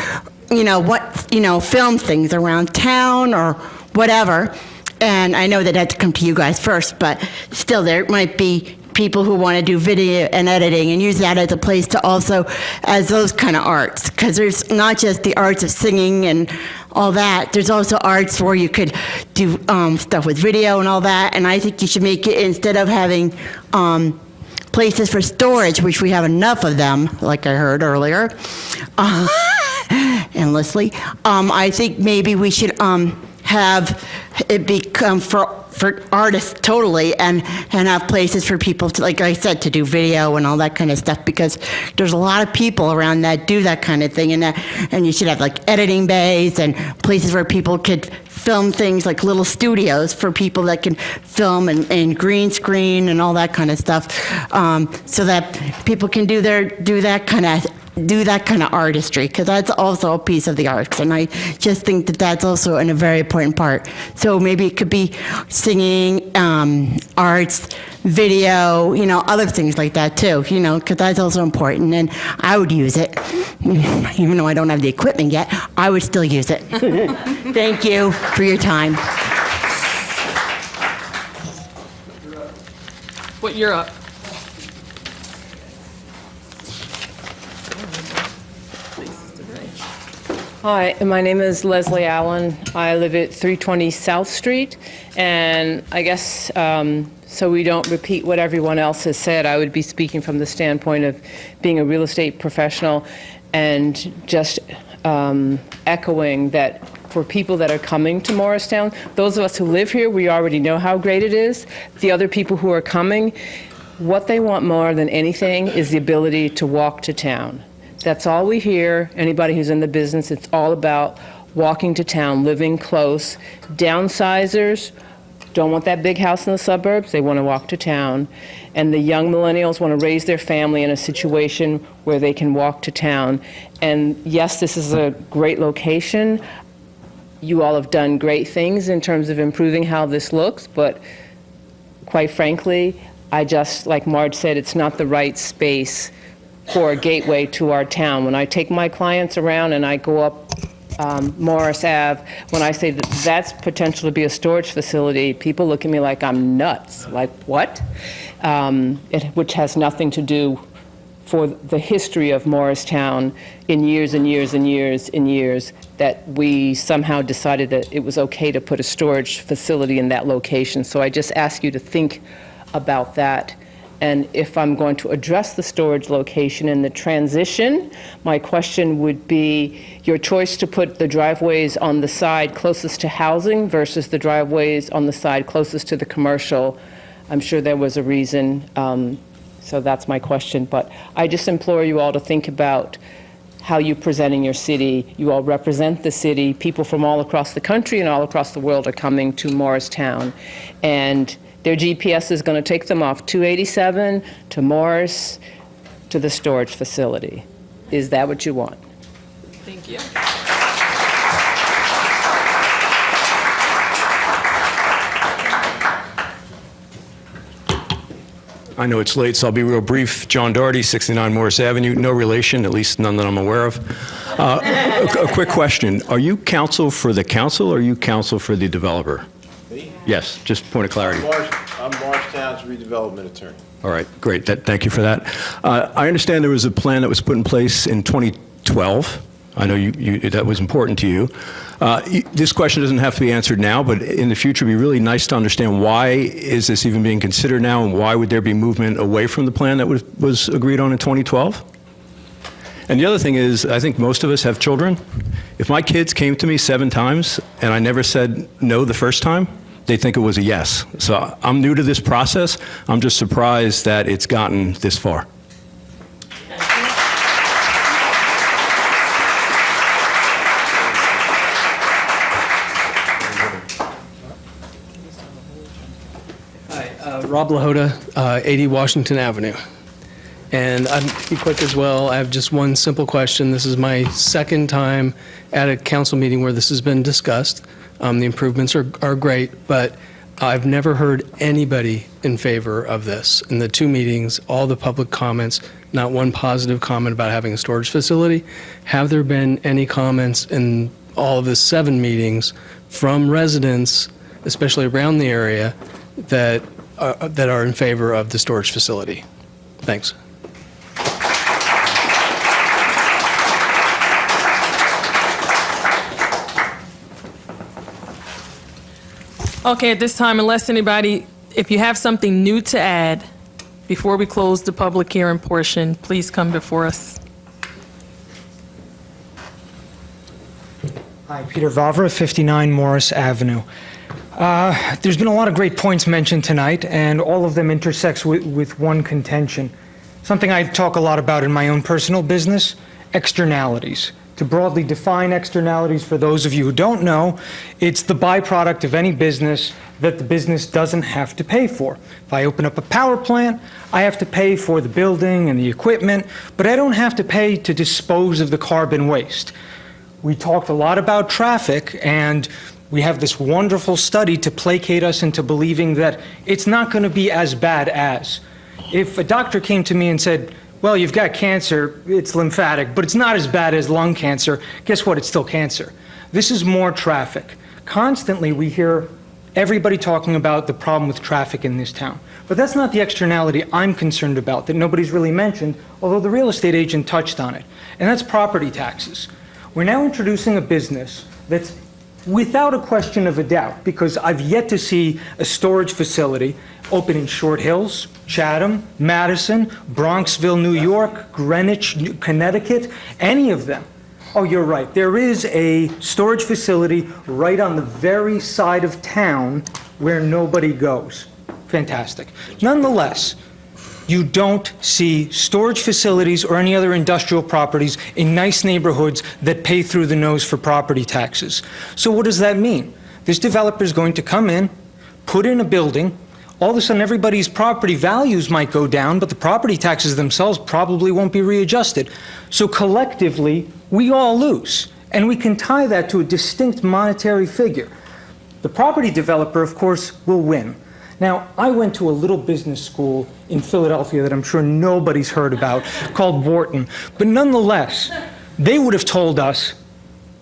film things around town or whatever. And I know that had to come to you guys first, but still there might be people who want to do video and editing and use that as a place to also, as those kind of arts. Because there's not just the arts of singing and all that, there's also arts where you could do stuff with video and all that. And I think you should make it, instead of having places for storage, which we have enough of them, like I heard earlier, endlessly, I think maybe we should have it become for artists totally, and have places for people to, like I said, to do video and all that kind of stuff, because there's a lot of people around that do that kind of thing, and you should have like editing bays and places where people could film things, like little studios for people that can film and green screen and all that kind of stuff, so that people can do that kind of artistry, because that's also a piece of the arts, and I just think that that's also a very important part. So maybe it could be singing, arts, video, other things like that too, because that's also important, and I would use it. Even though I don't have the equipment yet, I would still use it. Thank you for your time. What, you're up? Hi, my name is Leslie Allen. I live at 320 South Street, and I guess so we don't repeat what everyone else has said, I would be speaking from the standpoint of being a real estate professional and just echoing that for people that are coming to Morristown, those of us who live here, we already know how great it is. The other people who are coming, what they want more than anything is the ability to walk to town. That's all we hear. Anybody who's in the business, it's all about walking to town, living close. Downsizers don't want that big house in the suburbs. They want to walk to town. And the young millennials want to raise their family in a situation where they can walk to town. And yes, this is a great location. You all have done great things in terms of improving how this looks, but quite frankly, I just, like Marge said, it's not the right space for a gateway to our town. When I take my clients around and I go up Morris Ave, when I say that that's potential to be a storage facility, people look at me like I'm nuts. Like, what? Which has nothing to do for the history of Morristown in years and years and years and years, that we somehow decided that it was okay to put a storage facility in that location. So I just ask you to think about that. And if I'm going to address the storage location and the transition, my question would be your choice to put the driveways on the side closest to housing versus the driveways on the side closest to the commercial. I'm sure there was a reason, so that's my question. But I just implore you all to think about how you're presenting your city. You all represent the city. People from all across the country and all across the world are coming to Morristown. And their GPS is going to take them off 287 to Morris to the storage facility. Is that what you want? Thank you. I know it's late, so I'll be real brief. John Doherty, 69 Morris Avenue. No relation, at least none that I'm aware of. A quick question. Are you counsel for the council or are you counsel for the developer? Me? Yes, just point of clarity. I'm Morristown's redevelopment attorney. All right, great. Thank you for that. I understand there was a plan that was put in place in 2012. I know that was important to you. This question doesn't have to be answered now, but in the future, it'd be really nice to understand why is this even being considered now, and why would there be movement away from the plan that was agreed on in 2012? And the other thing is, I think most of us have children. If my kids came to me 7 times and I never said no the first time, they think it was a yes. So I'm new to this process. I'm just surprised that it's gotten this far. Rob Lahota, 80 Washington Avenue. And I'll be quick as well. I have just one simple question. This is my second time at a council meeting where this has been discussed. The improvements are great, but I've never heard anybody in favor of this. In the 2 meetings, all the public comments, not one positive comment about having a storage facility. Have there been any comments in all of the 7 meetings from residents, especially around the area, that are in favor of the storage facility? Thanks. Okay, at this time, unless anybody, if you have something new to add, before we close the public hearing portion, please come before us. Hi, Peter Vavra, 59 Morris Avenue. There's been a lot of great points mentioned tonight, and all of them intersects with one contention. Something I talk a lot about in my own personal business, externalities. To broadly define externalities for those of you who don't know, it's the byproduct of any business that the business doesn't have to pay for. If I open up a power plant, I have to pay for the building and the equipment, but I don't have to pay to dispose of the carbon waste. We talked a lot about traffic, and we have this wonderful study to placate us into believing that it's not going to be as bad as. If a doctor came to me and said, well, you've got cancer, it's lymphatic, but it's not as bad as lung cancer, guess what? It's still cancer. This is more traffic. Constantly, we hear everybody talking about the problem with traffic in this town. But that's not the externality I'm concerned about, that nobody's really mentioned, although the real estate agent touched on it, and that's property taxes. We're now introducing a business that's without a question of a doubt, because I've yet to see a storage facility open in Short Hills, Chatham, Madison, Bronxville, New York, Greenwich, Connecticut, any of them. Oh, you're right. There is a storage facility right on the very side of town where nobody goes. Fantastic. Nonetheless, You don't see storage facilities or any other industrial properties in nice neighborhoods that pay through the nose for property taxes. So what does that mean? This developer is going to come in, put in a building, all of a sudden everybody's property values might go down, but the property taxes themselves probably won't be readjusted. So collectively, we all lose. And we can tie that to a distinct monetary figure. The property developer, of course, will win. Now, I went to a little business school in Philadelphia that I'm sure nobody's heard about, called Wharton. But nonetheless, they would have told us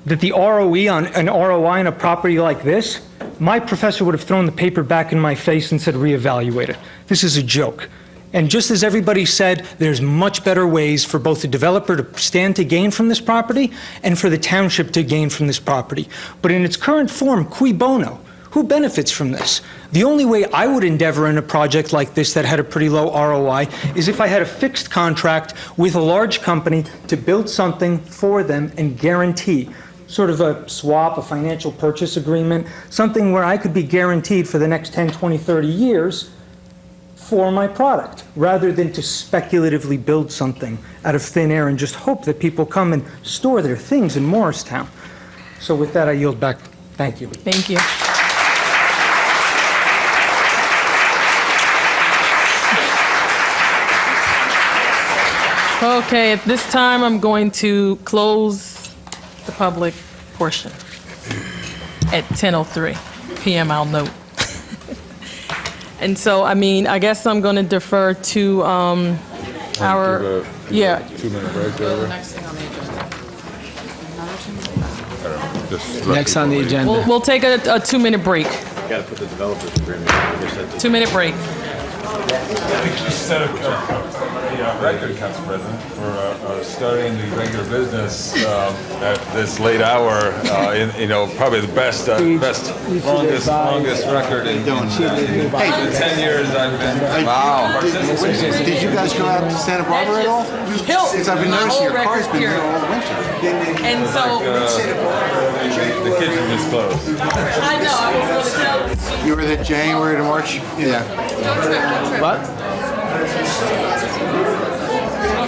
that the ROI on a property like this, my professor would have thrown the paper back in my face and said, reevaluate it. This is a joke. And just as everybody said, there's much better ways for both the developer to stand to gain from this property and for the township to gain from this property. But in its current form, cui bono? Who benefits from this? The only way I would endeavor in a project like this that had a pretty low ROI is if I had a fixed contract with a large company to build something for them and guarantee, sort of a swap, a financial purchase agreement, something where I could be guaranteed for the next 10, 20, 30 years for my product, rather than to speculatively build something out of thin air and just hope that people come and store their things in Morristown. So with that, I yield back. Thank you. Thank you. Okay, at this time, I'm going to close the public portion at 10:03 p.m., I'll note. And so, I mean, I guess I'm going to defer to our, yeah. 2-minute break over. Next on the agenda. We'll take a 2-minute break. Got to put the developers agreement. 2-minute break. You set a record, Council President, for starting the regular business at this late hour. Probably the best, longest record in 10 years I've been. Wow. Did you guys go out to Santa Barbara at all? Since I've been noticing your car's been here all winter. And so The kitchen is closed. I know, I was going to tell. You were the January to March? Yeah. What?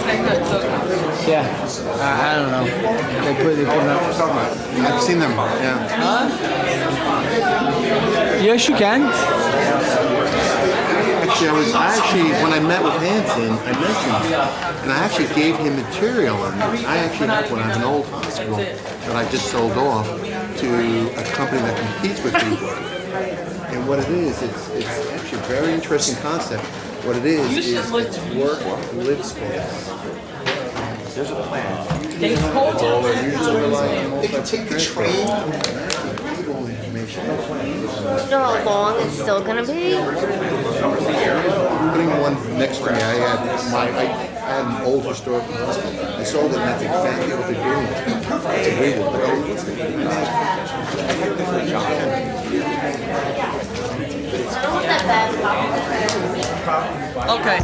Okay, good. So, Yeah, I don't know. They put it up. I've seen them, yeah. Yes, you can. Actually, when I met with Hanson, I mentioned it, and I actually gave him material on this. I actually have one. I have an old hospital that I just sold off to a company that competes with me. And what it is, it's actually a very interesting concept. What it is it's work, live space. There's a plan. They can take the train. You know how long it's still gonna be? Putting one next to me, I had an old historical hospital. I sold it, and that's exactly what they're doing. It's a great one. okay.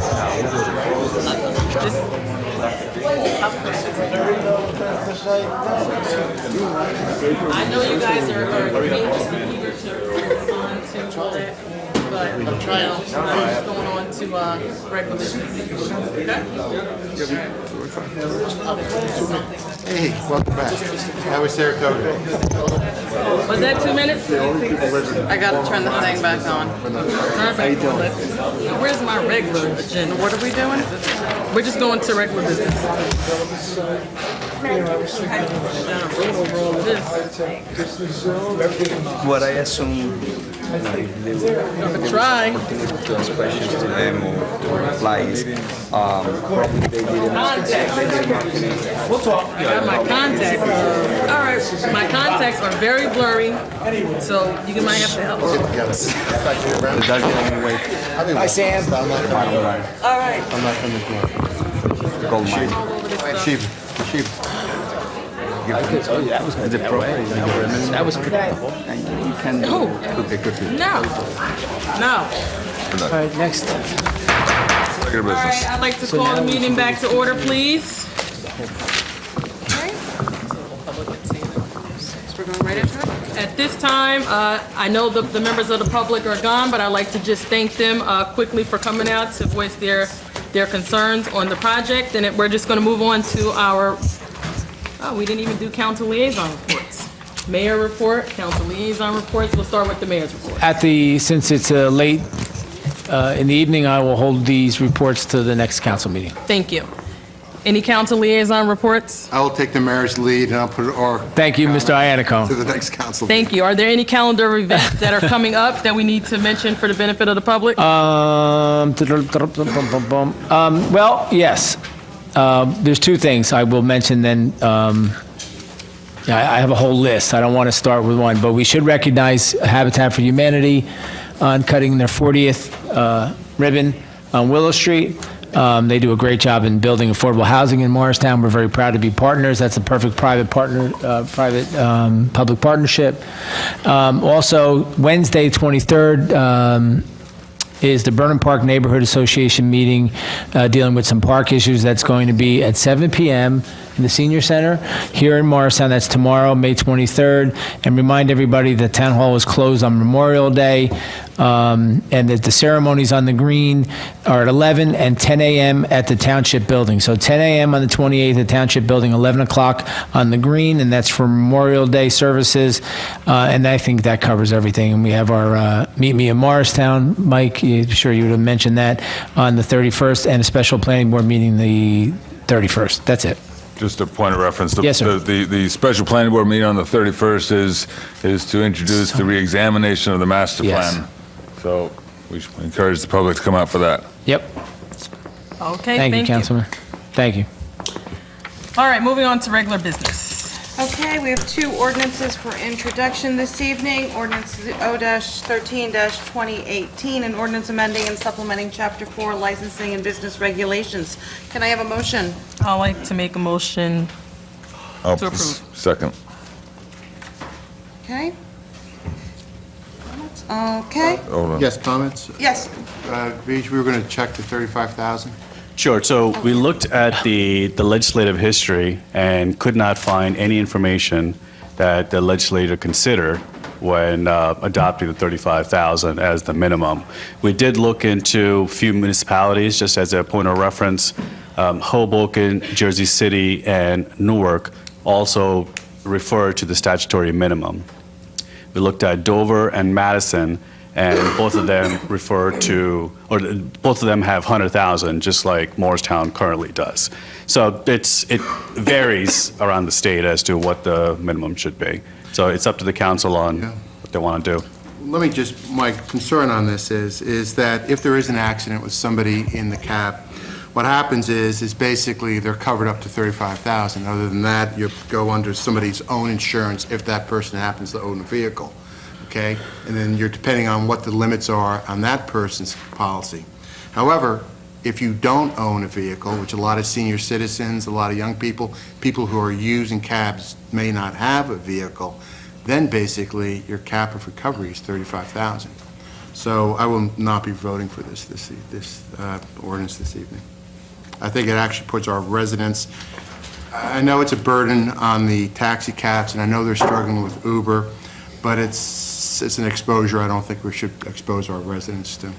I know you guys are eager to respond to all that, but I'm just going on to regular business. Hey, welcome back. How was Saratoga? Was that 2 minutes? I gotta turn the thing back on. How you doing? Where's my regular agenda? What are we doing? We're just going to regular business. What I assume Try. those questions to them or replies. Probably they didn't. Contacts. We'll talk. I got my contacts. All right. My contacts are very blurry, so you might have to help. Hi, Sam. All right. I'm not coming to Gold mine. Sheep. That was the property. That was predictable. You can. No. No. No. All right, next. All right, I'd like to call the meeting back to order, please. At this time, I know the members of the public are gone, but I'd like to just thank them quickly for coming out to voice their their concerns on the project, and we're just going to move on to our, we didn't even do council liaison reports. Mayor report, council liaison reports. We'll start with the mayor's report. Since it's late in the evening, I will hold these reports to the next council meeting. Thank you. Any council liaison reports? I will take the mayor's lead, and I'll put our... Thank you, Mr. Iannacone. To the next council. Thank you. Are there any calendar events that are coming up that we need to mention for the benefit of the public? Well, yes. There's two things I will mention then. I have a whole list. I don't want to start with one, but we should recognize Habitat for Humanity on cutting their 40th ribbon on Willow Street. They do a great job in building affordable housing in Morristown. We're very proud to be partners. That's a perfect public partnership. Also, Wednesday, 23rd, is the Burnham Park Neighborhood Association meeting dealing with some park issues. That's going to be at 7 p.m. in the Senior Center here in Morristown. That's tomorrow, May 23rd. And remind everybody that Town Hall is closed on Memorial Day, and that the ceremonies on the green are at 11 and 10 a.m. at the Township Building. So 10 a.m. on the 28th at Township Building, 11 o'clock on the green, and that's for Memorial Day services. And I think that covers everything. And we have our Meet Me in Morristown. Mike, I'm sure you would have mentioned that, on the 31st, and a special planning board meeting the 31st. That's it. Just a point of reference. Yes, sir. The special planning board meeting on the 31st is to introduce the reexamination of the master Yes. plan. So we should encourage the public to come out for that. Yep. Okay, Thank you, Councilman. Thank you. All right, moving on to regular business. Okay, we have two ordinances for introduction this evening. Ordinance O-13-2018, an ordinance amending and supplementing Chapter 4 Licensing and Business Regulations. Can I have a motion? I'd like to make a motion to approve. Second. Okay. Okay. Hold on. Yes, comments? Yes. Beach, we were going to check the 35,000. Sure. So we looked at the legislative history and could not find any information that the legislature considered when adopting the 35,000 as the minimum. We did look into a few municipalities, just as a point of reference. Hoboken, Jersey City, and Newark also refer to the statutory minimum. We looked at Dover and Madison, and both of them refer to, or both of them have 100,000, just like Morristown currently does. So it varies around the state as to what the minimum should be. So it's up to the council on what they want to do. Let me just, my concern on this is that if there is an accident with somebody in the cab, what happens is basically they're covered up to 35,000. Other than that, you go under somebody's own insurance if that person happens to own a vehicle. Okay? And then you're depending on what the limits are on that person's policy. However, if you don't own a vehicle, which a lot of senior citizens, a lot of young people who are using cabs may not have a vehicle, then basically your cap of recovery is 35,000. So I will not be voting for this ordinance this evening. I think it actually puts our residents, I know it's a burden on the taxi cabs, and I know they're struggling with Uber, but it's an exposure I don't think we should expose our residents to.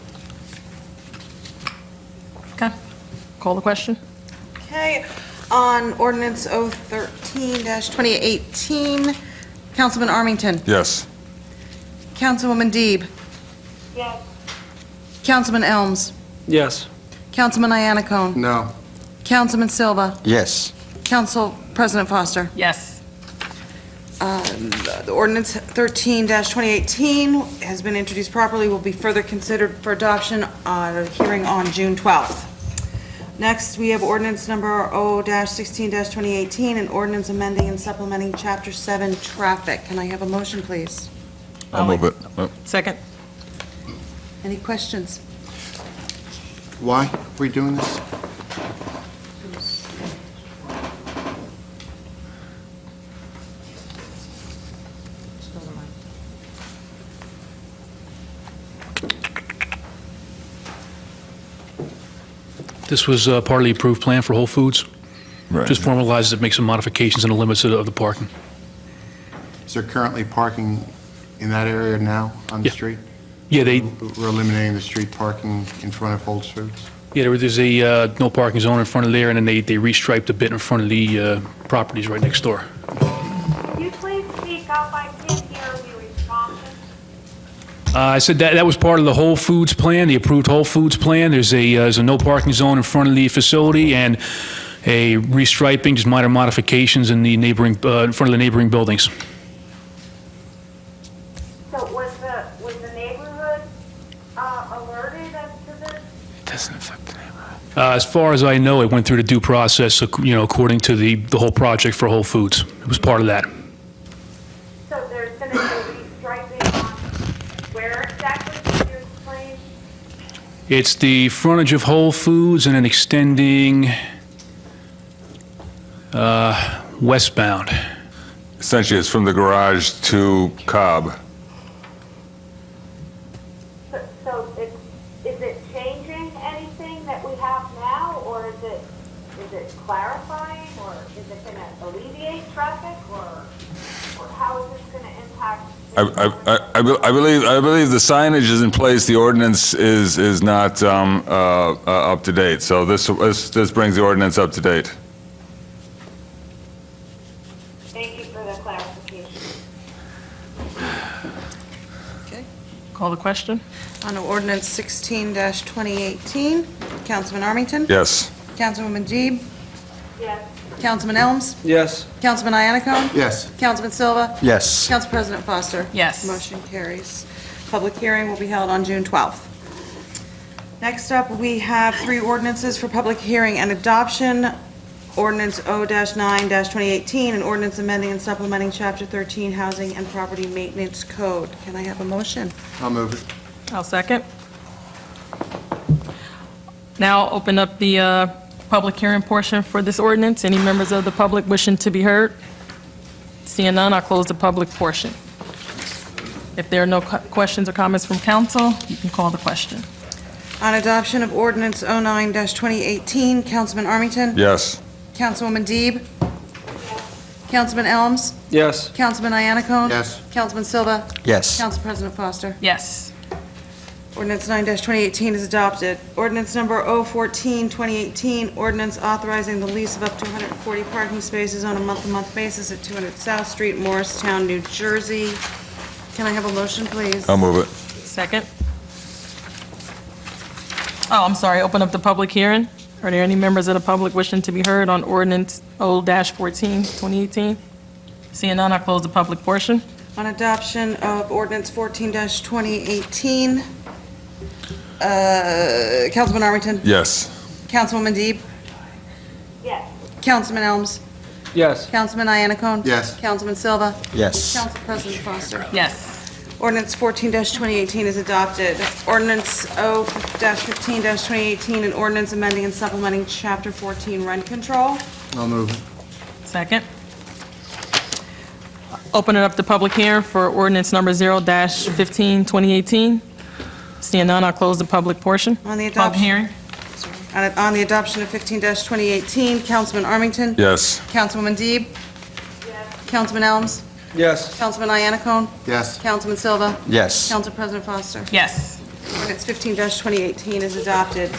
Okay. Call the question. Okay, on ordinance O-13-2018, Councilman Armington. Yes. Councilwoman Deeb. Yes. Councilman Elms. Yes. Councilman Iannacone. No. Councilman Silva. Yes. Council President Foster. Yes. The ordinance 13-2018 has been introduced properly, will be further considered for adoption at a hearing on June 12th. Next, we have ordinance number O-16-2018, an ordinance amending and supplementing Chapter 7 Traffic. Can I have a motion, please? I'll move it. Second. Any questions? Why are we doing this? This was part of the approved plan for Whole Foods. Right. Just formalizes it, makes some modifications in the limits of the parking. Is there currently parking in that area now on the street? Yeah, We're eliminating the street parking in front of Whole Foods? Yeah, there's a no parking zone in front of there, and then they restriped a bit in front of the properties right next door. Can you please speak up? I can't hear you responsive. I said that was part of the Whole Foods plan, the approved Whole Foods plan. There's a no parking zone in front of the facility and a restriping, just minor modifications in the neighboring, in front of the neighboring buildings. So was the neighborhood alerted as to this? It doesn't affect the neighborhood. As far as I know, it went through the due process, according to the whole project for Whole Foods. It was part of that. So there's going to be restriping on where exactly can you explain? It's the frontage of Whole Foods and then extending westbound. Essentially, it's from the garage to Cobb. So is it changing anything that we have now, or is it clarifying, or is it going to alleviate traffic, or how is this going to impact? I believe the signage is in place. The ordinance is not up to date. So this brings the ordinance up to date. Thank you for the clarification. Okay. Call the question? On to ordinance 16-2018, Councilman Armington? Yes. Councilwoman Deeb? Yes. Councilman Elms? Yes. Councilman Iannacone? Yes. Councilman Silva? Yes. Council President Foster? Yes. Motion carries. Public hearing will be held on June 12th. Next up, we have 3 ordinances for public hearing and adoption. Ordinance O-9-2018, an ordinance amending and supplementing Chapter 13 Housing and Property Maintenance Code. Can I have a motion? I'll move it. I'll second. Now open up the public hearing portion for this ordinance. Any members of the public wishing to be heard? Seeing none, I'll close the public portion. If there are no questions or comments from council, you can call the question. On adoption of ordinance 09-2018, Councilman Armington? Yes. Councilwoman Deeb? Councilman Elms? Yes. Councilman Iannacone? Yes. Councilman Silva? Yes. Council President Foster? Yes. Ordinance 9-2018 is adopted. Ordinance number 014-2018, ordinance authorizing the lease of up to 140 parking spaces on a month-to-month basis at 200 South Street, Morristown, New Jersey. Can I have a motion, please? I'll move it. Second. Oh, I'm sorry, open up the public hearing. Are there any members of the public wishing to be heard on ordinance O-14-2018? Seeing none, I'll close the public portion. On adoption of ordinance 14-2018, Councilman Armington? Yes. Councilwoman Deeb? Yes. Councilman Elms? Yes. Councilman Iannacone? Yes. Councilman Silva? Yes. Council President Foster? Yes. Ordinance 14-2018 is adopted. Ordinance O-15-2018, an ordinance amending and supplementing Chapter 14 rent control. I'll move it. Second. Opening up the public hearing for ordinance number 0-15-2018. Seeing none, I'll close the public portion. On the Public adoption, hearing. on the adoption of 15-2018, Councilman Armington? Yes. Councilwoman Deeb? Councilman Elms? Yes. Councilman Iannacone? Yes. Councilman Silva? Yes. Council President Foster? Yes. Ordinance 15-2018 is adopted.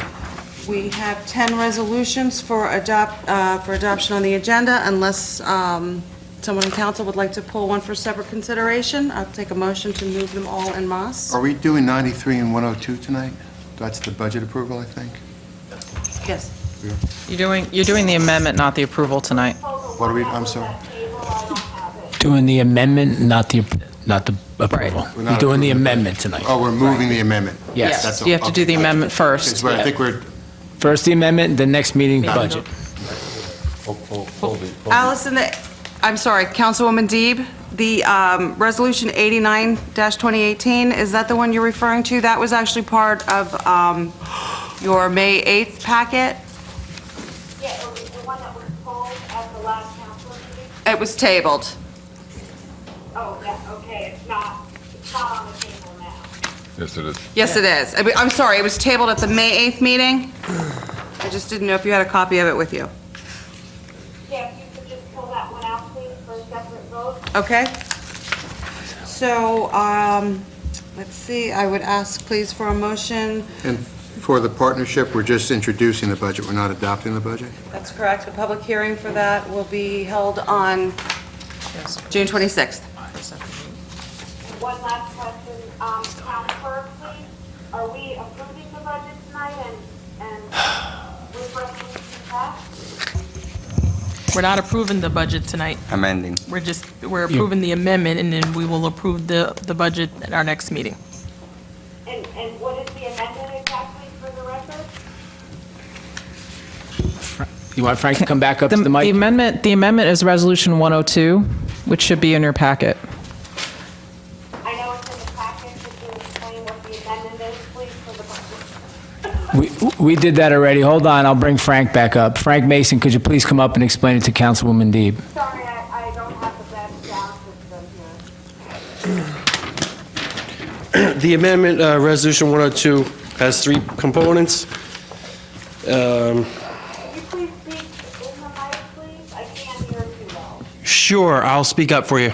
We have 10 resolutions for adoption on the agenda, unless someone in council would like to pull one for separate consideration. I'll take a motion to move them all en masse. Are we doing 93 and 102 tonight? That's the budget approval, I think. Yes. You're doing the amendment, not the approval tonight. What are we, I'm sorry. Doing the amendment, not the approval. We're We're not doing the approving. amendment tonight. Oh, we're moving the amendment. Yes. That's You have to do the amendment first. It's where I think we're, First the amendment, the next meeting, budget. Allison, I'm sorry, Councilwoman Deeb, the Resolution 89-2018, is that the one you're referring to? That was actually part of your May 8th packet. Yeah, it was the one that was pulled at the last council meeting? It was tabled. Oh, yeah, okay, it's not on the table now. Yes, it is. Yes, it is. I'm sorry, it was tabled at the May 8th meeting. I just didn't know if you had a copy of it with you. Yeah, if you could just pull that one out, please, for a separate vote. Okay. So, let's see, I would ask, please, for a motion. and For the partnership, we're just introducing the budget, we're not adopting the budget? That's correct. The public hearing for that will be held on June 26th. One last question, Town Clerk, please. Are we approving the budget tonight and with resolution passed? We're not approving the budget tonight. Amending. We're approving the amendment, and then we will approve the budget at our next meeting. And what is the amendment exactly for the record? You want Frank to come back up to the mic? The amendment is Resolution 102, which should be in your packet. I know it's in the packet, could you explain what the amendment is, please, for the budget? We did that already. Hold on, I'll bring Frank back up. Frank Mason, could you please come up and explain it to Councilwoman Deeb? Sorry, I don't have the best sound system here. The amendment, Resolution 102, has three components. Can you please speak in the mic, please? I can't hear too well. Sure, I'll speak up for you.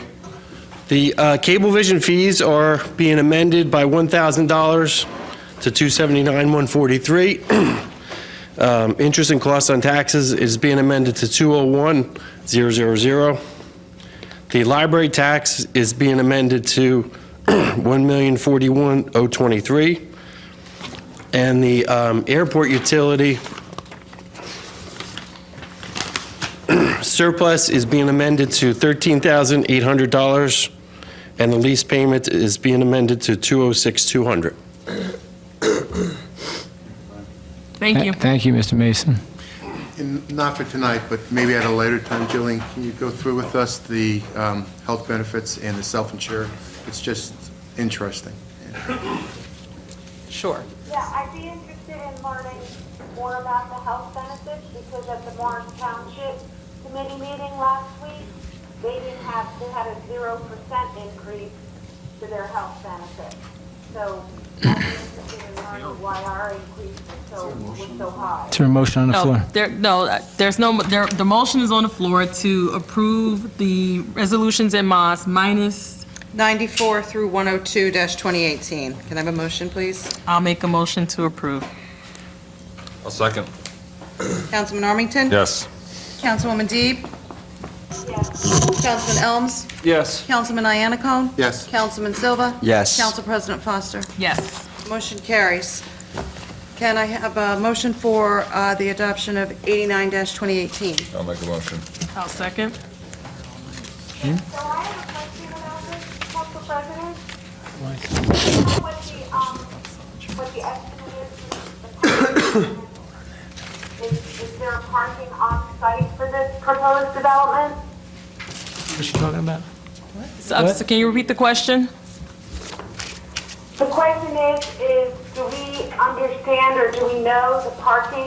The Cablevision fees are being amended by $1,000 to $279,143. Interest and costs on taxes is being amended to $201,000. The library tax is being amended to $1,041,023. And the airport utility surplus is being amended to $13,800, and the lease payment is being amended to $206,200. Thank you. Thank you, Mr. Mason. And not for tonight, but maybe at a later time, Jillian, can you go through with us the health benefits and the self-insured? It's just interesting. Sure. Yeah, I'd be interested in learning more about the health benefits because at the Morris Township Committee meeting last week, they had a 0% increase to their health benefits. So I'd be interested in learning why our increase was so high. Is there a motion on the floor? The motion is on the floor to approve the resolutions in Moss minus. 94 through 102-2018. Can I have a motion, please? I'll make a motion to approve. I'll second. Councilman Armington? Yes. Councilwoman Deeb? Yes. Councilman Elms? Yes. Councilman Iannicone? Yes. Councilman Silva? Yes. Council President Foster? Yes. Motion carries. Can I have a motion for the adoption of 89-2018? I'll make a motion. I'll second. So I have a question about this, Council President. What the estimate is there parking on site for this proposed development? What's she talking about? So, can you repeat the question? The question is do we understand or do we know the parking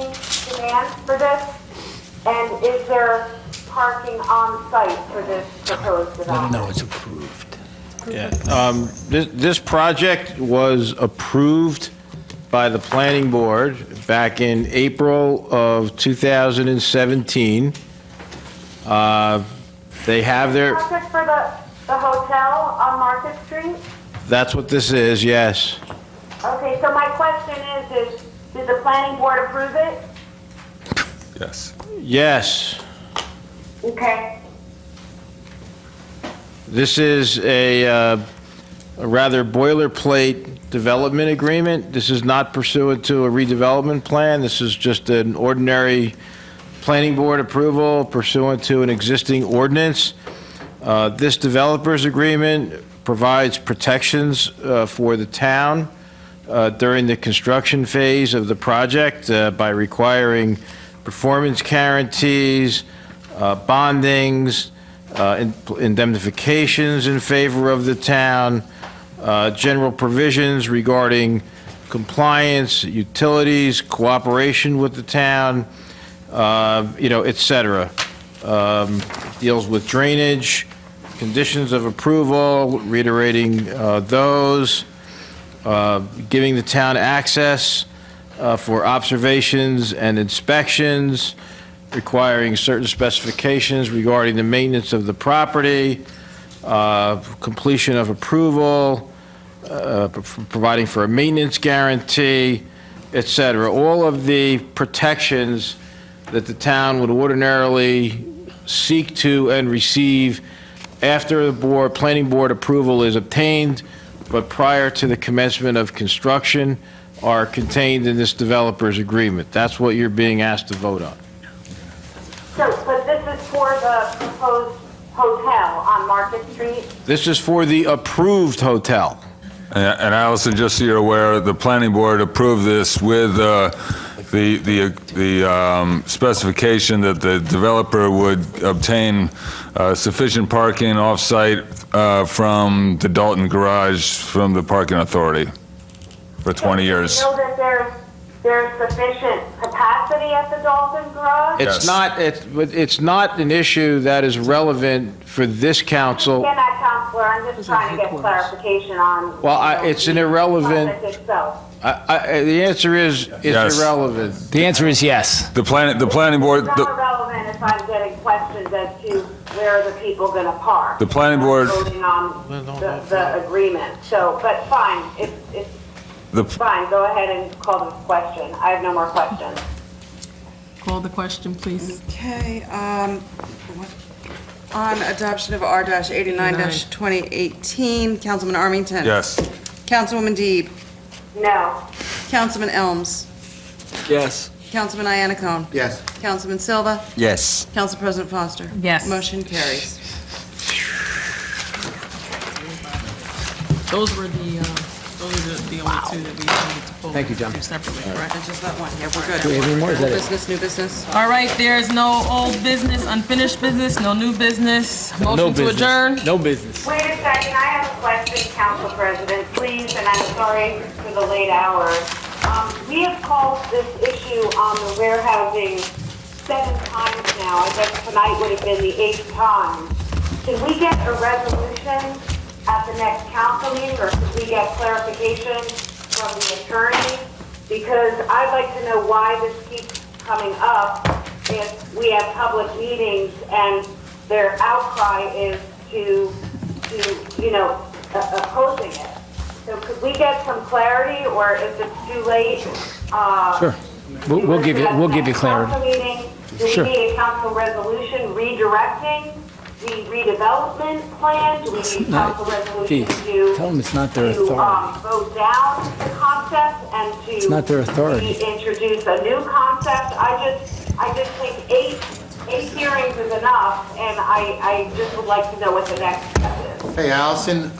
demands for this? And is there parking on site for this proposed development? No, it's approved. Yeah. This project was approved by the planning board back in April of 2017. They have their, Project for the hotel on Market Street? that's what this is, yes. Okay, so my question is did the planning board approve it? Yes. Yes. Okay. This is a rather boilerplate development agreement. This is not pursuant to a redevelopment plan. This is just an ordinary planning board approval pursuant to an existing ordinance. This developer's agreement provides protections for the town during the construction phase of the project by requiring performance guarantees, bondings, indemnifications in favor of the town, general provisions regarding compliance, utilities, cooperation with the town, et cetera. Deals with drainage, conditions of approval, reiterating those, giving the town access for observations and inspections, requiring certain specifications regarding the maintenance of the property, completion of approval, providing for a maintenance guarantee, et cetera, all of the protections that the town would ordinarily seek to and receive after the planning board approval is obtained, but prior to the commencement of construction, are contained in this developer's agreement. That's what you're being asked to vote on. So, but this is for the proposed hotel on Market Street? This is for the approved hotel. And Allison, just so you're aware, the planning board approved this with the specification that the developer would obtain sufficient parking off-site from the Dalton garage from the parking authority for 20 years. Do you know that there's sufficient capacity at the Dalton Garage? It's not an issue that is relevant for this council. Again, Counselor, I'm just trying to get clarification on. Well, it's an irrelevant. Project itself. The answer is it's Yes. irrelevant. The answer is yes. The planning board. It's not relevant if I'm getting questions as to where are the people going to park. The planning board. I'm voting on the agreement. So, but fine, fine, go ahead and call the question. I have no more questions. Call the question, please. Okay, on adoption of R-89-2018, Councilman Armington. Yes. Councilwoman Deeb. No. Councilman Elms. Yes. Councilman Iannacone. Yes. Councilman Silva. Yes. Council President Foster. Yes. Motion carries. Those were the only two that we needed to pull. Thank you, John. Do separately, correct? And just that one, yeah, we're good. Do we have any more? Is that Old it? business, new business? All right, there's no old business, unfinished business, no new business. Motion to adjourn? No business. Wait a second, I have a question, Council President, please, and I'm sorry for the late hour. We have called this issue on the warehousing 7 times now. I guess tonight would have been the 8th time. Can we get a resolution at the next council meeting, or could we get clarification from the attorney? Because I'd like to know why this keeps coming up if we have public meetings and their outcry is to opposing it. So could we get some clarity, or if it's too late? Sure. We'll give you clarity. Council meeting, do we Sure. need a council resolution redirecting the redevelopment plan? Do we need a council resolution to? Tell them it's not their to authority. vote down the concept and to It's not their authority. introduce a new concept? I just think eight hearings is enough, and I just would like to know what the next step is. Hey, Allison,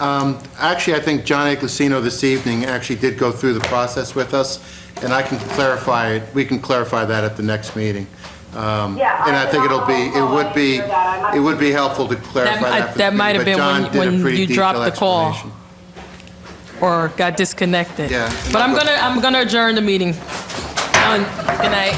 actually, I think John Iglesino this evening actually did go through the process with us, and I can clarify it, we can clarify that at the next meeting. And I think it would be helpful to clarify that. That might have been when you dropped the call or got disconnected. Yeah. But I'm gonna adjourn the meeting. Good night.